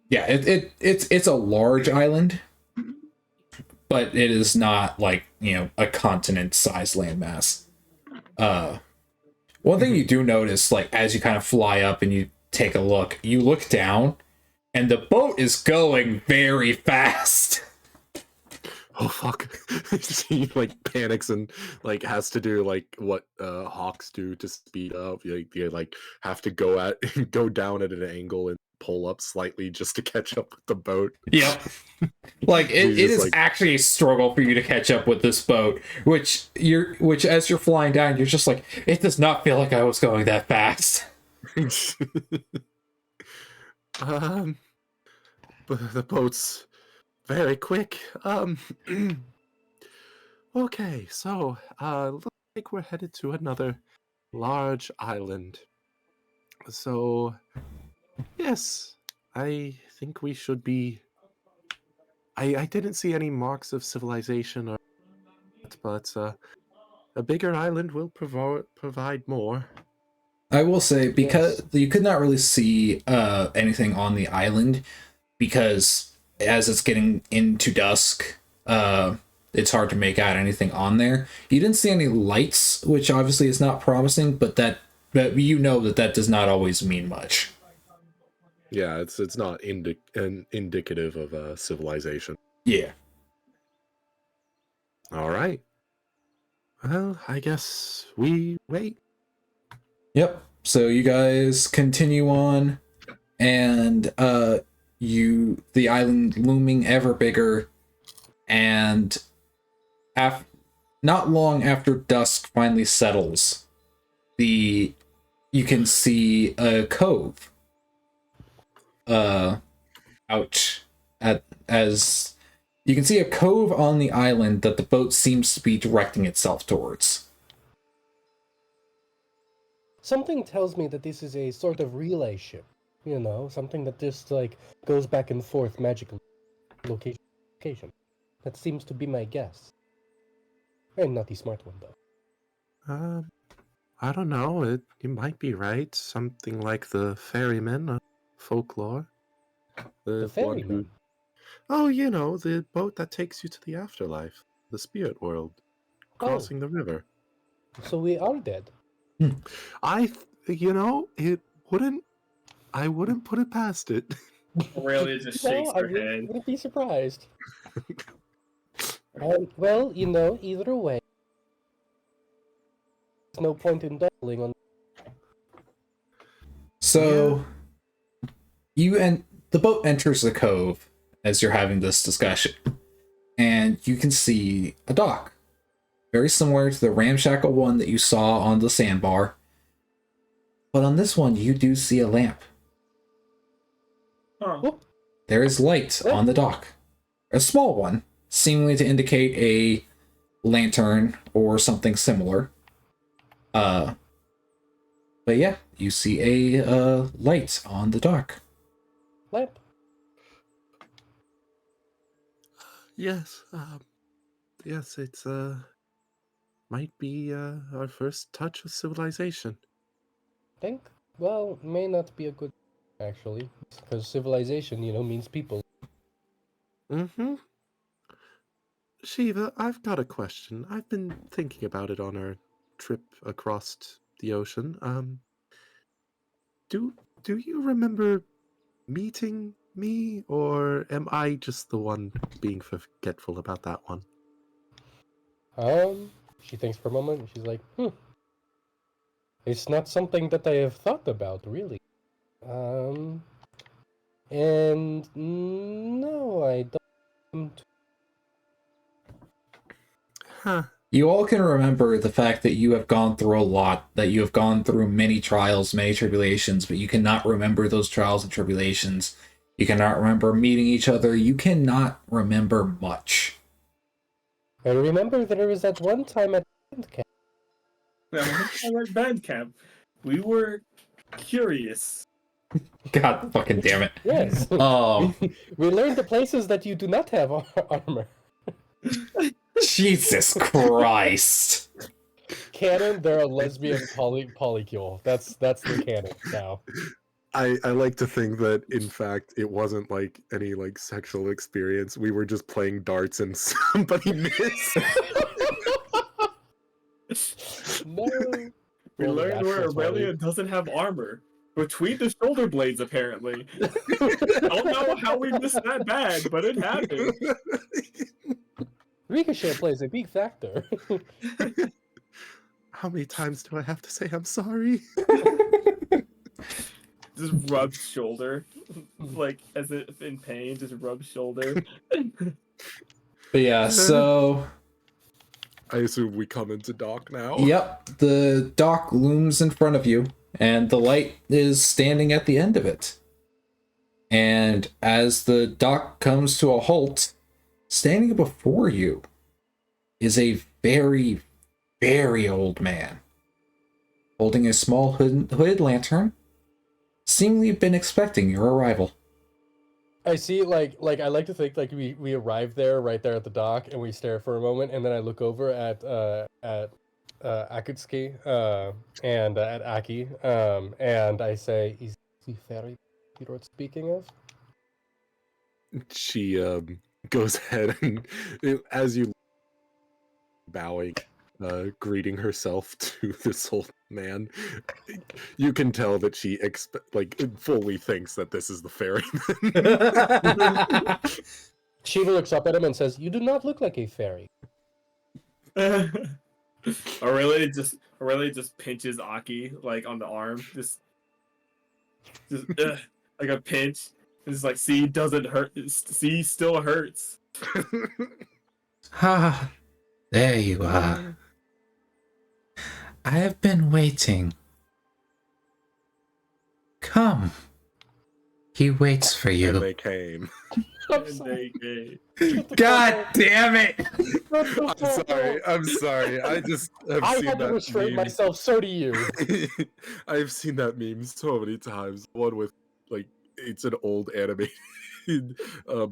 yeah, it's a large island, but it is not like, you know, a continent-sized landmass. One thing you do notice, like, as you kind of fly up and you take a look, you look down, and the boat is going very fast. Oh fuck. He like panics and like has to do like what hawks do to speed up. They like have to go down at an angle and pull up slightly just to catch up with the boat. Yep. Like it is like, actually a struggle for you to catch up with this boat, which as you're flying down, you're just like, it does not feel like I was going that fast. But the boat's very quick. Okay, so looks like we're headed to another large island. So yes, I think we should be. I didn't see any marks of civilization, but a bigger island will provide more. I will say, because you could not really see anything on the island, because as it's getting into dusk, it's hard to make out anything on there. You didn't see any lights, which obviously is not promising, but you know that does not always mean much. Yeah, it's not indicative of civilization. Yeah. All right. Well, I guess we wait. Yep. So you guys continue on, and the island looming ever bigger, and not long after dusk finally settles, you can see a cove as you can see a cove on the island that the boat seems to be directing itself towards. Something tells me that this is a sort of relay ship. You know, something that just like goes back and forth magically, location. That seems to be my guess. I'm not the smart one though. I don't know. You might be right. Something like the ferryman folklore. The ferryman? Oh, you know, the boat that takes you to the afterlife, the spirit world, crossing the river. So we are dead. I wouldn't put it past it. Aurelia just shakes her head. Wouldn't be surprised. Well, you know, either way, there's no point in doubling on. So, the boat enters the cove as you're having this discussion, and you can see a dock, very similar to the ramshackle one that you saw on the sandbar. But on this one, you do see a lamp. Huh. There is light on the dock, a small one, seemingly to indicate a lantern or something similar. But yeah, you see a light on the dock. Lamp. Yes, yes, it's might be our first touch of civilization. Think? Well, may not be a good actually, because civilization, you know, means people. Mm-hmm. Shiva, I've got a question. I've been thinking about it on our trip across the ocean. Do you remember meeting me, or am I just the one being forgetful about that one? She thinks for a moment, and she's like, it's not something that I have thought about, really. And no, I don't. Huh. You all can remember the fact that you have gone through a lot, that you have gone through many trials, many tribulations, but you cannot remember those trials and tribulations. You cannot remember meeting each other. You cannot remember much. I remember there was that one time at band camp. Now, at band camp, we were curious. God fucking damn it. Yes. We learned the places that you do not have armor. Jesus Christ. Canon, they're a lesbian polycule. That's the canon now. I like to think that in fact it wasn't like any like sexual experience. We were just playing darts and somebody missed. No. We Well, learned where that's funny. Aurelia doesn't have armor. Between the shoulder blades, apparently. I don't know how we missed that bag, but it happened. Ricochet plays a big factor. How many times do I have to say I'm sorry? Just rubs shoulder. Like, as if in pain, just rubs shoulder. But yeah, so I assume we come into dock now. yep, the dock looms in front of you, and the light is standing at the end of it. And as the dock comes to a halt, standing before you is a very, very old man, holding a small hooded lantern, seemingly been expecting your arrival. I see, like I like to think like we arrive there right there at the dock and we stare for a moment and then I look over at Akutsuki and at Aki and I say, "Is the fairy you're speaking of?" She goes ahead and as you bowing, greeting herself to this old man, you can tell that she fully thinks that this is the ferryman. Shiva looks up at him and says, "You do not look like a fairy." Aurelia just pinches Aki like on the arm, just like a pinch. It's like, see, doesn't hurt. See, still hurts. Ah, there you are. I have been waiting. Come. He waits for And you. they came. I'm And sorry. they God damn it! I'm sorry. I just have I seen had to that restrain meme. myself, so do you. I've seen that meme so many times. One with like it's an old animated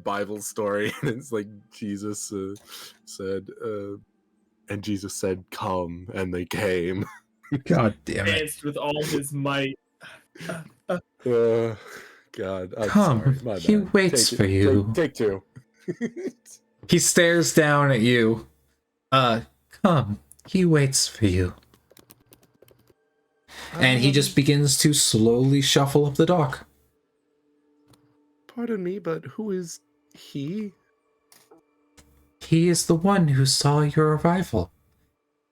Bible story, and it's like Jesus said, and Jesus said, "Come," and they came. God damn it. danced with all his might. God, I'm Come, sorry. My he bad. waits Take for it. you. Take two. He stares down at you. Come. He waits for you. And he just begins to slowly shuffle up the dock. Pardon me, but who is he? He is the one who saw your arrival.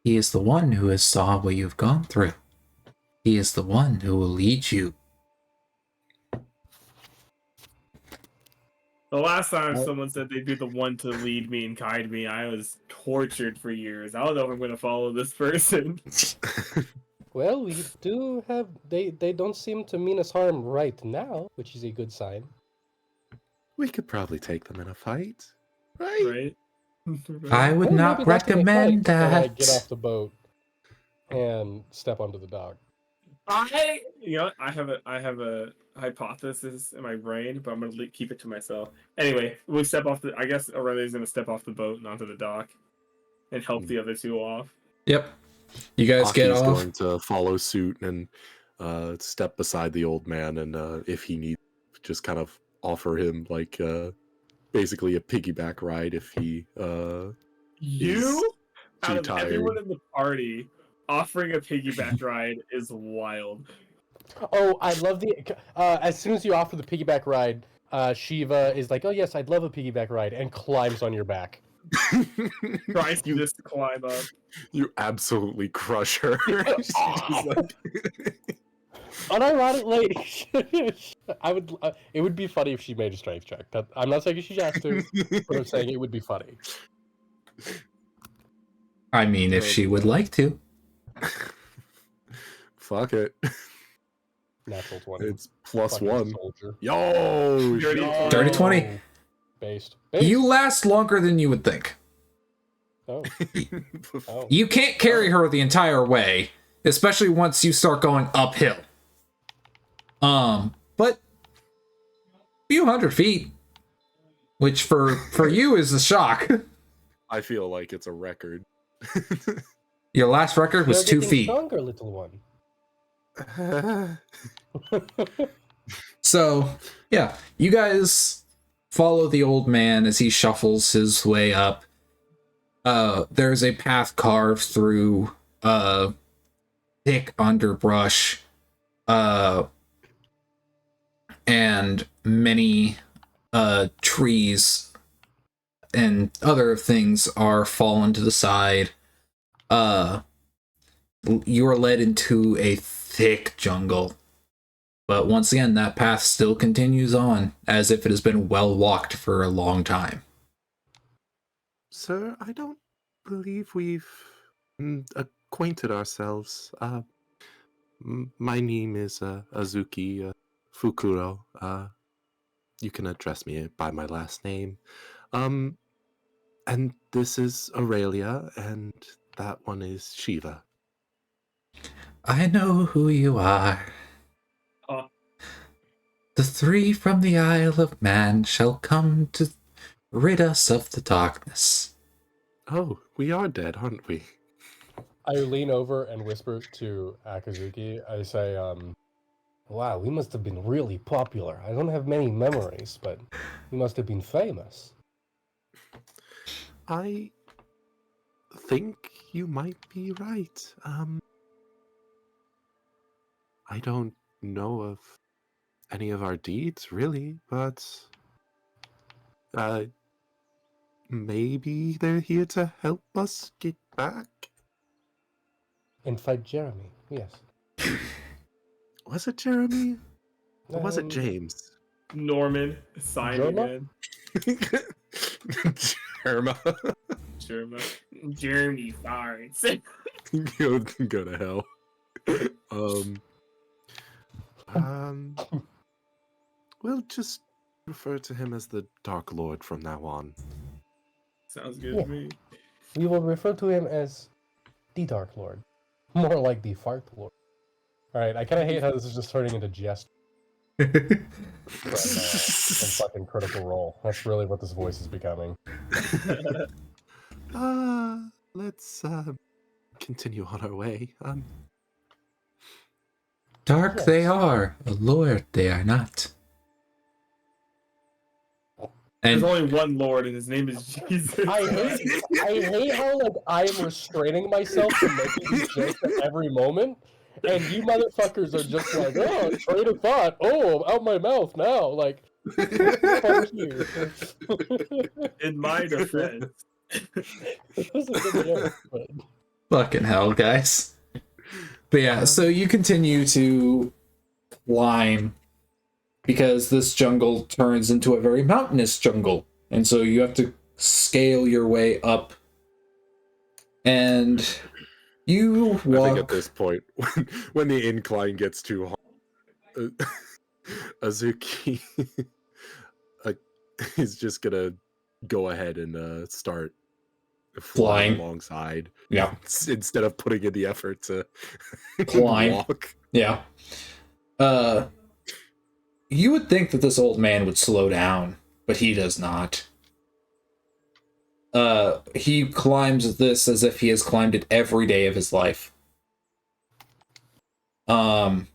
He is the one who has saw what you've gone through. He is the one who will lead you. The last time someone said they'd be the one to lead me and guide me, I was tortured for years. I don't know if I'm going to follow this person. Well, we do have they don't seem to mean us harm right now, which is a good sign. We could probably take them in a fight, right? Right? I would Well, not maybe that's gonna recommend fight. And I that. get off the boat and step onto the dock. I have a hypothesis in my brain, but I'm gonna keep it to myself. Anyway, we step off the. I guess Aurelia's gonna step off the boat and onto the dock, and help the other two off. Yep. You guys get Aki's off. going to follow suit and step beside the old man, and if he needs, just kind of offer him like basically a piggyback ride if he You, too out of tired. everyone in the party, offering a piggyback ride is wild. Oh, I love the. As soon as you offer the piggyback ride, Shiva is like, "Oh yes, I'd love a piggyback ride," and climbs on your back. Tries to just climb up. You absolutely crush her. She's just like, Unironically, I would. It would be funny if she made a strength check. I'm not saying she has to, but I'm saying it would be funny. I mean, if she would like to. Fuck it. Natural 20. It's plus Fucking one. soldier. Yo, Dirty shit. Dirty 20. Based. You last longer than you would think. Oh. Oh. You can't carry her the entire way, especially once you start going uphill. but a few 100 feet, which for you is a shock. I feel like it's a record. Your last record was You're 2 getting feet. stronger, little one. So, yeah, you guys follow the old man as he shuffles his way up. There's a path carved through thick underbrush, and many trees and other things are fallen to the side. You are led into a thick jungle. But once again, that path still continues on, as if it has been well walked for a long time. Sir, I don't believe we've acquainted ourselves. My name is Azuki Fukuro. You can address me by my last name. And this is Aurelia, and that one is Shiva. I know who you are. The three from the Isle of Man shall come to rid us of the darkness. Oh, we are dead, aren't we? I lean over and whisper to Akazuki. I say, wow, we must have been really popular. I don't have many memories, but we must have been famous. I think you might be right. I don't know of any of our deeds, really, but maybe they're here to help us get back? And fight Jeremy, yes. Was it Jeremy? Or was it James? Norman, sign again. Jerma. Jeremy farts. Go to hell. We'll just refer to him as the Dark Lord from now on. Sounds good to me. We will refer to him as the Dark Lord. More like the Fart Lord. Alright, I kind of hate how this is just turning into jest. From fucking Critical Role. That's really what this voice is becoming. Let's continue on our way. Dark Yes. they are, Lord they are not. There's And only one Lord, and his name is Jesus. I hate how like I am restraining myself from making these jokes at every moment, and you motherfuckers are just like, oh, train of thought, oh, out my mouth now, like, fuck you. In my defense. It was a good joke, but fucking hell, guys. But yeah, so you continue to climb because this jungle turns into a very mountainous jungle. And so you have to scale your way up. And you walk... I think at this point, when the incline gets too hard, Azuki is just gonna go ahead and start flying alongside. Yeah. Instead of putting in the effort to climb. walk. Yeah. You would think that this old man would slow down, but he does not. He climbs this as if he has climbed it every day of his life. You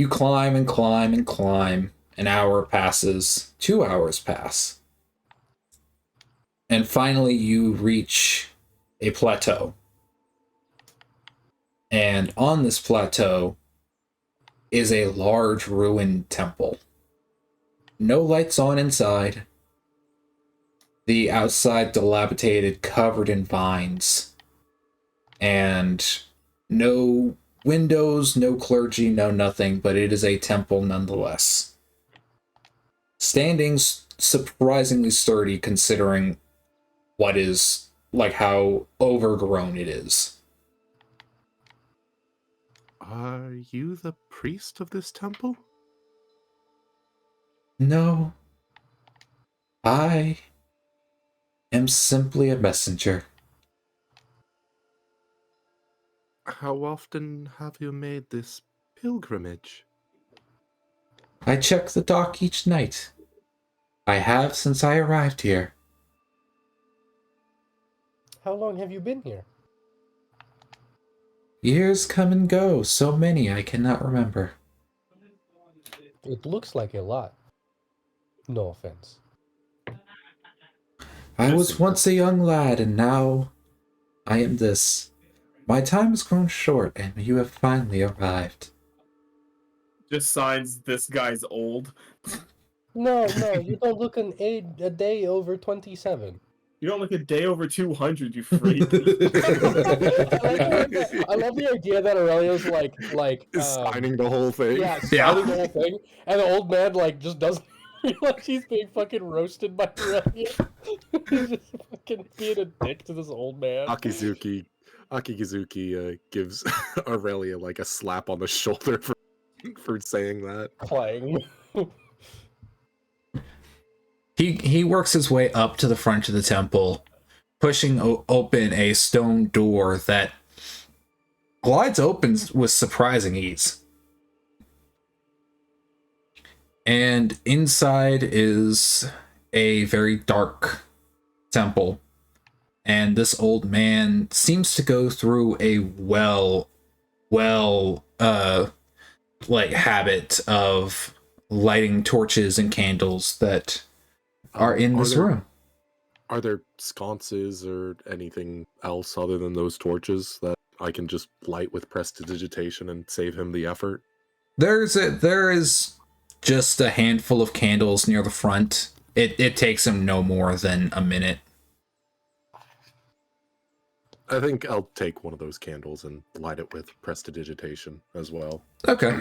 climb and climb and climb. An hour passes. 2 hours pass. And finally you reach a plateau. And on this plateau is a large ruined temple. No lights on inside. The outside dilapidated, covered in vines. And no windows, no clergy, no nothing, but it is a temple nonetheless. Standing surprisingly sturdy considering what is, like, how overgrown it is. Are you the priest of this temple? No. I am simply a messenger. How often have you made this pilgrimage? I check the dock each night. I have since I arrived here. How long have you been here? Years come and go, so many I cannot remember. It looks like a lot. No offense. I was once a young lad, and now I am this. My time has grown short, and you have finally arrived. Just signs this guy's old. No, you don't look a day over 27. You don't look a day over 200, you freak. I love the idea that Aurelio's like signing the whole thing. Yeah, signing the whole thing, and the old man like just doesn't realize he's being fucking roasted by Aurelio. He's just fucking being a dick to this old man. Akizuki gives Aurelia like a slap on the shoulder for saying that. Clang. He works his way up to the front of the temple, pushing open a stone door that glides open with surprising ease. And inside is a very dark temple. And this old man seems to go through a habit of lighting torches and candles that are in this room. Are there sconces or anything else other than those torches that I can just light with prestidigitation and save him the effort? There is just a handful of candles near the front. It takes him no more than a minute. I think I'll take one of those candles and light it with prestidigitation as well. Okay.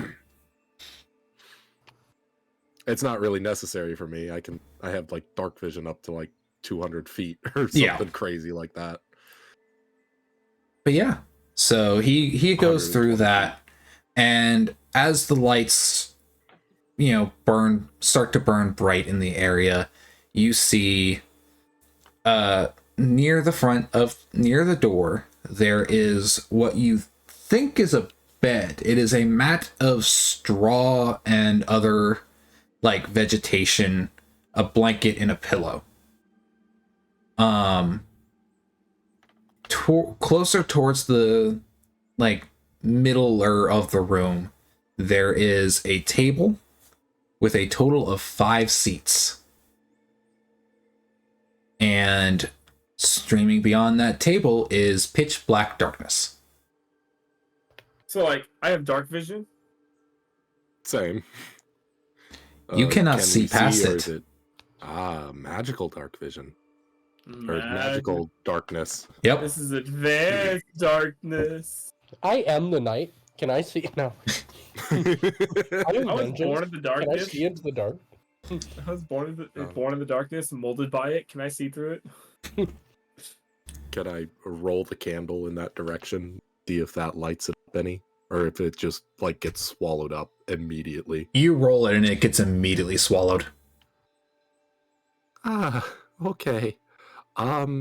It's not really necessary for me. I have like dark vision up to like 200 feet or something crazy like that. But yeah, so he goes through that, and as the lights, start to burn bright in the area, you see, near the door, there is what you think is a bed. It is a mat of straw and other like vegetation, a blanket and a pillow. Closer towards the like middle of the room, there is a table with a total of 5 seats. And streaming beyond that table is pitch black darkness. So like I have dark vision? Same. You cannot can see we past or it. is it. Magical dark vision. Or magical darkness. Yep. This is advanced darkness. I am the night. Can I see? No. I was born in the darkness. Can I see into the dark? I was born in the darkness and molded by it. Can I see through it? Can I roll the candle in that direction? See if that lights it up any? Or if it just like gets swallowed up immediately. You roll it and it gets immediately swallowed. Okay. I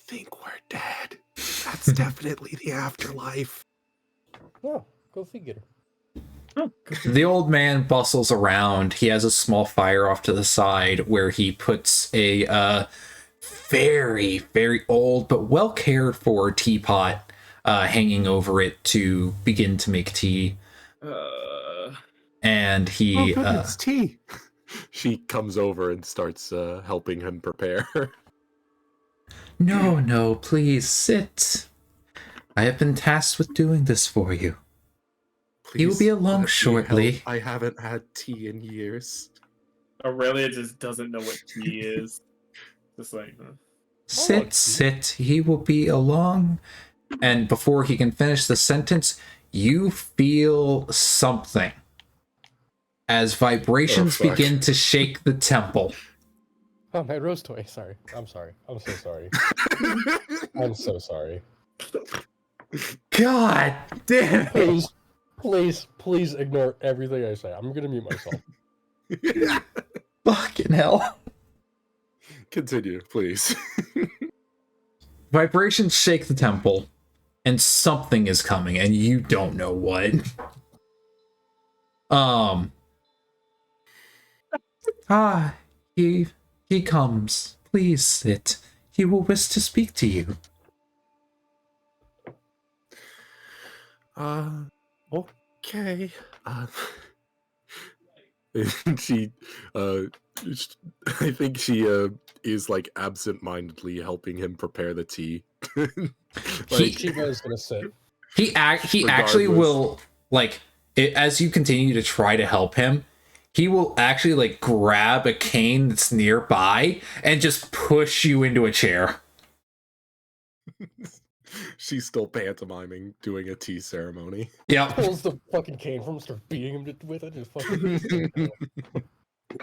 think we're dead. That's definitely the afterlife. Oh, go figure. The old man bustles around. He has a small fire off to the side where he puts a very, very old but well cared for teapot hanging over it to begin to make tea. And he... it's tea. She comes over and starts helping him prepare. No, please sit. I have been tasked with doing this for you. He will be along shortly. I haven't had tea in years. Aurelia just doesn't know what tea is. Just like, Sit. He will be along. And before he can finish the sentence, you feel something as vibrations begin to shake the temple. Oh, my rose toy. Sorry. I'm sorry. I'm so sorry. I'm so sorry. God damn it. Please ignore everything I say. I'm gonna mute myself. Fucking hell. Continue, please. Vibrations shake the temple, and something is coming, and you don't know what. Um. Ah, he comes. Please sit. He will wish to speak to you. Okay. She, I think she is like absent-mindedly helping him prepare the tea. Shiva is gonna sit. He actually Regardless. will, like, as you continue to try to help him, he will actually like grab a cane that's nearby and just push you into a chair. She's still pantomiming, doing a tea ceremony. Yep. Pulls the fucking cane from him, starts beating him with it. Just fucking.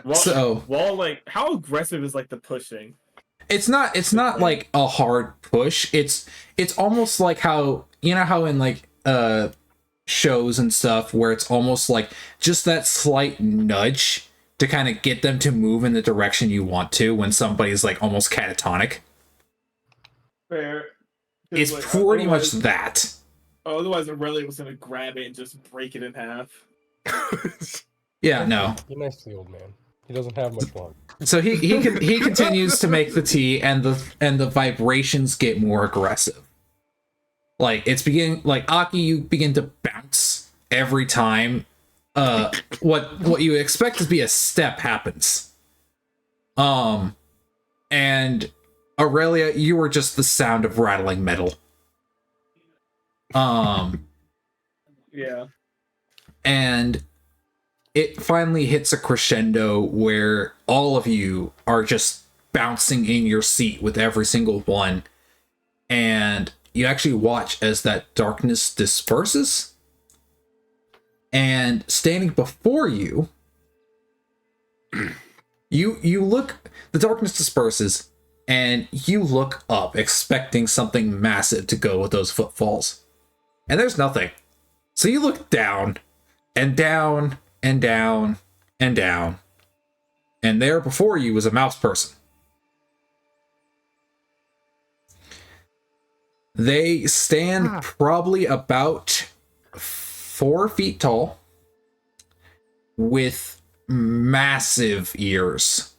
Like, how aggressive is like the pushing? It's not like a hard push. It's almost like how, you know how in like shows and stuff where it's almost like just that slight nudge to kind of get them to move in the direction you want to when somebody's like almost catatonic. Fair. It's like, pretty much that. Otherwise, Aurelia was gonna grab it and just break it in half. Yeah, no. Be nice to the old man. He doesn't have much longer. So he continues to make the tea, and the vibrations get more aggressive. Like it's beginning, like Aki, you begin to bounce every time what you expect to be a step happens. And Aurelia, you were just the sound of rattling metal. Yeah. And it finally hits a crescendo where all of you are just bouncing in your seat with every single one. And you actually watch as that darkness disperses. And standing before you, you look, the darkness disperses, and you look up expecting something massive to go with those footfalls. And there's nothing. So you look down, and down, and down, and down. And there before you was a mouse person. They stand probably about 4 feet tall with massive ears.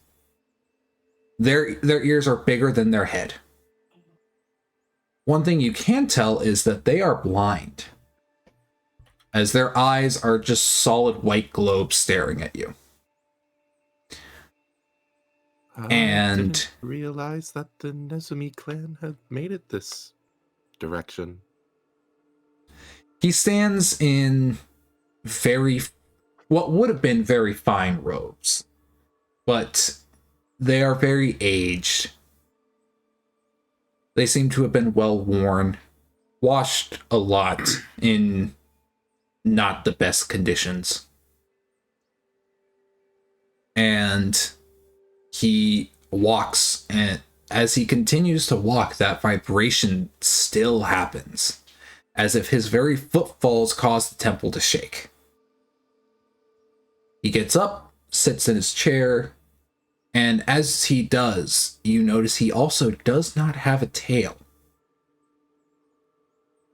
Their ears are bigger than their head. One thing you can tell is that they are blind, as their eyes are just solid white globes staring at you. And didn't realize that the Nezumi clan had made it this direction. He stands in what would have been very fine robes, but they are very aged. They seem to have been well worn, washed a lot in not the best conditions. And he walks, and as he continues to walk, that vibration still happens, as if his very footfalls cause the temple to shake. He gets up, sits in his chair, and as he does, you notice he also does not have a tail.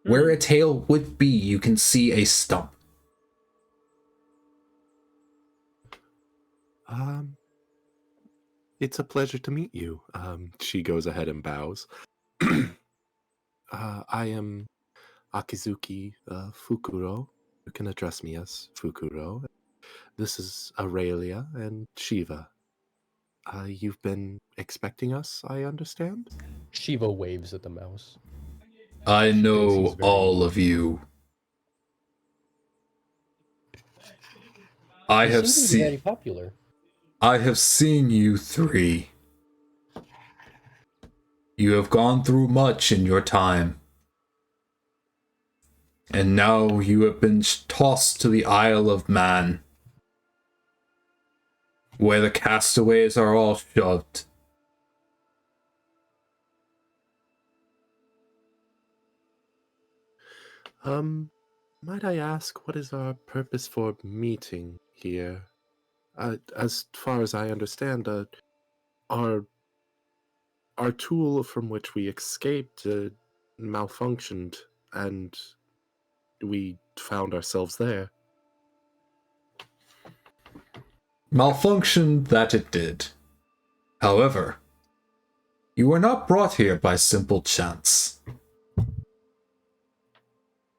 Where a tail would be, you can see a stump. It's a pleasure to meet you. She goes ahead and bows. I am Akizuki Fukuro. You can address me as Fukuro. This is Aurelia and Shiva. You've been expecting us, I understand? Shiva waves at the mouse. I know all of you. I have seen. Very popular. I have seen you 3. You have gone through much in your time. And now you have been tossed to the Isle of Man, where the castaways are all shoved. Might I ask, what is our purpose for meeting here? As far as I understand, our tool from which we escaped malfunctioned, and we found ourselves there. Malfunction that it did. However, you were not brought here by simple chance.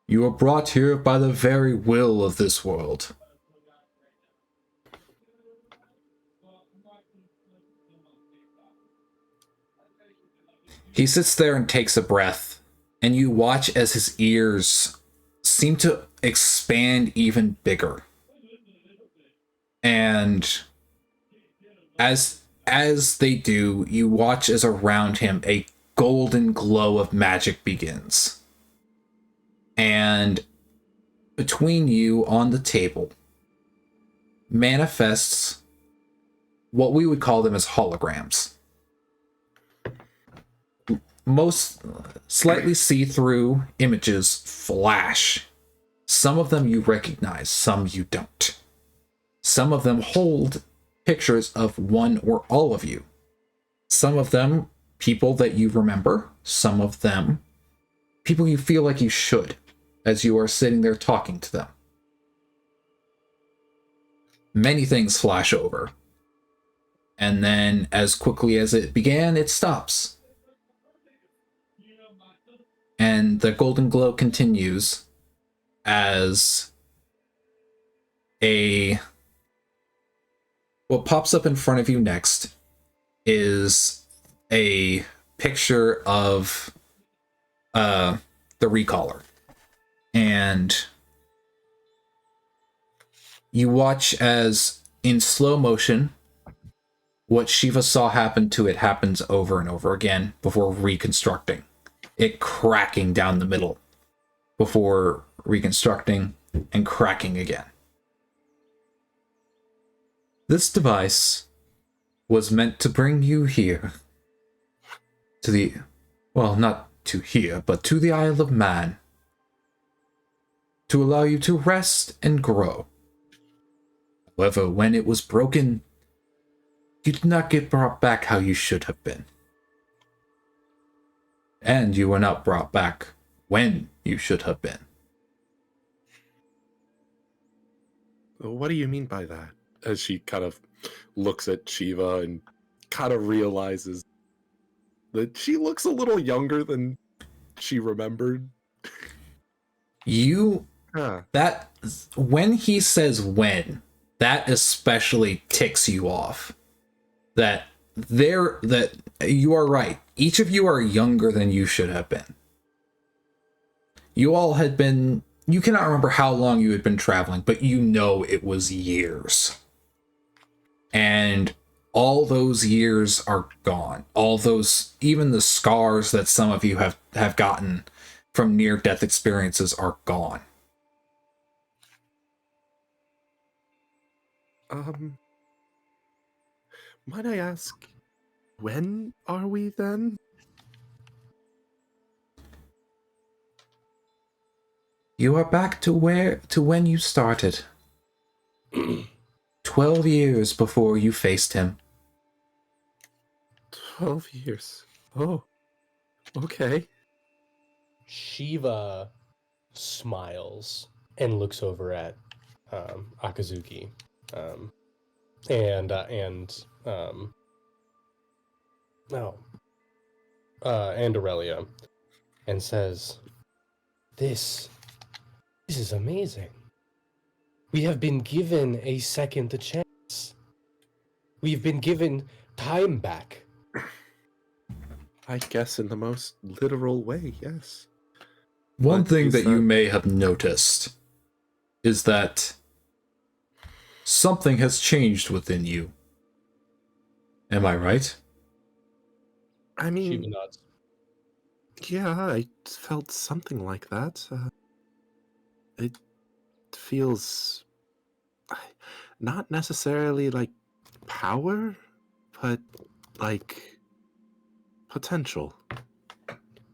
You were brought here by the very will of this world. He sits there and takes a breath, and you watch as his ears seem to expand even bigger. And as they do, you watch as around him a golden glow of magic begins. And between you on the table manifests what we would call them as holograms. Most slightly see-through images flash. Some of them you recognize, some you don't. Some of them hold pictures of one or all of you. Some of them people that you remember, some of them people you feel like you should, as you are sitting there talking to them. Many things flash over. And then, as quickly as it began, it stops. And the golden glow continues as what pops up in front of you next is a picture of the Recaller. And you watch as, in slow motion, what Shiva saw happen to it happens over and over again before reconstructing. It cracking down the middle before reconstructing and cracking again. This device was meant to bring you here to the, well, not to here, but to the Isle of Man, to allow you to rest and grow. However, when it was broken, you did not get brought back how you should have been. And you were not brought back when you should have been. What do you mean by that? As she kind of looks at Shiva and kind of realizes that she looks a little younger than she remembered. That, when he says when, that especially ticks you off. That you are right. Each of you are younger than you should have been. You all had been, you cannot remember how long you had been traveling, but you know it was years. And all those years are gone. All those, even the scars that some of you have gotten from near-death experiences are gone. Might I ask, when are we then? You are back to when you started. 12 years before you faced him. 12 years. Oh, okay. Shiva smiles and looks over at Akazuki and Aurelia, and says, This is amazing. We have been given a second chance. We've been given time back. I guess in the most literal way, yes. One thing that you may have noticed is that something has changed within you. Am I right? I mean, Shiva nods. Yeah, I felt something like that. It feels not necessarily like power, but like potential.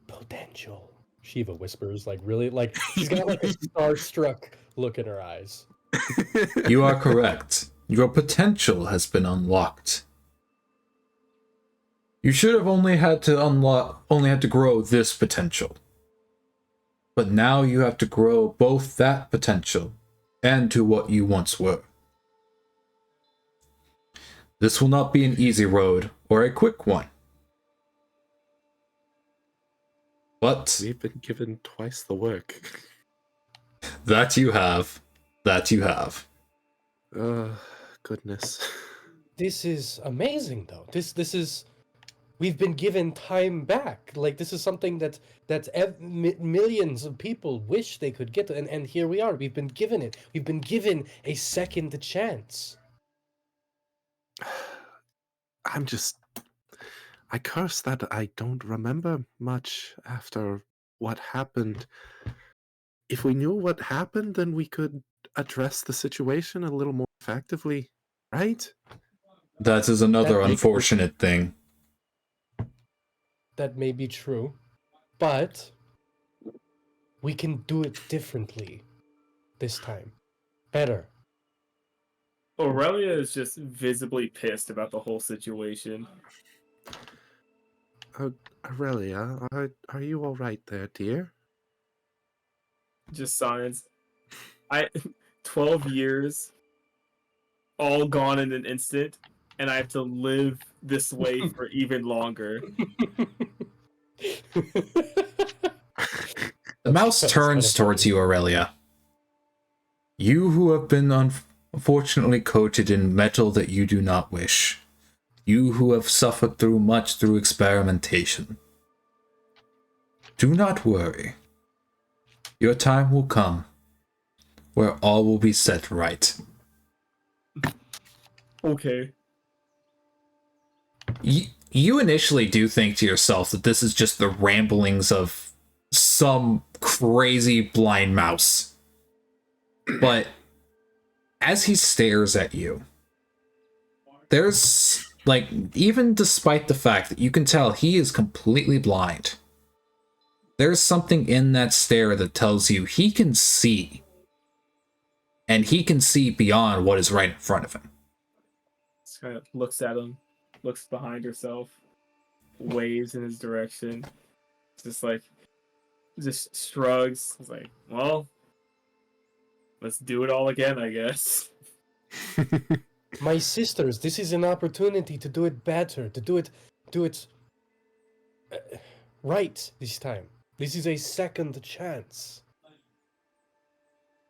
Potential. Shiva whispers, like really, like she's got like a starstruck look in her eyes. You are correct. Your potential has been unlocked. You should have only had to grow this potential. But now you have to grow both that potential and to what you once were. This will not be an easy road or a quick one. But We've been given twice the work. that you have. That you have. Goodness. This is amazing, though. This is, we've been given time back. Like, this is something that millions of people wish they could get, and here we are. We've been given it. We've been given a second chance. I curse that I don't remember much after what happened. If we knew what happened, then we could address the situation a little more effectively, right? That is another That makes- unfortunate thing. That may be true, but we can do it differently this time. Better. Aurelia is just visibly pissed about the whole situation. Aurelia, are you all right there, dear? Just signs. 12 years, all gone in an instant, and I have to live this way for even longer. The mouse turns towards you, Aurelia. You who have been unfortunately coated in metal that you do not wish. You who have suffered much through experimentation. Do not worry. Your time will come where all will be set right. Okay. You initially do think to yourself that this is just the ramblings of some crazy blind mouse. But as he stares at you, there's, like, even despite the fact that you can tell he is completely blind, there's something in that stare that tells you he can see. And he can see beyond what is right in front of him. Just kind of looks at him, looks behind herself, waves in his direction. Just shrugs. It's like, well, let's do it all again, I guess. My sisters, this is an opportunity to do it better, to do it right this time. This is a second chance.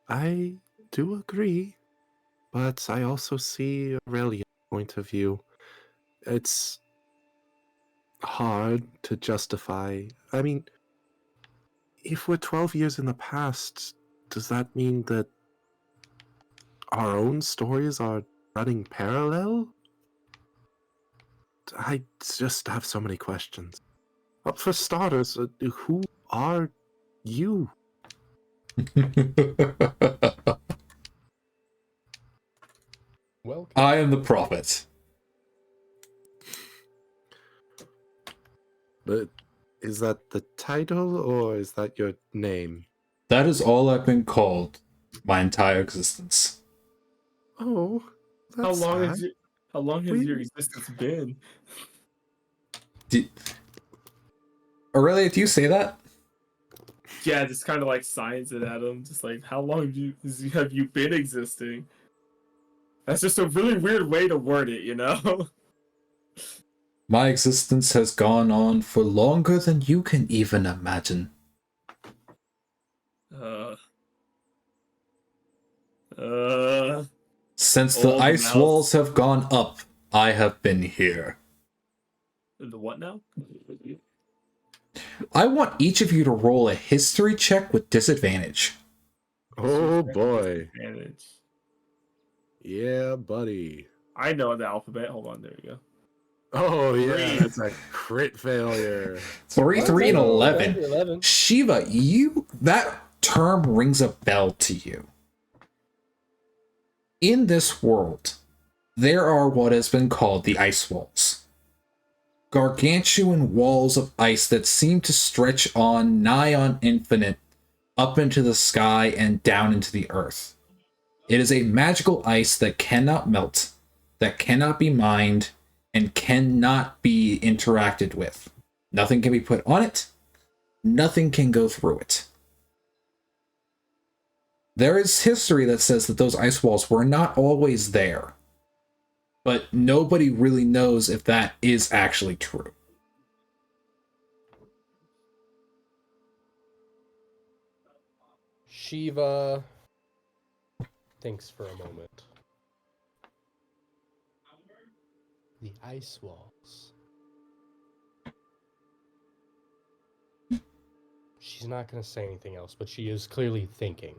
I do agree, but I also see Aurelia's point of view. It's hard to justify. I mean, if we're 12 years in the past, does that mean that our own stories are running parallel? I just have so many questions. Well, for starters, who are you? Welcome. I am the prophet. But is that the title or is that your name? That is all I've been called my entire existence. Oh, How that's long sad. has your existence been? Aurelia, do you say that? Yeah, just kind of like signs it at him, just like, how long have you been existing? That's just a really weird way to word it, you know? My existence has gone on for longer than you can even imagine. Since the Old ice mouse. walls have gone up, I have been here. The what now? I want each of you to roll a history check with disadvantage. Oh boy. Advantage. Yeah, buddy. I know the alphabet. Hold on, there we go. Oh yeah, Three. that's a crit failure. 3, 3, and 11. 11. Shiva, that term rings a bell to you. In this world, there are what has been called the ice walls. Gargantuan walls of ice that seem to stretch on nigh on infinite up into the sky and down into the earth. It is a magical ice that cannot melt, that cannot be mined, and cannot be interacted with. Nothing can be put on it. Nothing can go through it. There is history that says that those ice walls were not always there. but nobody really knows if that is actually true. Shiva thinks for a moment. The ice walls. She's not going to say anything else, but she is clearly thinking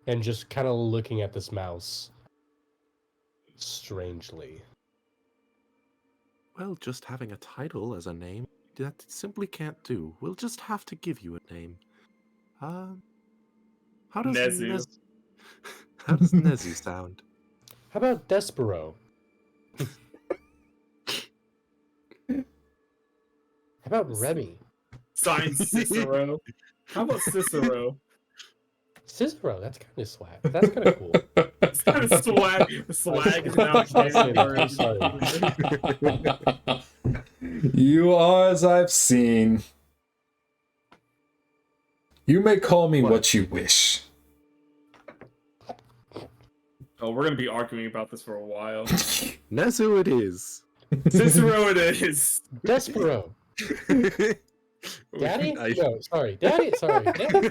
and just kind of looking at this mouse strangely. Well, just having a title as a name, that simply can't do. We'll just have to give you a name. How does Nezu. How does Nezu sound? How about Despero? How about Remy? Signed Cicero. How about Cicero? Cicero, that's kind of swag. That's kind of cool. It's kind of swag. Swag is now I'm sorry. You are as I've seen. You may call me what you wish. Oh, we're gonna be arguing about this for a while. Nezu it is. Cicero it is. Despero. Daddy? I- No, sorry. Daddy? Sorry. Daddy?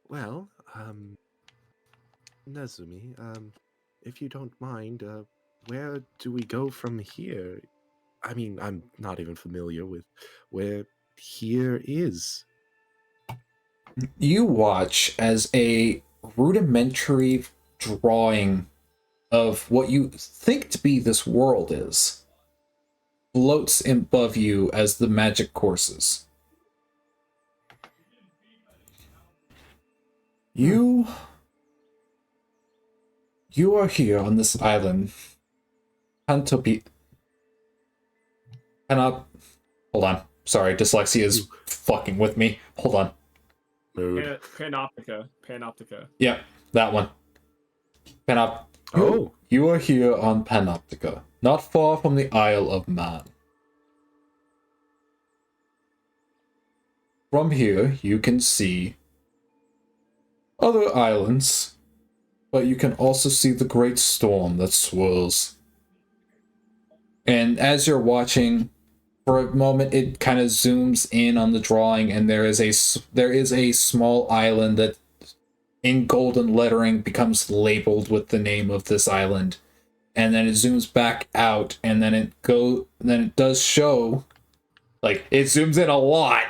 Well, Nezumi, if you don't mind, where do we go from here? I mean, I'm not even familiar with where here is. You watch as a rudimentary drawing of what you think to be this world is floats above you as the magic courses. You are here on this island. Hold on. Sorry, dyslexia is fucking with me. Hold on. Mood. Panoptica. Yep, that one. Oh. You are here on Panoptica, not far from the Isle of Man. From here, you can see other islands, but you can also see the great storm that swirls. And as you're watching, for a moment, it kind of zooms in on the drawing, and there is a small island that, in golden lettering, becomes labeled with the name of this island, and then it zooms back out, and then it does show, like, it zooms in a lot,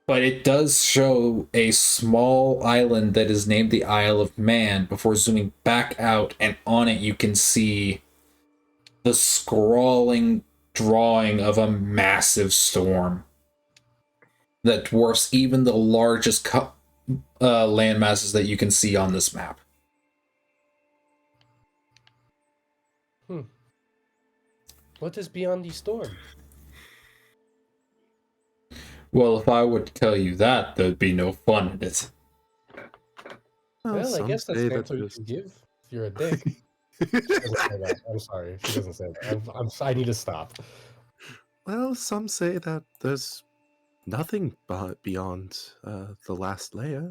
but it does show a small island that is named the Isle of Man before zooming back out, and on it you can see the scrawling drawing of a massive storm that dwarfs even the largest land masses that you can see on this map. What is beyond the storm? Well, if I were to tell you that, there'd be no fun in it. Well, I some guess that's say an that answer you there's- can give if you're a dick. She doesn't say that. I'm sorry. She doesn't say that. I need to stop. Well, some say that there's nothing beyond the last layer.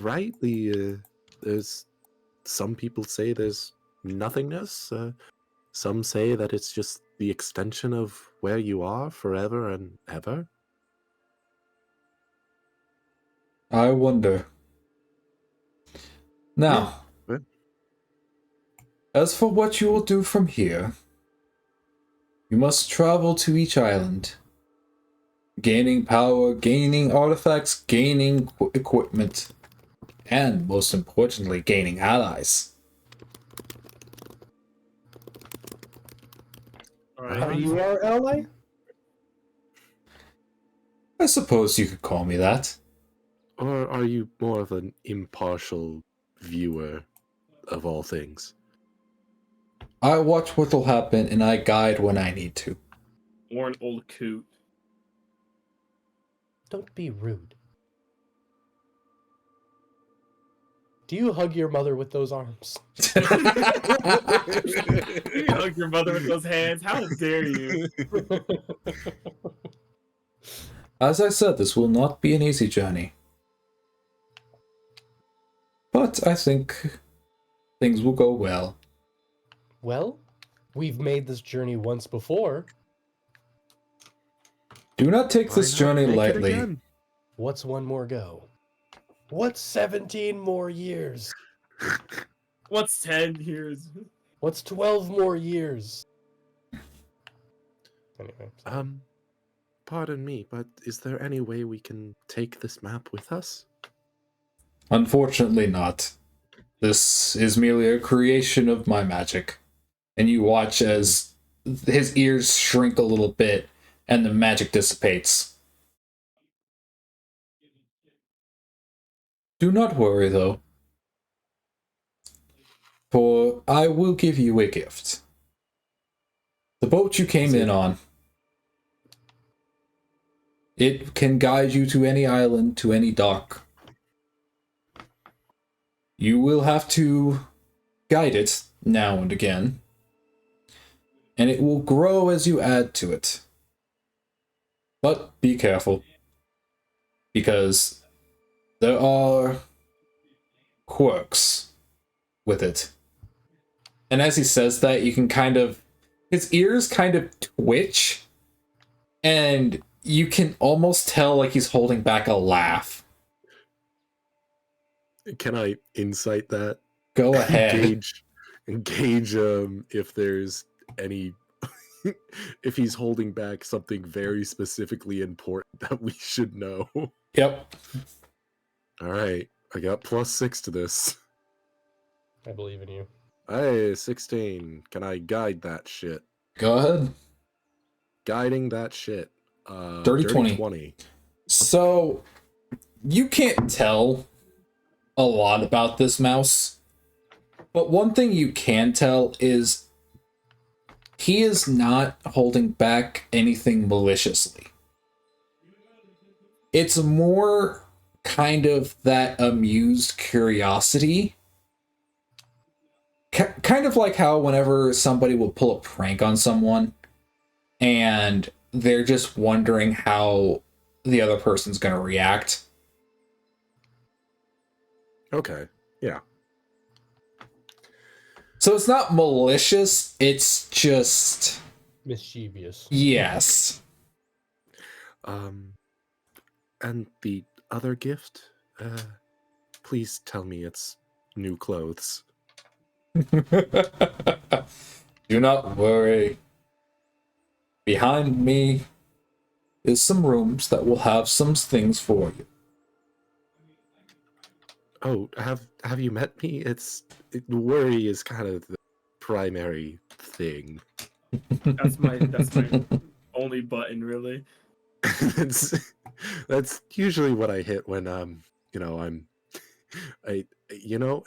Right? There's some people say there's nothingness. Some say that it's just the extension of where you are forever and ever. I wonder. Now, Yeah. as for what you will do from here, you must travel to each island, gaining power, gaining artifacts, gaining equipment, and most importantly, gaining allies. Are you our ally? I suppose you could call me that. Or are you more of an impartial viewer of all things? I watch what will happen and I guide when I need to. Or an old coot. Don't be rude. Do you hug your mother with those arms? You hug your mother with those hands. How dare you? As I said, this will not be an easy journey. But I think Things will go well. Well, we've made this journey once before. Do not take Why this not journey make it lightly. again? What's one more go? What's 17 more years? What's 10 years? What's 12 more years? Anyway. Pardon me, but is there any way we can take this map with us? Unfortunately not. This is merely a creation of my magic. And you watch as his ears shrink a little bit and the magic dissipates. Do not worry, though. For I will give you a gift. The boat you came in on. It can guide you to any island, to any dock. You will have to guide it now and again. And it will grow as you add to it. But be careful. Because there are quirks with it. And as he says that, you can kind of... his ears kind of twitch. And you can almost tell like he's holding back a laugh. Can I insight that? Go ahead. Engage if there's any if he's holding back something very specifically important that we should know. Yep. All right, I got +6 to this. I believe in you. Hey, 16. Can I guide that shit? Go ahead. Guiding that shit. Dirty 20. So, you can't tell a lot about this mouse, but one thing you can tell is he is not holding back anything maliciously. It's more kind of that amused curiosity. Kind of like how whenever somebody will pull a prank on someone and they're just wondering how the other person's going to react. Okay, yeah. So it's not malicious, it's just... mischievous. Yes. And the other gift? Please tell me it's new clothes. Do not worry. Behind me is some rooms that will have some things for you. Oh, have you met me? Worry is kind of the primary thing. That's my only button, really. that's usually what I hit when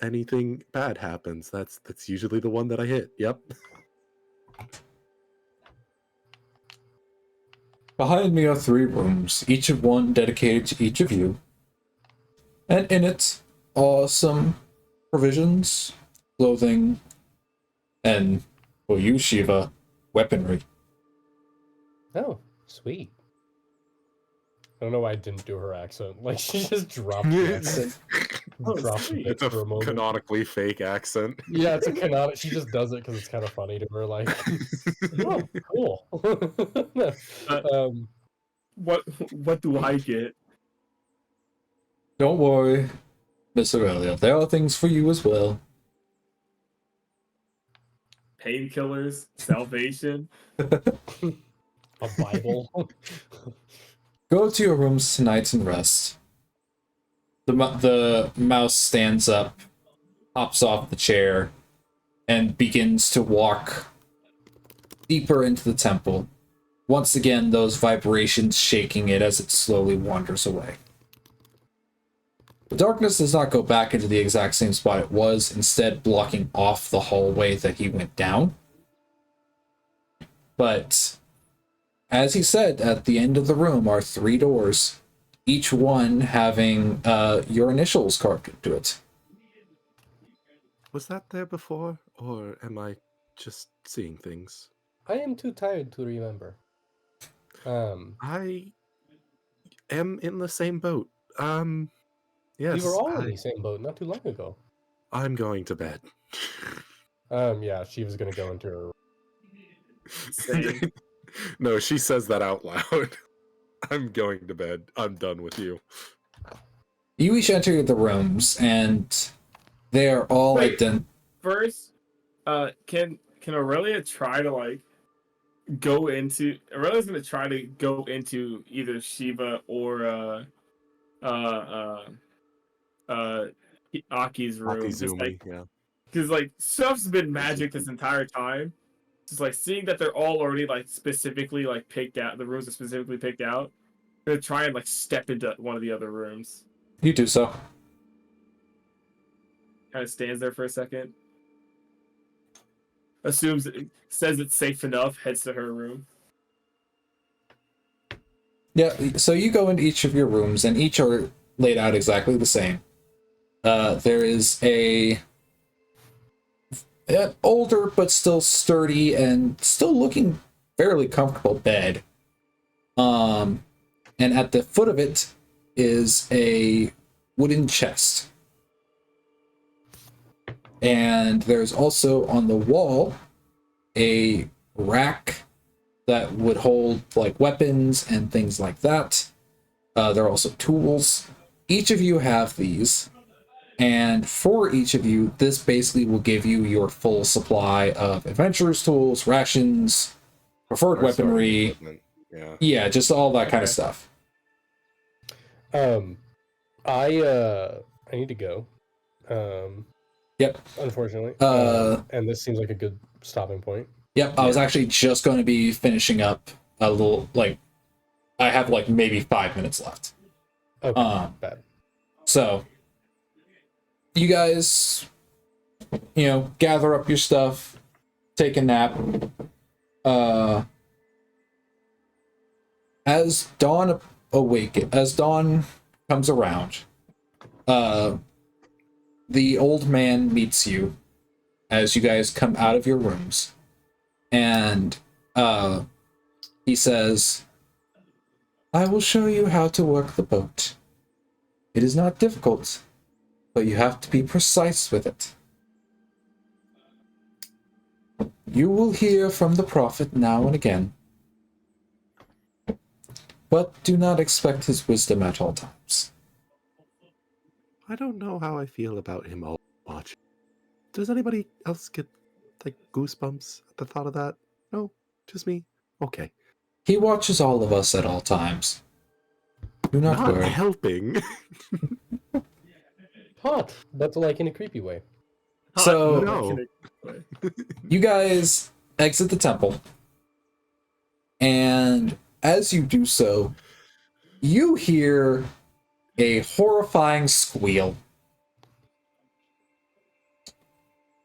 anything bad happens. That's usually the one that I hit. Yep. Behind me are 3 rooms, each of one dedicated to each of you. And in it are some provisions, clothing, and, for you, Shiva, weaponry. Oh, sweet. I don't know why I didn't do her accent. Like, she just dropped the accent. Dropped it It's a for a moment. canonically fake accent. Yeah, it's a canonic. She just does it because it's kind of funny to her. Like, oh, cool. What do I get? Don't worry, Miss Aurelia. There are things for you as well. Painkillers, salvation. A Bible. Go to your rooms tonight and rest. The mouse stands up, hops off the chair, and begins to walk deeper into the temple. Once again, those vibrations shaking it as it slowly wanders away. The darkness does not go back into the exact same spot it was, instead blocking off the hallway that he went down. But, as he said, at the end of the room are 3 doors, each one having your initials carved into it. Was that there before, or am I just seeing things? I am too tired to remember. I am in the same boat. Yes. We were all in the same boat not too long ago. I'm going to bed. Yeah, she was gonna go into her. Same. No, she says that out loud. I'm going to bed. I'm done with you. You each enter the rooms, and they are all Wait. First, can Aurelia try to like go into? Aurelia's gonna try to go into either Shiva or Aki's room. Akizumi, yeah. Because like stuff's been magic this entire time. Just like seeing that they're all already like specifically like picked out, the rooms are specifically picked out. I'm gonna try and like step into one of the other rooms. You do so. Kind of stands there for a second. Assumes says it's safe enough, heads to her room. Yeah, so you go into each of your rooms, and each are laid out exactly the same. There is an older but still sturdy and still looking fairly comfortable bed. And at the foot of it is a wooden chest. And there's also on the wall a rack that would hold like weapons and things like that. There are also tools. Each of you have these. And for each of you, this basically will give you your full supply of adventurer's tools, rations, preferred weaponry. Yeah, just all that kind of stuff. I need to go. Yep. Unfortunately. And this seems like a good stopping point. Yep, I was actually just going to be finishing up a little, like, I have like maybe 5 minutes left. Okay, bad. So, you guys, gather up your stuff, take a nap. As dawn comes around, the old man meets you as you guys come out of your rooms, and he says, "I will show you how to work the boat. It is not difficult, but you have to be precise with it. You will hear from the prophet now and again, but do not expect his wisdom at all times." I don't know how I feel about him all much. Does anybody else get like goosebumps at the thought of that? No, just me. Okay. He watches all of us at all times. Do not worry. Helping. Hot. That's like in a creepy way. So, No. you guys exit the temple, and as you do so, you hear a horrifying squeal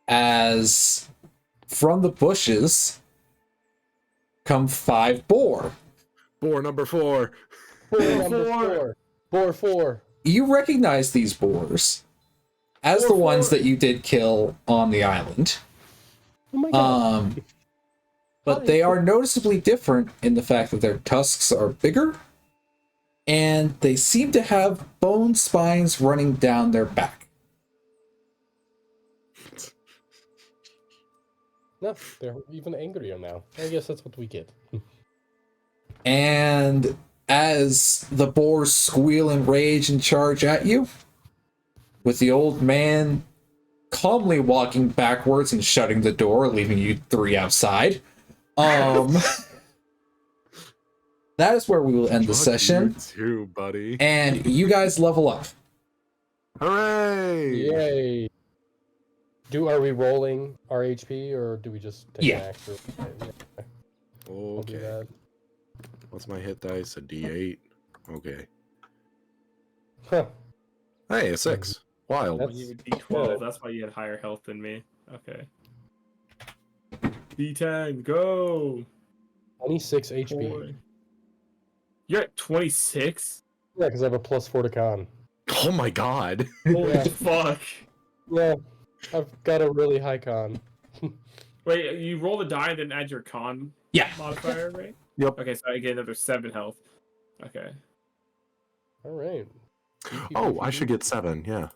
as from the bushes come 5 boar. Boar number 4. Boar 4. You recognize these boars as the ones that you did kill on the island. Oh my god. But they are noticeably different in the fact that their tusks are bigger, and they seem to have bone spines running down their back. No, they're even angrier now. I guess that's what we get. And as the boars squeal in rage and charge at you, with the old man calmly walking backwards and shutting the door, leaving you 3 outside, that is where we will end the session. You too, buddy. And you guys level up. Hooray! Yay! Are we rolling our HP or do we just take an extra? I'll do Okay. that. What's my hit dice? A D8. Okay. Huh. Hey, a 6. Wild. That's- You would D12. That's why you had higher health than me. Okay. D10, go! 26 HP. Boy. You're at 26? Yeah, because I have a +4 to con. Oh my god. Holy Yeah. fuck. Yeah, I've got a really high con. Wait, you roll the die and then add your con Yeah. modifier, right? Yep. Okay, so I get another 7 health. Okay. All right. Oh, I should get 7, yeah.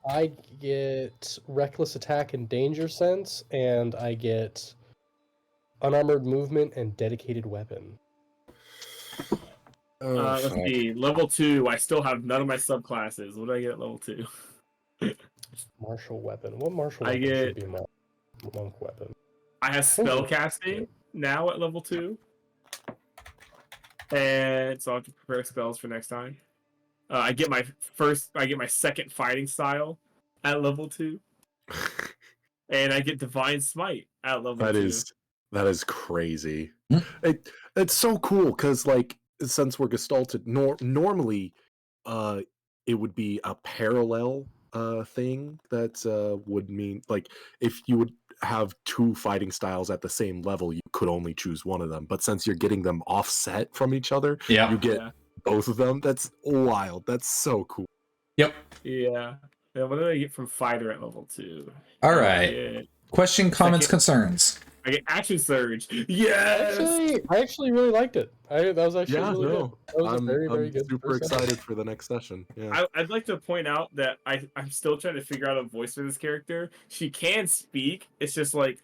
I get reckless attack and danger sense, and I get unarmored movement and dedicated weapon. Let's see. Level 2, I still have none of my subclasses. What do I get at level 2? Martial weapon. What martial I weapon get- should be my monk weapon? I have spellcasting now at level 2. And so I have to prepare spells for next time. I get my second fighting style at level 2. And I get Divine Smite at level 2. That is crazy. Hmm. It's so cool because, like, since we're gestalted, normally, it would be a parallel thing that would mean, like, if you would have two fighting styles at the same level, you could only choose one of them. But since you're getting them offset from each other, Yeah. you get both of them. That's wild. That's so cool. Yep. Yeah. What did I get from fighter at level 2? All right. Question, comments, concerns. I get Action Surge. Yes. I actually really liked it. That was actually Yeah, really no, good. That was a very, very I'm good. super first episode. excited for the next session. Yeah. I'd like to point out that I'm still trying to figure out a voice for this character. She can speak. It's just like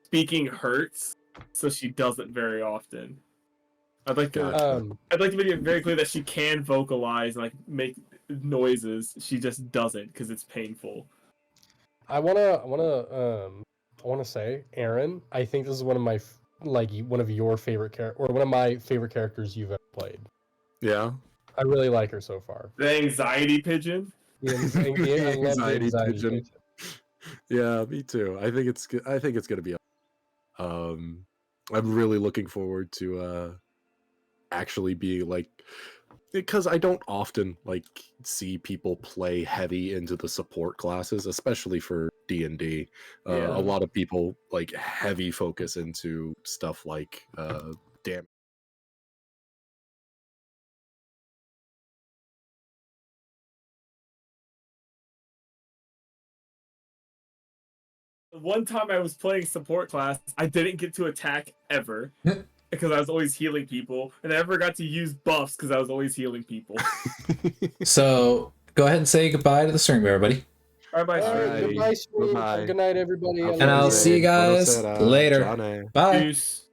speaking hurts, so she doesn't very often. I'd like to make it very clear that she can vocalize and like make noises. She just doesn't because it's painful. I wanna say, Aaron, I think this is one of my one of your favorite or one of my favorite characters you've ever played. Yeah. I really like her so far. The anxiety pigeon. I love the Anxiety pigeon. Yeah, me too. I think it's gonna be. I'm really looking forward to actually being like, because I don't often like see people play heavy into the support classes, especially for D&D. Yeah. A lot of people like heavy focus into stuff like damn. One time I was playing support class, I didn't get to attack ever because I was always healing people, and I never got to use buffs because I was always healing people. So go ahead and say goodbye to the stream, everybody. All right, All right, Alright, goodbye, stream. bye. Good night, everybody. And I'll see you guys later. Bye. Peace.